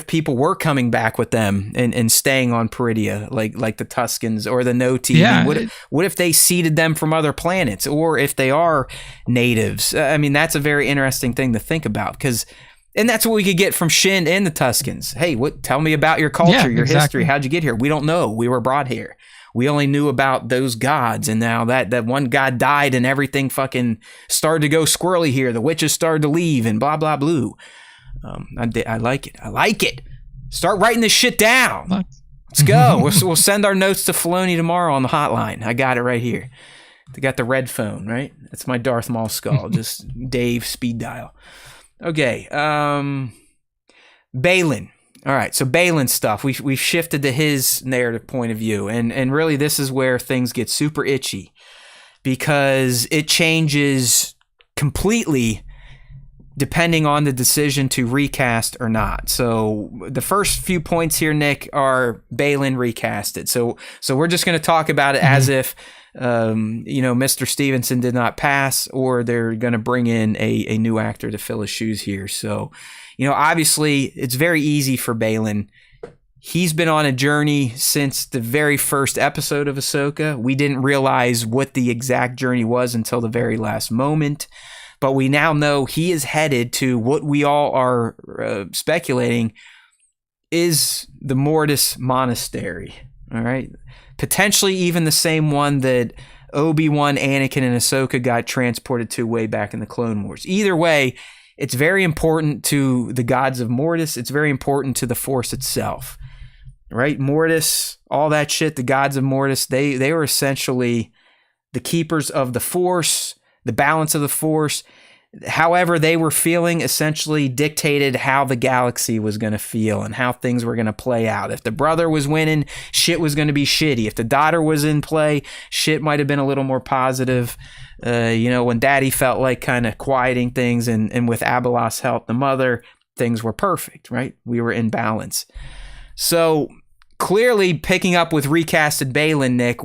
people were coming back with them and staying on Peridea, like the Tuskens or the Noti? Yeah. What if they seeded them from other planets, or if they are natives? I mean, that's a very interesting thing to think about, and that's what we could get from Shin and the Tuskens. Hey, tell me about your culture, your history. How'd you get here? We don't know. We were brought here. We only knew about those gods, and now that one god died and everything fucking started to go squirrely here. The witches started to leave and blah, blah, blue. I like it. I like it. Start writing this shit down. Let's go. We'll send our notes to Filoni tomorrow on the hotline. I got it right here. They got the red phone, right? That's my Darth Maul skull. Just Dave speed dial. Okay. Baylan. All right, so Baylan stuff. We've shifted to his narrative point of view, and really this is where things get super itchy, because it changes completely depending on the decision to recast or not. So the first few points here, Nick, are Baylan recasted. So we're just going to talk about it as if Mr. Stevenson did not pass, or they're going to bring in a new actor to fill his shoes here. So, obviously it's very easy for Baylan. He's been on a journey since the very first episode of Ahsoka. We didn't realize what the exact journey was until the very last moment, but we now know he is headed to what we all are speculating is the Mortis Monastery. All right. Potentially even the same one that Obi-Wan, Anakin, and Ahsoka got transported to way back in the Clone Wars. Either way, it's very important to the gods of Mortis. It's very important to the Force itself, right? Mortis, all that shit, the gods of Mortis, they were essentially the keepers of the Force, the balance of the Force. However they were feeling essentially dictated how the galaxy was going to feel and how things were going to play out. If the brother was winning, shit was going to be shitty. If the daughter was in play, shit might have been a little more positive. When daddy felt like kind of quieting things and with Abeloth's help, the mother, things were perfect, right? We were in balance. So clearly picking up with recasted Baylan, Nick,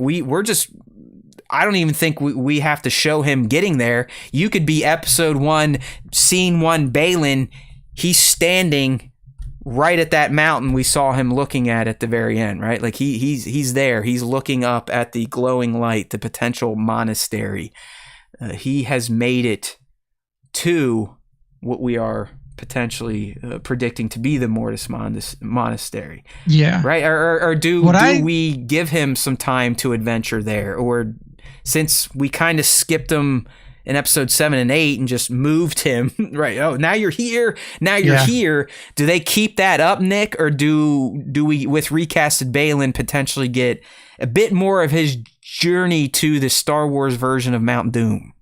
I don't even think we have to show him getting there. You could be episode 1, scene 1 Baylan. He's standing right at that mountain we saw him looking at the very end, right? Like he's there. He's looking up at the glowing light, the potential monastery. He has made it to what we are potentially predicting to be the Mortis Monastery. Yeah. Right? Or do we give him some time to adventure there? Or since we kind of skipped him in episode 7 and 8 and just moved him, right? Oh, now you're here. Now you're here. Do they keep that up, Nick? Or do we, with recasted Baylan, potentially get a bit more of his journey to the Star Wars version of Mount Doom?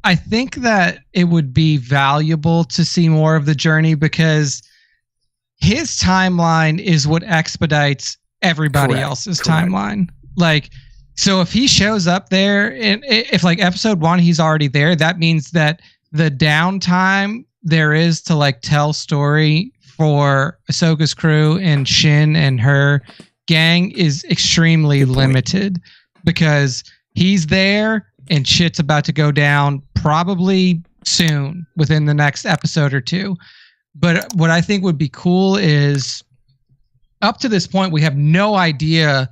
I think that it would be valuable to see more of the journey, because his timeline is what expedites everybody else's timeline. Like, so if he shows up there, and if like episode 1, he's already there, that means that the downtime there is to like tell story for Ahsoka's crew and Shin and her gang is extremely limited because he's there and shit's about to go down probably soon within the next episode or two. But what I think would be cool is up to this point, we have no idea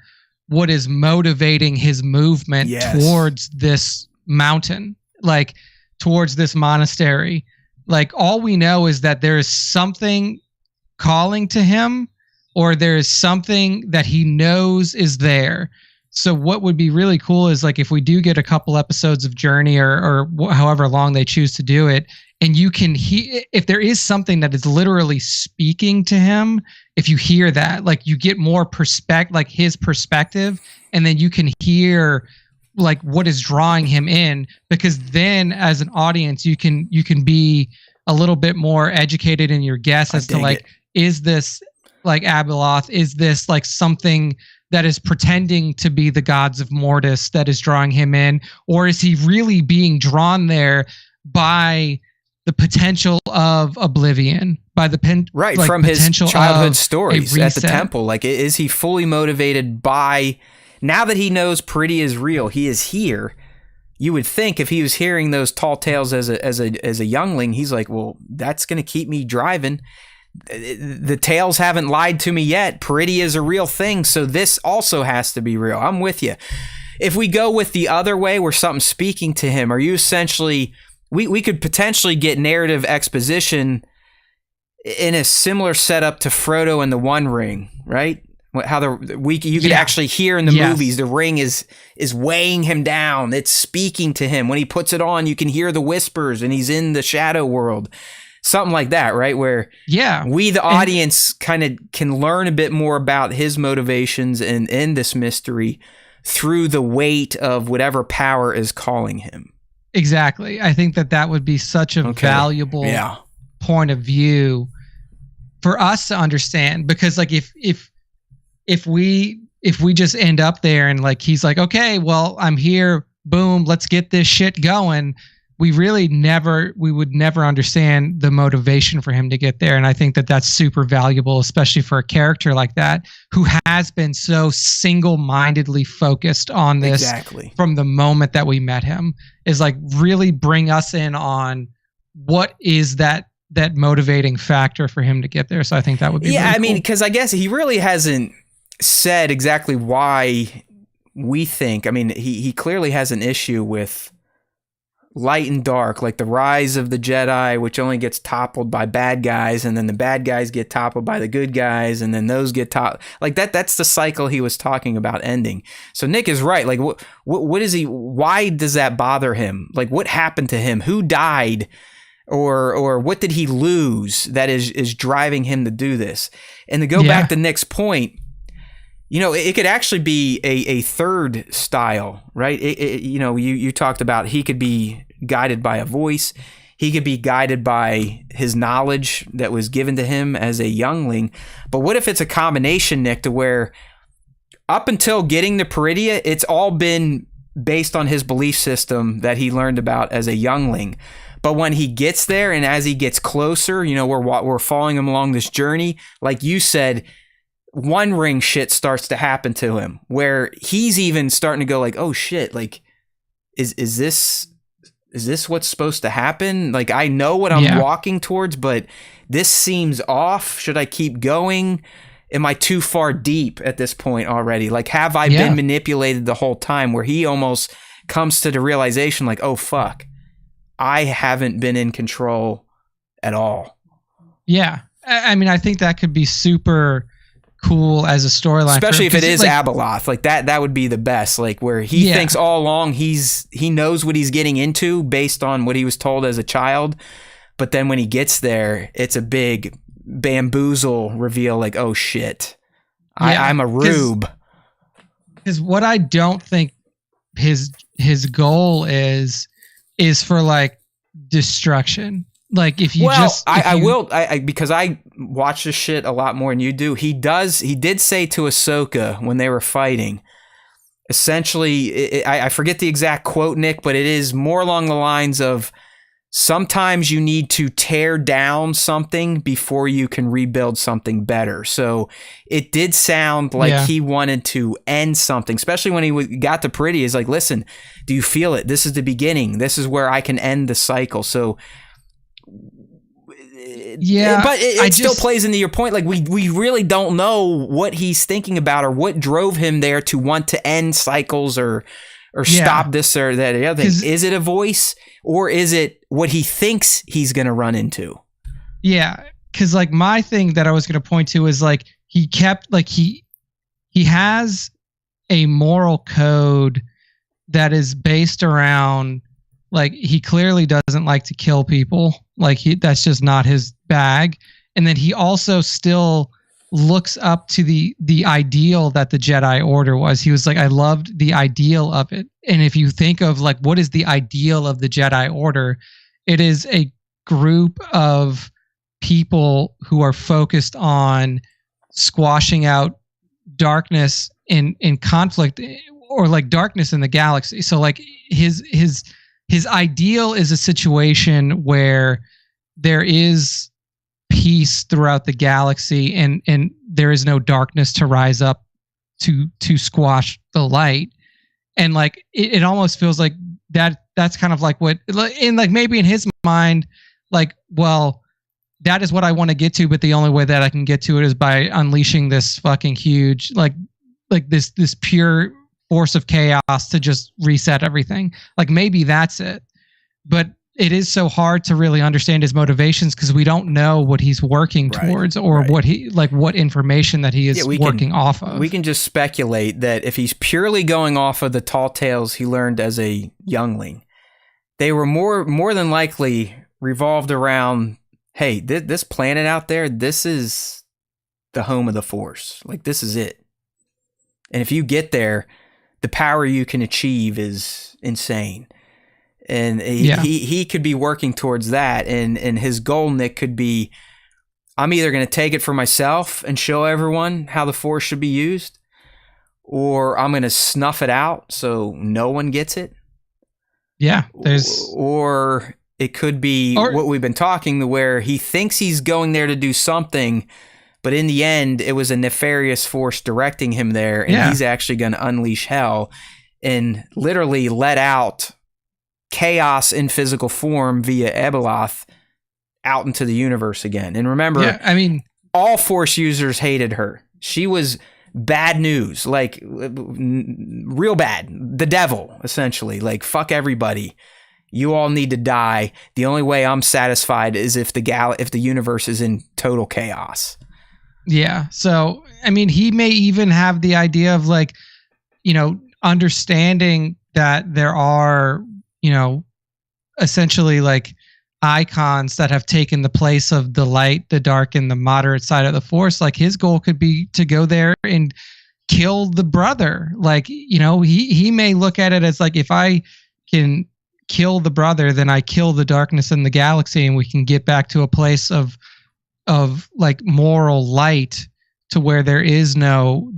what is motivating his movement towards this mountain, like towards this monastery. Like all we know is that there is something calling to him, or there is something that he knows is there. So what would be really cool is like if we do get a couple episodes of Journey or however long they choose to do it, and you can hear if there is something that is literally speaking to him, if you hear that, like you get more like his perspective, and then you can hear like what is drawing him in, because then as an audience you can be a little bit more educated in your guess as to like, is this like Abeloth? Is this like something that is pretending to be the gods of Mortis that is drawing him in? Or is he really being drawn there by the potential of Oblivion, by the from his childhood stories at the temple? Like, is he fully motivated by, now that he knows Pretty is real, he is here? You would think if he was hearing those tall tales as a youngling, he's like, well, that's going to keep me driving. The tales haven't lied to me yet. Pretty is a real thing, so this also has to be real. I'm with you. If we go with the other way where something's speaking to him, are you essentially, we could potentially get narrative exposition in a similar setup to Frodo and the One Ring, right? How you could actually hear in the movies the ring is weighing him down. It's speaking to him. When he puts it on, you can hear the whispers and he's in the shadow world. Something like that, right? Where we, the audience, kind of can learn a bit more about his motivations and in this mystery through the weight of whatever power is calling him. Exactly. I think that would be such a valuable point of view for us to understand, because like if we just end up there and like he's like, okay, well, I'm here, boom, let's get this shit going. We would never understand the motivation for him to get there. And I think that's super valuable, especially for a character like that, who has been so single-mindedly focused on this from the moment that we met him, is like really bring us in on what is that motivating factor for him to get there. So I think that would be really I cool. mean, because I guess he really hasn't said exactly why we think. I mean, he clearly has an issue with light and dark, like the rise of the Jedi, which only gets toppled by bad guys, and then the bad guys get toppled by the good guys, and then those get toppled. Like that's the cycle he was talking about ending. So Nick is right. Like what is he, why does that bother him? Like what happened to him? Who died? Or what did he lose that is driving him to do this? And to go back to Nick's point, you know, it could actually be a third style, right? You talked about he could be guided by a voice. He could be guided by his knowledge that was given to him as a youngling. But what if it's a combination, Nick, to where up until getting to Peridia, it's all been based on his belief system that he learned about as a youngling. But when he gets there and as he gets closer, you know, we're following him along this journey, like you said, One Ring shit starts to happen to him, where he's even starting to go like, oh shit, like is this what's supposed to happen? Like I know what I'm walking towards, but this seems off. Should I keep going? Am I too far deep at this point already? Like have I been manipulated the whole time, where he almost comes to the realization like, oh fuck, I haven't been in control at all. Yeah. I mean, I think that could be super cool as a storyline, especially if it is like, Abeloth, like that would be the best, like where he thinks all along he knows what he's getting into based on what he was told as a child, but then when he gets there it's a big bamboozle reveal, like oh shit, I'm a rube. Because what I don't think his goal is for like destruction. Like if you because I watch this shit a lot more than you do. He did say to Ahsoka when they were fighting, essentially, I forget the exact quote, Nick, but it is more along the lines of, sometimes you need to tear down something before you can rebuild something better. So it did sound like he wanted to end something, especially when he got to Pretty. He's like, listen, do you feel it? This is the beginning. This is where I can end the cycle. So but it still plays into your point. Like we really don't know what he's thinking about or what drove him there to want to end cycles or stop this or that or the other thing. Is it a voice or is it what he thinks he's going to run into? Yeah, because like my thing that I was going to point to is like he kept like he has a moral code that is based around like he clearly doesn't like to kill people. Like that's just not his bag. And then he also still looks up to the ideal that the Jedi Order was. He was like, I loved the ideal of it. And if you think of like, what is the ideal of the Jedi Order? It is a group of people who are focused on squashing out darkness in conflict or like darkness in the galaxy. So like his ideal is a situation where there is peace throughout the galaxy and there is no darkness to rise up to squash the light. And like it almost feels like that's kind of like what in like maybe in his mind, like, well, that is what I want to get to, but the only way that I can get to it is by unleashing this fucking huge like this pure force of chaos to just reset everything. Like maybe that's it. But it is so hard to really understand his motivations because we don't know what he's working towards or what he like what information that he is working off of. We can just speculate that if he's purely going off of the tall tales he learned as a youngling, they were more than likely revolved around, hey, this planet out there, this is the home of the Force. Like this is it. And if you get there, the power you can achieve is insane. And he could be working towards that. And his goal, Nick, could be, I'm either going to take it for myself and show everyone how the Force should be used, or I'm going to snuff it out so no one gets it. Yeah. Or it could be what we've been talking to where he thinks he's going there to do something, but in the end, it was a nefarious force directing him there, and he's actually going to unleash hell and literally let out chaos in physical form via Ebeloth out into the universe again. And remember, all Force users hated her. She was bad news, like real bad. The devil, essentially. Like, fuck everybody. You all need to die. The only way I'm satisfied is if the universe is in total chaos. Yeah. So, I mean, he may even have the idea of like, understanding that there are, essentially like icons that have taken the place of the light, the dark, and the moderate side of the Force. Like his goal could be to go there and kill the brother. Like, he may look at it as like, if I can kill the brother, then I kill the darkness in the galaxy and we can get back to a place of like moral light to where there is no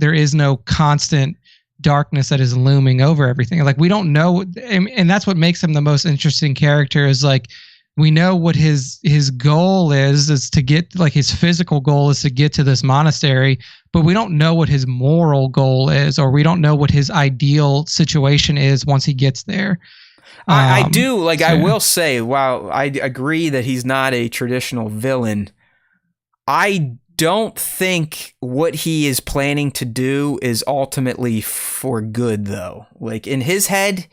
constant darkness that is looming over everything. Like we don't know, and that's what makes him the most interesting character, is like we know what his goal is to get, like his physical goal is to get to this monastery, but we don't know what his moral goal is, or we don't know what his ideal situation is once he gets there. I do, like, I will say, while I agree that he's not a traditional villain, I don't think what he is planning to do is ultimately for good, though. Like, in his head,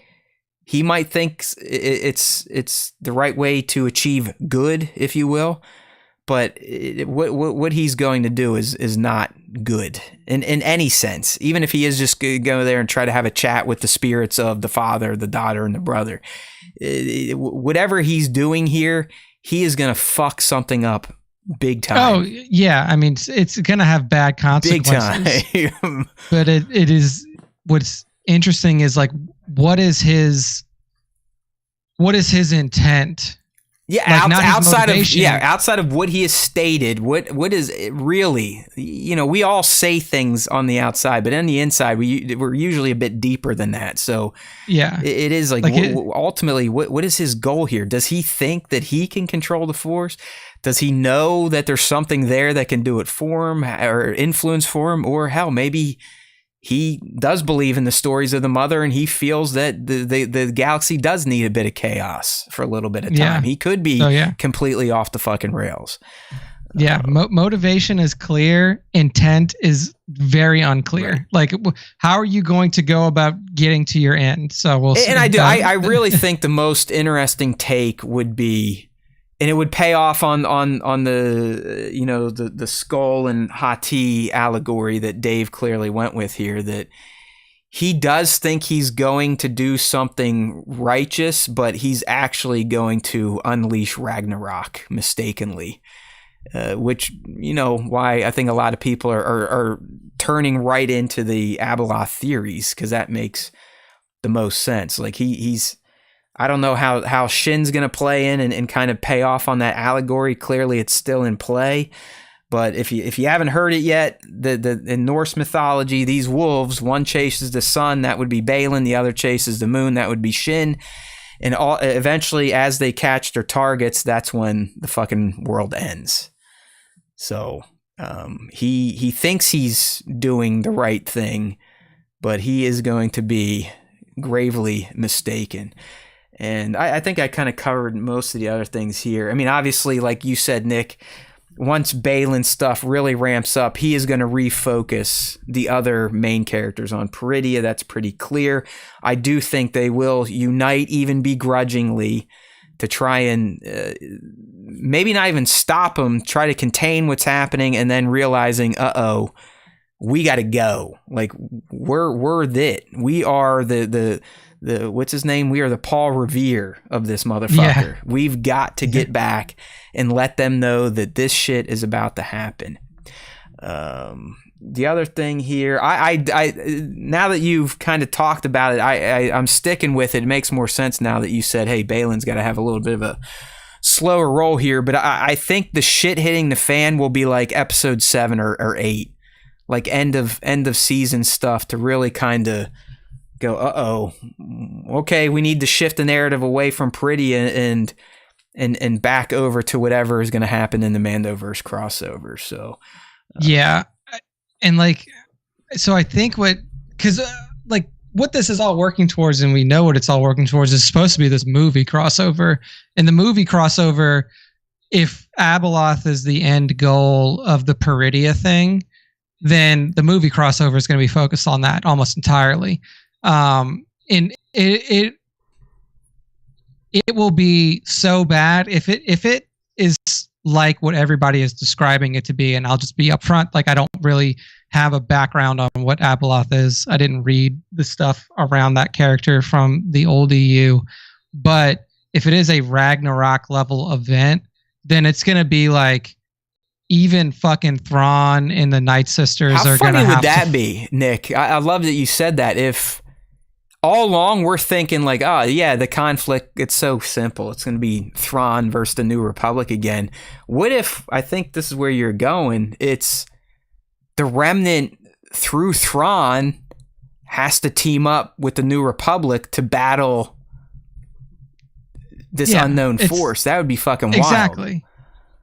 he might think it's the right way to achieve good, if you will, but what he's going to do is not good in any sense. Even if he is just going to go there and try to have a chat with the spirits of the father, the daughter, and the brother, whatever he's doing here, he is going to fuck something up big time. Oh yeah, I mean it's going to have bad consequences. Big time. But it is, what's interesting is like what is his intent Yeah, like outside of what he has stated, what is it really? We all say things on the outside, but on the inside, we're usually a bit deeper than that. So yeah, it is ultimately, what is his goal here? Does he think that he can control the Force? Does he know that there's something there that can do it for him or influence for him? Or hell, maybe he does believe in the stories of the mother, and he feels that the galaxy does need a bit of chaos for a little bit of time. Yeah. He could be completely off the fucking rails. Yeah, motivation is clear. Intent is very unclear. Right. Like, how are you going to go about getting to your end? So we'll see. And I really think the most interesting take would be, and it would pay off on the the skull and Hati allegory that Dave clearly went with here, that he does think he's going to do something righteous, but he's actually going to unleash Ragnarok mistakenly, which, why I think a lot of people are turning right into the Abeloth theories, because that makes the most sense. Like he's I don't know how Shin's going to play in and kind of pay off on that allegory. Clearly, it's still in play. But if you haven't heard it yet, in Norse mythology, these wolves, one chases the sun, that would be Balin. The other chases the moon, that would be Shin. And eventually, as they catch their targets, that's when the fucking world ends. So he thinks he's doing the right thing, but he is going to be gravely mistaken. And I think I kind of covered most of the other things here. I mean, obviously, like you said, Nick, once Balin's stuff really ramps up, he is going to refocus the other main characters on Peridia. That's pretty clear. I do think they will unite, even begrudgingly, to try and maybe not even stop him, try to contain what's happening, and then realizing, we got to go. Like, we're it. We are the what's his name? We are the Paul Revere of this motherfucker. Yeah. We've got to get back and let them know that this shit is about to happen. The other thing here, I now that you've kind of talked about it, I'm sticking with it. It makes more sense now that you said, hey, Balin's got to have a little bit of a slower roll here. But I think the shit hitting the fan will be like episode 7 or 8, like end of season stuff, to really kind of go, okay, we need to shift the narrative away from Peridia and back over to whatever is going to happen in the Mandoverse crossover. So yeah, and so I think what this is all working towards, and we know what it's all working towards, is supposed to be this movie crossover. And the movie crossover, if Abeloth is the end goal of the Peridia thing, then the movie crossover is going to be focused on that almost entirely. And it will be so bad if it is like what everybody is describing it to be. And I'll just be upfront, like, I don't really have a background on what Abeloth is. I didn't read the stuff around that character from the old EU, but if it is a Ragnarok level event, then it's going to be like, even fucking Thrawn and the Night Sisters are going to have. How funny would that be, Nick? I love that you said that. If all along we're thinking like, oh yeah, the conflict, it's so simple, it's going to be Thrawn versus the New Republic again. What if, I think this is where you're going, it's the Remnant through Thrawn has to team up with the New Republic to battle this unknown force? That would be fucking wild. Exactly.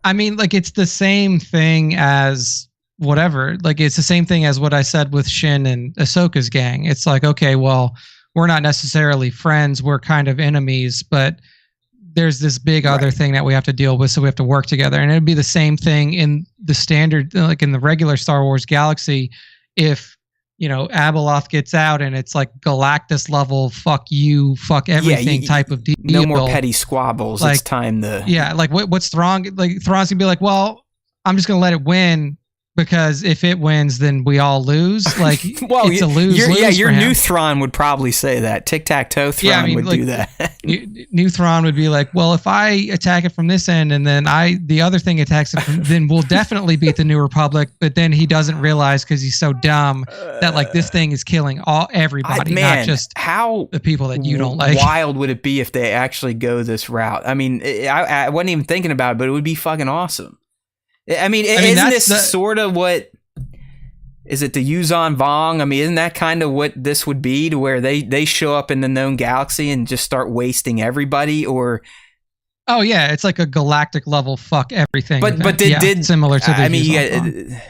I mean, like, it's the same thing as whatever. Like, it's the same thing as what I said with Shin and Ahsoka's gang. It's like, okay, well, we're not necessarily friends. We're kind of enemies, but there's this big other thing that we have to deal with, so we have to work together. And it'd be the same thing in the standard, like in the regular Star Wars galaxy, if, Abeloth gets out and it's like Galactus level, fuck you, fuck everything type of deal. No more petty squabbles. Like, it's time to... Yeah, like what's Thrawn? Like, Thrawn's gonna be like, well, I'm just gonna let it win, because if it wins, then we all lose. Like, well, it's a lose-lose. Yeah, your new Thrawn would probably say that. Tic-tac-toe Thrawn would do that. New Thrawn would be like, well, if I attack it from this end and then the other thing attacks it from, then we'll definitely beat the New Republic. But then he doesn't realize, because he's so dumb, that like this thing is killing everybody, not just the people that you don't like. How wild would it be if they actually go this route? I mean, I wasn't even thinking about it, but it would be fucking awesome. I mean, isn't this sort of what... Is it the Yuzon Vong? I mean, isn't that kind of what this would be, to where they show up in the known galaxy and just start wasting everybody? Or... Oh, yeah, it's like a galactic level fuck everything. But did similar to the Yuzon Vong.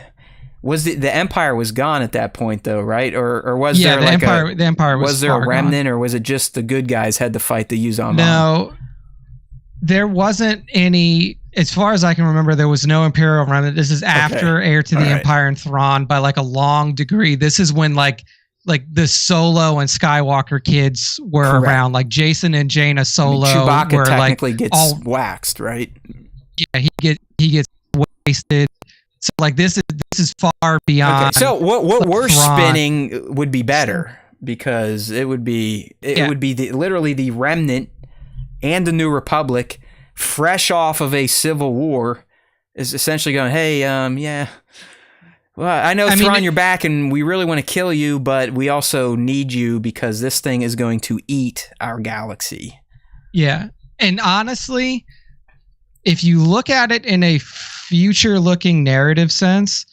Was the Empire was gone at that point, though, right? Or was there like the Empire was there a remnant, gone. Or was it just the good guys had to fight the Yuzon Vong? No, there wasn't any... As far as I can remember, there was no Imperial remnant. This is after Heir to the Empire and Thrawn by like a long degree. This is when like the Solo and Skywalker kids were around. Like Jason and Jaina Solo. Chewbacca were technically gets waxed, right? Yeah, he gets wasted. So like this is far beyond. Okay. So what we're spinning would be better, because it would be literally the remnant and the New Republic, fresh off of a civil war, is essentially going, hey, well, I know Thrawn, you're back and we really want to kill you, but we also need you because this thing is going to eat our galaxy. Yeah. And honestly, if you look at it in a future-looking narrative sense,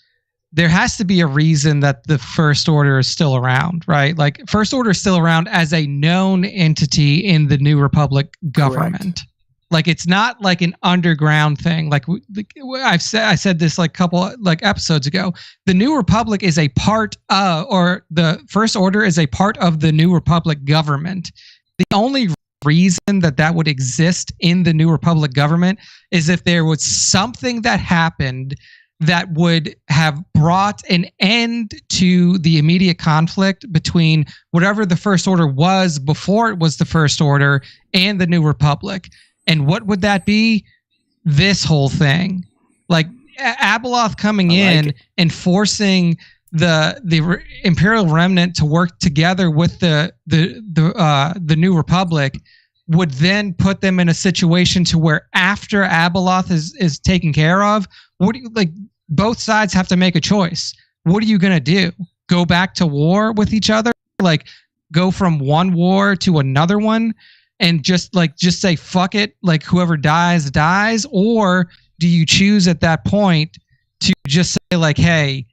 there has to be a reason that the First Order is still around, right? Like, First Order is still around as a known entity in the New Republic government. Correct. Like, it's not like an underground thing. Like I said this like couple like episodes ago. The New Republic is a part of, or the First Order is a part of the New Republic government. The only reason that would exist in the New Republic government is if there was something that happened that would have brought an end to the immediate conflict between whatever the First Order was before it was the First Order and the New Republic. And what would that be? This whole thing. Like Abeloth coming in and forcing the Imperial Remnant to work together with the New Republic would then put them in a situation to where after Abeloth is taken care of, both sides have to make a choice. What are you going to do? Go back to war with each other? Like go from one war to another one? And just say fuck it, like whoever dies, or do you choose at that point to just say like, hey,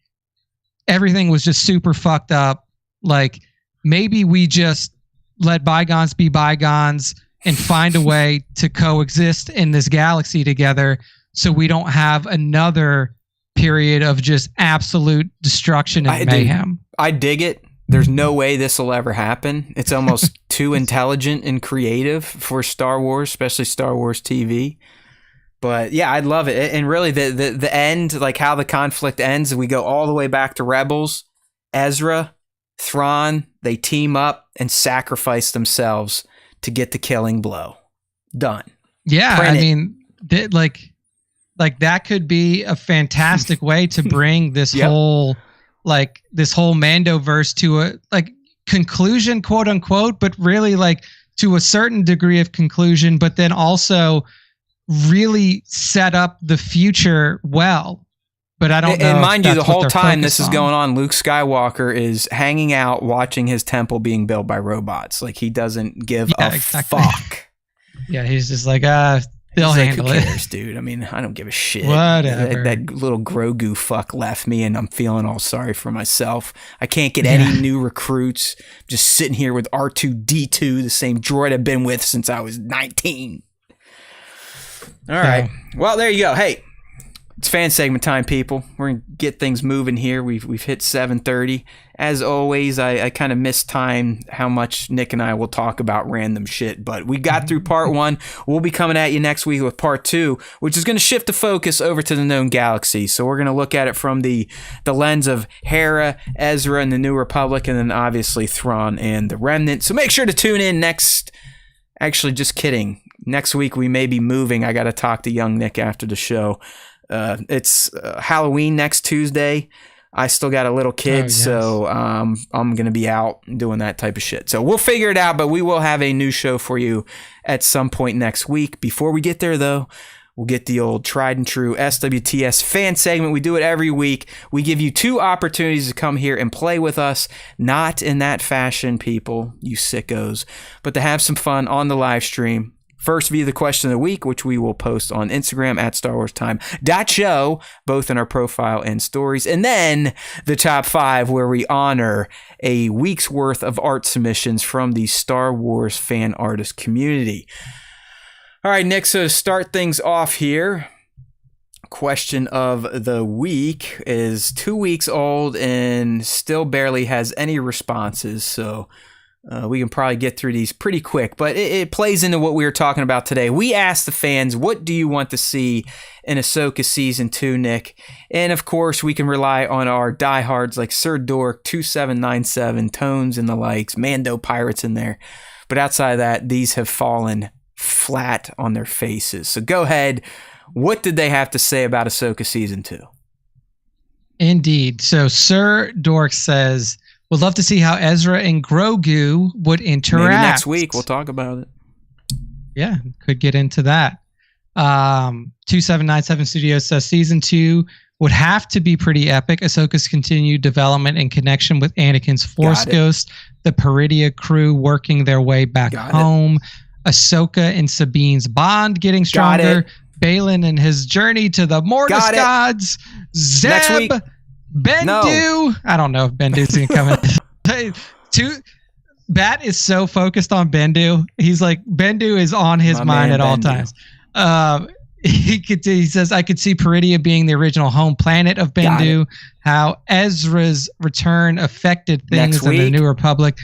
everything was just super fucked up, like maybe we just let bygones be bygones and find a way to coexist in this galaxy together, so we don't have another period of just absolute destruction and mayhem. I dig it. There's no way this will ever happen. It's almost too intelligent and creative for Star Wars, especially Star Wars TV. But yeah, I'd love it. And really the end, like how the conflict ends, we go all the way back to Rebels. Ezra, Thrawn, they team up and sacrifice themselves to get the killing blow. Done. Yeah, I mean, like that could be a fantastic way to bring this whole... like this whole Mandoverse to a like conclusion, quote unquote, but really like to a certain degree of conclusion, but then also really set up the future well. But I don't know. And mind you, the whole time this is going on, Luke Skywalker is hanging out watching his temple being built by robots. Like he doesn't give a fuck. Yeah, he's just like, they'll handle who cares, dude? I mean, I don't give a shit. Whatever. That little Grogu fuck left me, and I'm feeling all sorry for myself. I can't get any new recruits. I'm just sitting here with R2-D2, the same droid I've been with since I was 19. All right. Well, there you go. Hey, it's fan segment time, people. We're going to get things moving here. We've hit 7:30. As always, I kind of mistimed how much Nick and I will talk about random shit, but we got through part 1. We'll be coming at you next week with part 2, which is going to shift the focus over to the known galaxy. So we're going to look at it from the lens of Hera, Ezra, and the New Republic, and then obviously Thrawn and the Remnant. So make sure to tune in next... Actually, just kidding. Next week we may be moving. I got to talk to young Nick after the show. It's Halloween next Tuesday. I still got a little kid, so I'm going to be out doing that type of shit. So we'll figure it out, but we will have a new show for you at some point next week. Before we get there, though, we'll get the old tried and true SWTS fan segment. We do it every week. We give you 2 opportunities to come here and play with us. Not in that fashion, people, you sickos, but to have some fun on the live stream. First, view the question of the week, which we will post on Instagram at StarWarsTime.show, both in our profile and stories. And then the top 5, where we honor a week's worth of art submissions from the Star Wars fan artist community. All right, Nick, so to start things off here, question of the week is 2 weeks old and still barely has any responses. So we can probably get through these pretty quick, but it plays into what we were talking about today. We asked the fans, what do you want to see in Ahsoka Season 2, Nick? And of course, we can rely on our diehards like Sir Dork, 2797, Tones and the likes, Mando Pirates in there. But outside of that, these have fallen flat on their faces. So go ahead. What did they have to say about Ahsoka Season 2? Indeed. So Sir Dork says, would love to see how Ezra and Grogu would interact. Maybe next week we'll talk about it. Yeah, could get into that. 2797 Studios says Season 2 would have to be pretty epic. Ahsoka's continued development and connection with Anakin's Force Ghost, the Peridia crew working their way back home, Ahsoka and Sabine's bond getting stronger, Balin and his journey to the Mortis gods, Zeb, Bendu. No. I don't know if Bendu's going to come in. Bat is so focused on Bendu. He's like, Bendu is on his mind at all times. He says, I could see Peridia being the original home planet of Bendu, how Ezra's return affected things in the New Republic,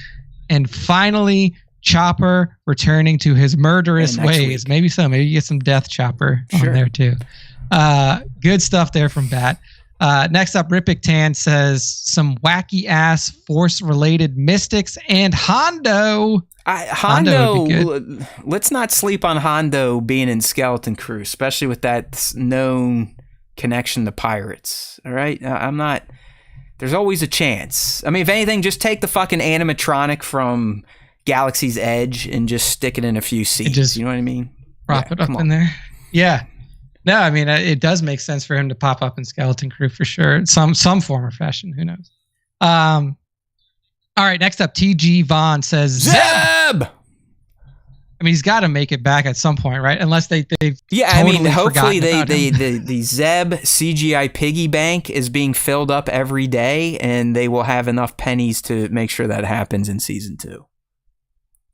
and finally, Chopper returning to his murderous ways. Maybe so. Maybe you get some Death Chopper on there too. Good stuff there from Bat. Next up, Ripik Tan says some wacky ass Force related mystics and Hondo. Hondo, let's not sleep on Hondo being in Skeleton Crew, especially with that known connection to pirates. All right, I'm not. There's always a chance. I mean, if anything, just take the fucking animatronic from Galaxy's Edge and just stick it in a few scenes. You know what I mean? Prop it up in there. Yeah. No, I mean, it does make sense for him to pop up in Skeleton Crew for sure. Some form or fashion. Who knows? All right, next up, TG Vaughn says Zeb. I mean, he's got to make it back at some point, right? Unless they've hopefully the Zeb CGI piggy bank is being filled up every day, and they will have enough pennies to make sure that happens in Season 2.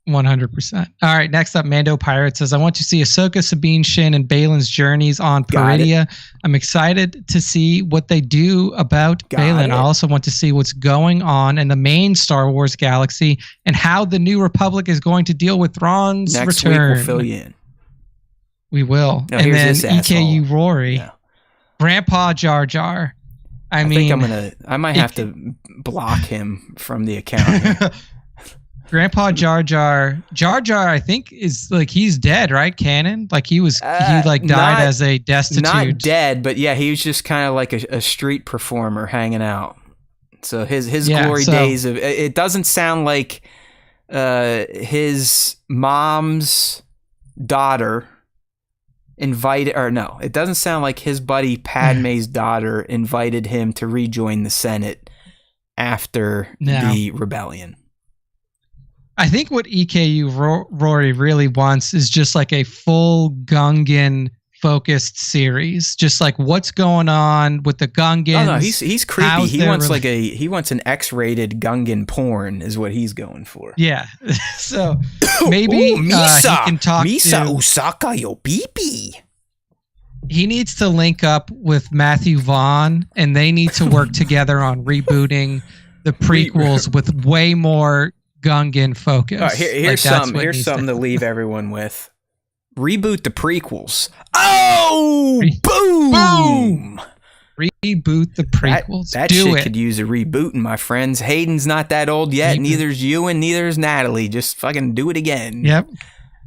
100%. All right, next up, Mando Pirate says, I want to see Ahsoka, Sabine, Shin, and Balin's journeys on Peridia. I'm excited to see what they do about Balin. I also want to see what's going on in the main Star Wars galaxy and how the New Republic is going to deal with Thrawn's return. Next week we'll fill you in. We will. No, and then EKU Rory, Grandpa Jar Jar. I might have to block him from the account. Grandpa Jar Jar, I think is like he's dead, right? Canon, like he died as a destitute. Not dead, but yeah, he was just kind of like a street performer hanging out. So his glory days of it doesn't sound like his mom's daughter invited, or no, it doesn't sound like his buddy Padme's daughter invited him to rejoin the Senate after the rebellion. I think what EKU Rory really wants is just like a full Gungan focused series, just like what's going on with the Gungans. Oh no, he's creepy. He wants an X-rated Gungan porn, is what he's going for. Yeah, so maybe Misa, he can talk Misa Usaka yo Bibi. He needs to link up with Matthew Vaughn, and they need to work together on rebooting the prequels with way more Gungan focus. Right, here's something to leave everyone with. Reboot the prequels. Oh, boom! Reboot the prequels. That shit could use a rebooting, my friends. Hayden's not that old yet. Neither's Ewan. Neither's Natalie. Just fucking do it again. Yep.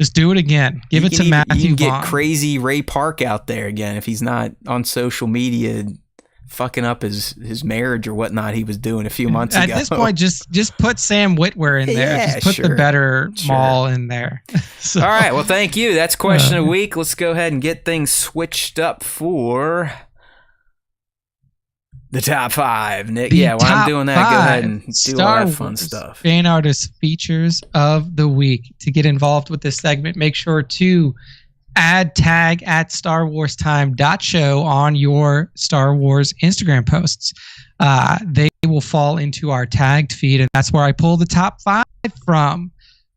Just do it again. Give it to Matthew You can get Vaughn. crazy Ray Park out there again if he's not on social media fucking up his marriage or whatnot he was doing a few months ago. At this point, just put Sam Witwer in there. Yeah, just put the better Maul in there. So, all right. Well, thank you. That's question of the week. Let's go ahead and get things switched up for the top 5, Nick. Yeah, while I'm doing that, go ahead and do all that fun stuff. Fan artist features of the week. To get involved with this segment, make sure to tag at StarWarsTime.show on your Star Wars Instagram posts. They will fall into our tagged feed, and that's where I pull the top 5 from.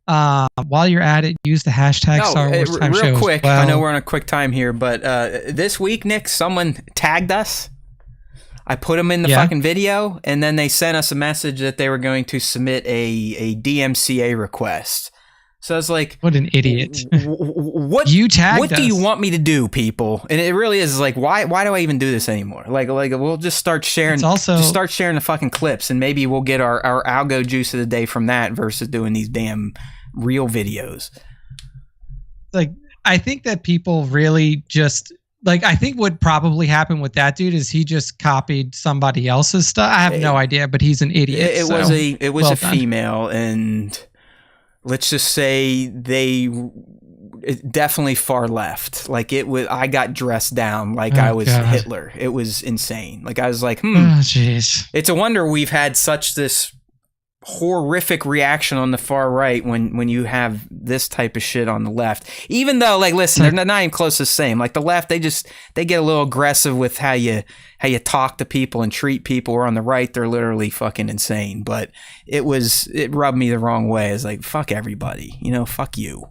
While you're at it, use the hashtag Star Wars Time Show. Real quick, well. I know we're on a quick time here, but this week, Nick, someone tagged us. I put them in the fucking video, and then they sent us a message that they were going to submit a DMCA request. So I was like, "What an idiot! What you tagged What us. do you want me to do, people?" And it really is like, why do I even do this anymore? Like we'll just start sharing. Just start sharing the fucking clips, and maybe we'll get our algo juice of the day from that versus doing these damn real videos. Like, I think that people really just. Like, I think what probably happened with that dude is he just copied somebody else's stuff. I have no idea, but he's an idiot. It was a female, and let's just say definitely far left. Like I got dressed down like I was Hitler. It was insane. Like I was like, Oh, jeez. It's a wonder we've had such this horrific reaction on the far right when you have this type of shit on the left. Even though, like, listen, they're not even close to the same. Like the left, they get a little aggressive with how you talk to people and treat people. Or on the right, they're literally fucking insane. But it rubbed me the wrong way. It's like, fuck everybody, fuck you.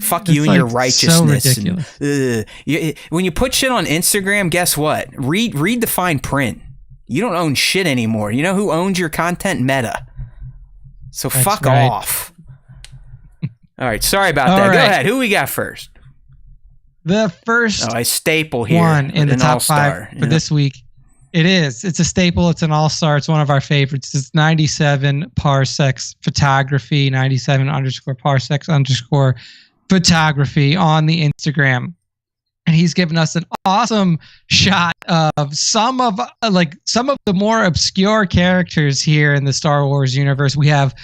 Fuck you and your righteousness. So ridiculous. When you put shit on Instagram, guess what? Read the fine print. You don't own shit anymore. You know who owns your content? Meta. So That's fuck right. off. All right, sorry about that. Right. Go ahead. Who we got first? The first a staple here. one in the top all-star, 5 for this week. It is. It's a staple. It's an all-star. It's one of our favorites. It's 97 parsecs photography, 97_parsecs_ photography on the Instagram. And he's given us an awesome shot of some of the more obscure characters here in the Star Wars universe. We have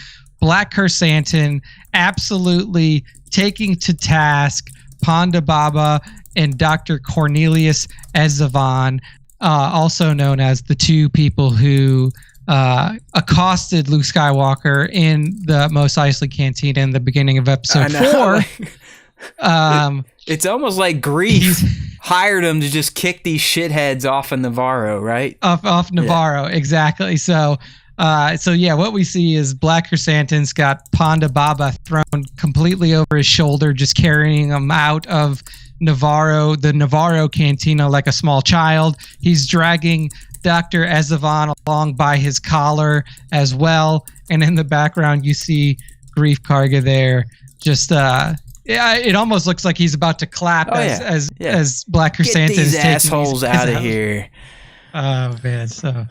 Black Chrysanthemum absolutely taking to task Ponda Baba and Dr. Cornelius Ezzavan, also known as the two people who accosted Luke Skywalker in the Mos Eisley Cantina in the beginning of episode 4. It's almost like Grief hired him to just kick these shitheads off of Navarro, right? Off Navarro, exactly. So what we see is Black Chrysanthemum's got Ponda Baba thrown completely over his shoulder, just carrying him out of the Navarro Cantina like a small child. He's dragging Dr. Ezzavan along by his collar as well. And in the background, you see Grief Karga there, just it almost looks like he's about to clap as Black Chrysanthemum is taking these assholes out of here. Oh man, so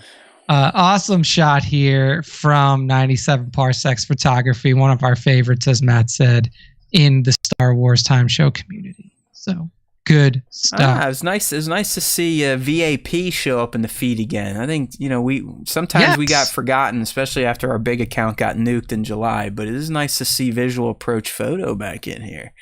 awesome shot here from 97 Parsecs Photography, one of our favorites, as Matt said, in the Star Wars Time Show community. So good stuff. It was nice. It was nice to see VAP show up in the feed again. I think we got forgotten, especially after our big account got nuked in July. But it is nice to see Visual Approach Photo back in here.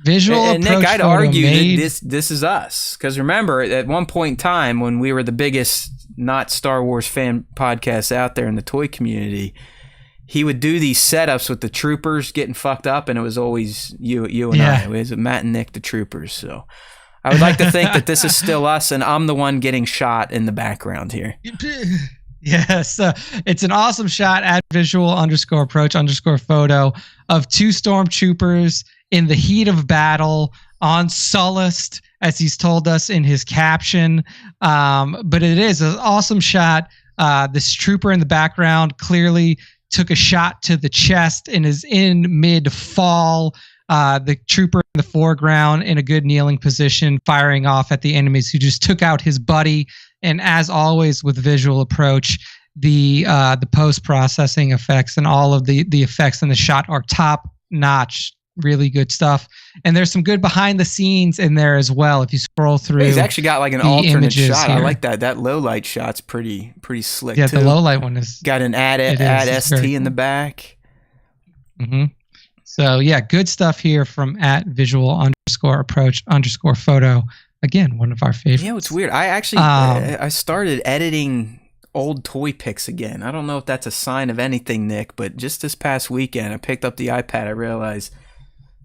And Nick, I'd argue that this is us, because remember at one point in time when we were the biggest not Star Wars fan podcast out there in the toy community, he would do these setups with the troopers getting fucked up, and it was always you and I. It was Matt and Nick, the troopers. So I would like to think that this is still us, and I'm the one getting shot in the background here. Yes, it's an awesome shot at visual_approach_photo of two stormtroopers in the heat of battle on Sullust, as he's told us in his caption. But it is an awesome shot. This trooper in the background clearly took a shot to the chest and is in mid-fall. The trooper in the foreground in a good kneeling position, firing off at the enemies who just took out his buddy. And as always with Visual Approach, the post-processing effects and all of the effects in the shot are top-notch. really good stuff. And there's some good behind the scenes in there as well. If you scroll through, he's actually got like an alternate shot. Here. I like that. That low light shot's pretty slick. Yeah, too. The low light one is got an add ST in the back. Mm-hmm. So yeah, good stuff here from @visual_approach_photo. Again, one of our favorites. Yeah, it's weird. I actually I started editing old toy pics again. I don't know if that's a sign of anything, Nick, but just this past weekend, I picked up the iPad. I realized,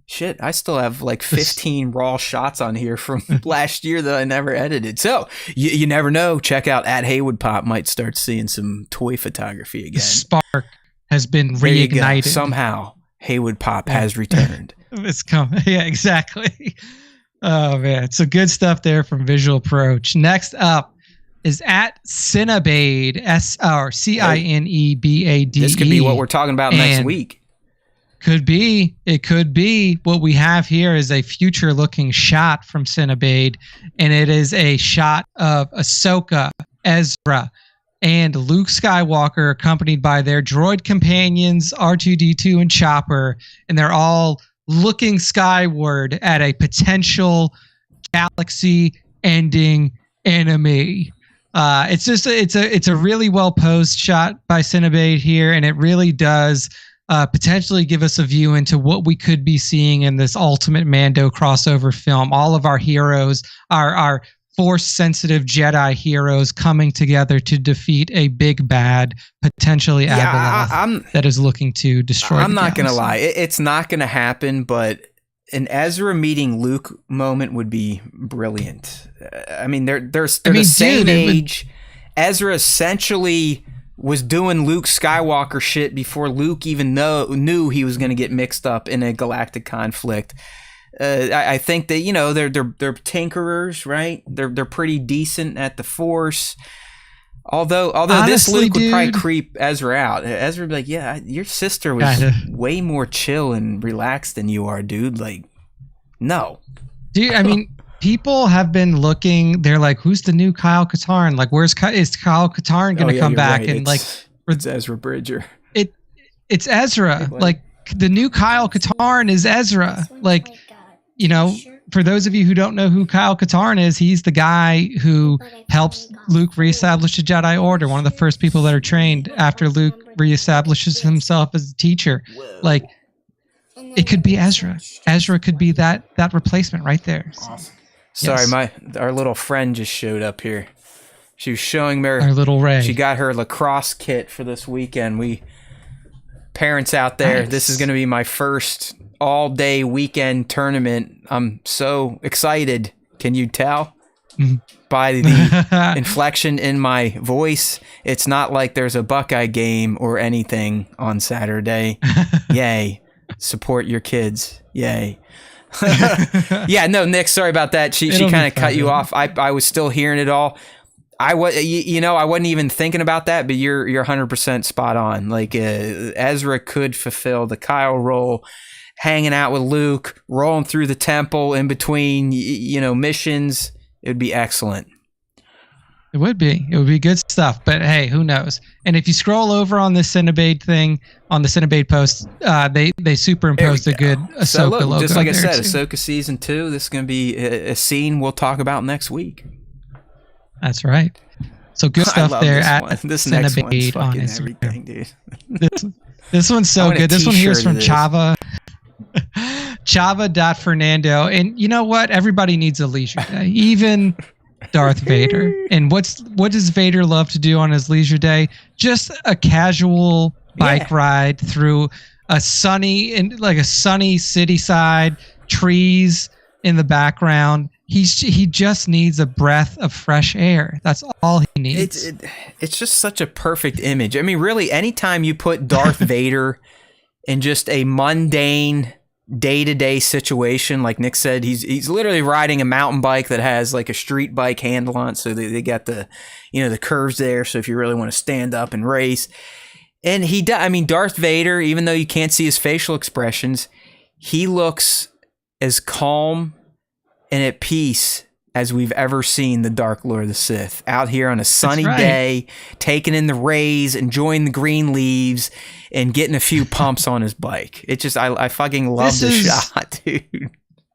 shit, I still have like 15 raw shots on here from last year that I never edited. So you never know. Check out @HeywoodPop. Might start seeing some toy photography again. The spark has been reignited. Somehow, Haywood Pop has returned. It's coming. Yeah, exactly. Oh man, so good stuff there from Visual Approach. Next up is @Cinebade, CINEBADE. This could be what we're talking about next week. Could be. It could be. What we have here is a future-looking shot from Cinebade, and it is a shot of Ahsoka, Ezra, and Luke Skywalker, accompanied by their droid companions R2-D2 and Chopper, and they're all looking skyward at a potential galaxy-ending enemy. It's a really well posed shot by Cinebade here, and it really does potentially give us a view into what we could be seeing in this Ultimate Mando crossover film. All of our heroes, our Force-sensitive Jedi heroes, coming together to defeat a big bad, potentially Abeloth, that is looking to destroy. I'm not gonna lie, it's not gonna happen, but an Ezra meeting Luke moment would be brilliant. I mean, they're the same age. Ezra essentially was doing Luke Skywalker shit before Luke even knew he was going to get mixed up in a galactic conflict. I think that, you know, they're tinkerers, right? They're pretty decent at the Force. Although honestly, this Luke would probably creep Ezra out. Ezra would be like, yeah, your sister was way more chill and relaxed than you are, dude. Like, no. Dude, I mean, people have been looking. They're like, who's the new Kyle Katarn? Like, is Kyle Katarn going to come back? Right. And it's Ezra Bridger. It's Ezra. Like, the new Kyle Katarn is Ezra. Like, you know, for those of you who don't know who Kyle Katarn is, he's the guy who helps Luke reestablish the Jedi Order, one of the first people that are trained after Luke reestablishes himself as a teacher. Like, it could be Ezra. Ezra could be that replacement right there. Awesome. Sorry, our little friend just showed up here. She was showing me our little Ray. She got her lacrosse kit for this weekend. Parents out there, nice. This is going to be my first all-day weekend tournament. I'm so excited. Can you tell by the inflection in my voice? It's not like there's a Buckeye game or anything on Saturday. Yay. Support your kids. Yay. Yeah, no, Nick, sorry about that. She kind of cut you off. I was still hearing it all. I wasn't even thinking about that, but you're 100% spot on. Like, Ezra could fulfill the Kyle role, hanging out with Luke, rolling through the temple in between, missions. It would be excellent. It would be good stuff. But hey, who knows? And if you scroll over on the Cinebade thing, on the Cinebade post, they superimposed a good Ahsoka logo. Just like I said, Ahsoka season 2. This is going to be a scene we'll talk about next week. That's right. So good stuff there this next one's fucking on everything, dude. This one's so good. This one here is from Chava. Chava.Fernando. And you know what? Everybody needs a leisure day. Even Darth Vader. And what does Vader love to do on his leisure day? Just a casual bike ride through a sunny city side, trees in the background. He just needs a breath of fresh air. That's all he needs. It's just such a perfect image. I mean, really, anytime you put Darth Vader in just a mundane day-to-day situation, like Nick said, he's literally riding a mountain bike that has like a street bike handle on it, so they got the the curves there. So if you really want to stand up and race, and Darth Vader, even though you can't see his facial expressions, he looks as calm and at peace as we've ever seen the Dark Lord of the Sith. Out here on a sunny day, taking in the rays, enjoying the green leaves, and getting a few pumps on his bike. It just, I fucking love this shot, dude.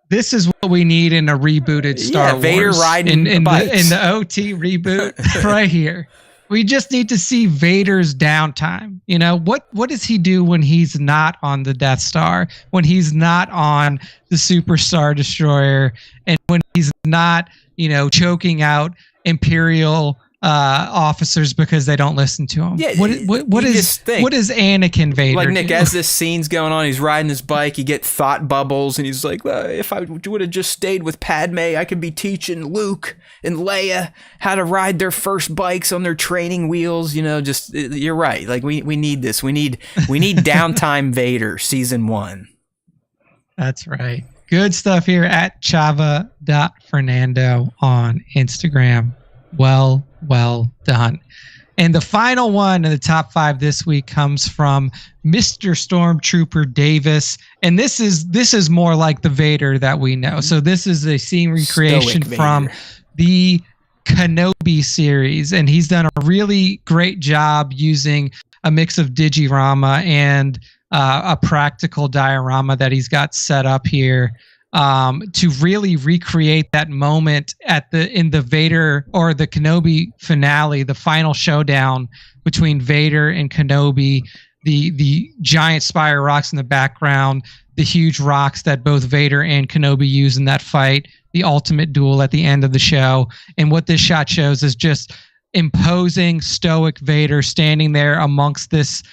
This is what we need in a rebooted Star Wars. Vader riding in the OT reboot right here. We just need to see Vader's downtime. You know, what does he do when he's not on the Death Star, when he's not on the Super Star Destroyer, and when he's not, you know, choking out Imperial officers because they don't listen to him? Yeah, what is Anakin Vader? Like, Nick, as this scene's going on, he's riding his bike, you get thought bubbles, and he's like, well, if I would have just stayed with Padme, I could be teaching Luke and Leia how to ride their first bikes on their training wheels. You know, just, you're right. Like, we need this. We need Downtime Vader season 1. That's right. Good stuff here at chava.fernando on Instagram. Well done. And the final one in the top 5 this week comes from Mr. Stormtrooper Davis. And this is more like the Vader that we know. So this is a scene recreation from the Kenobi series. And he's done a really great job using a mix of digirama and a practical diorama that he's got set up here. To really recreate that moment in the Vader or the Kenobi finale, the final showdown between Vader and Kenobi, the giant spire rocks in the background, the huge rocks that both Vader and Kenobi use in that fight, the ultimate duel at the end of the show. And what this shot shows is just imposing stoic Vader standing there amongst these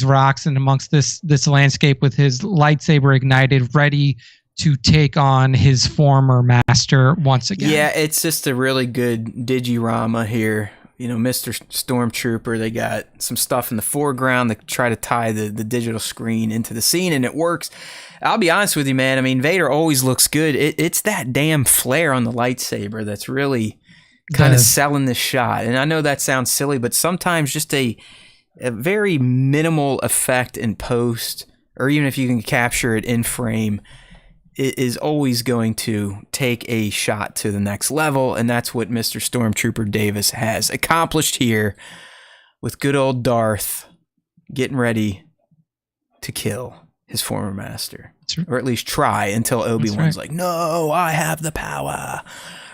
rocks and amongst this landscape with his lightsaber ignited, ready to take on his former master once again. Yeah, it's just a really good digirama here. You know, Mr. Stormtrooper, they got some stuff in the foreground that try to tie the digital screen into the scene, and it works. I'll be honest with you, man. I mean, Vader always looks good. It's that damn flare on the lightsaber that's really kind of selling this shot. And I know that sounds silly, but sometimes just a very minimal effect in post, or even if you can capture it in frame, it is always going to take a shot to the next level. And that's what Mr. Stormtrooper Davis has accomplished here with good old Darth getting ready to kill his former master, or at least try, until Obi-Wan's like, no, I have the power.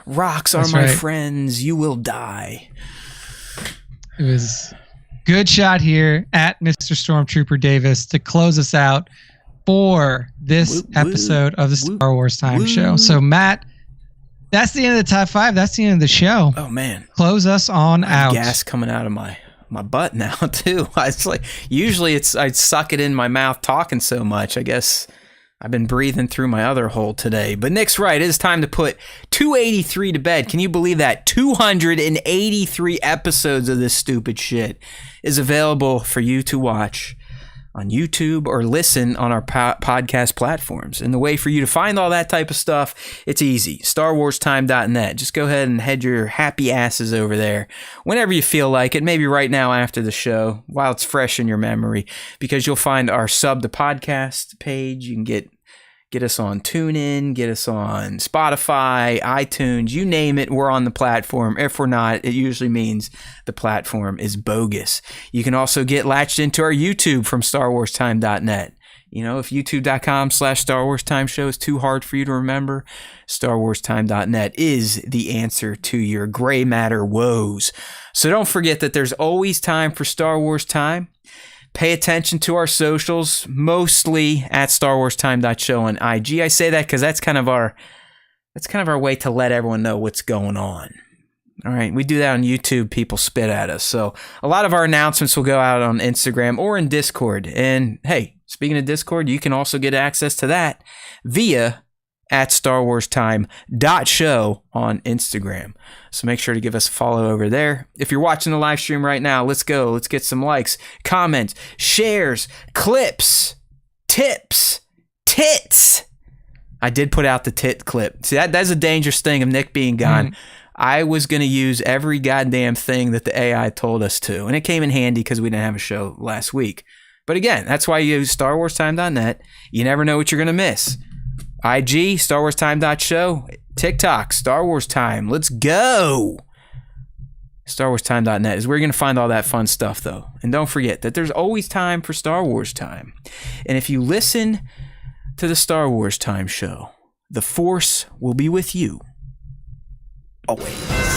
Rocks are my friends. You will die. It was good shot here at Mr. Stormtrooper Davis to close us out for this episode of the Star Wars Time Show. So, Matt, that's the end of the top 5. That's the end of the show. Oh, man. Close us on out. Gas coming out of my butt now, too. It's like, usually I suck it in my mouth talking so much. I guess I've been breathing through my other hole today. But Nick's right. It is time to put 283 to bed. Can you believe that? 283 episodes of this stupid shit is available for you to watch on YouTube or listen on our podcast platforms. And the way for you to find all that type of stuff, it's easy. StarWarsTime.net. Just go ahead and head your happy asses over there whenever you feel like it. Maybe right now after the show, while it's fresh in your memory, because you'll find our Sub to Podcast page. You can get us on TuneIn, get us on Spotify, iTunes, you name it, we're on the platform. If we're not, it usually means the platform is bogus. You can also get latched into our YouTube from StarWarsTime.net. You know, if youtube.com/Star Wars Time Show is too hard for you to remember, StarWarsTime.net is the answer to your gray matter woes. So don't forget that there's always time for Star Wars Time. Pay attention to our socials, mostly at StarWarsTime.show on IG. I say that because that's kind of our way to let everyone know what's going on. All right, we do that on YouTube. People spit at us. So a lot of our announcements will go out on Instagram or in Discord. And hey, speaking of Discord, you can also get access to that via at StarWarsTime.show on Instagram. So make sure to give us a follow over there. If you're watching the live stream right now, let's go. Let's get some likes, comments, shares, clips, tips, tits. I did put out the tit clip. See, that's a dangerous thing of Nick being gone. I was going to use every goddamn thing that the AI told us to. And it came in handy because we didn't have a show last week. But again, that's why you use StarWarsTime.net. You never know what you're going to miss. IG, StarWarsTime.show. TikTok, Star Wars Time. Let's go. StarWarsTime.net is where you're going to find all that fun stuff, though. And don't forget that there's always time for Star Wars Time. And if you listen to the Star Wars Time show, the Force will be with you always.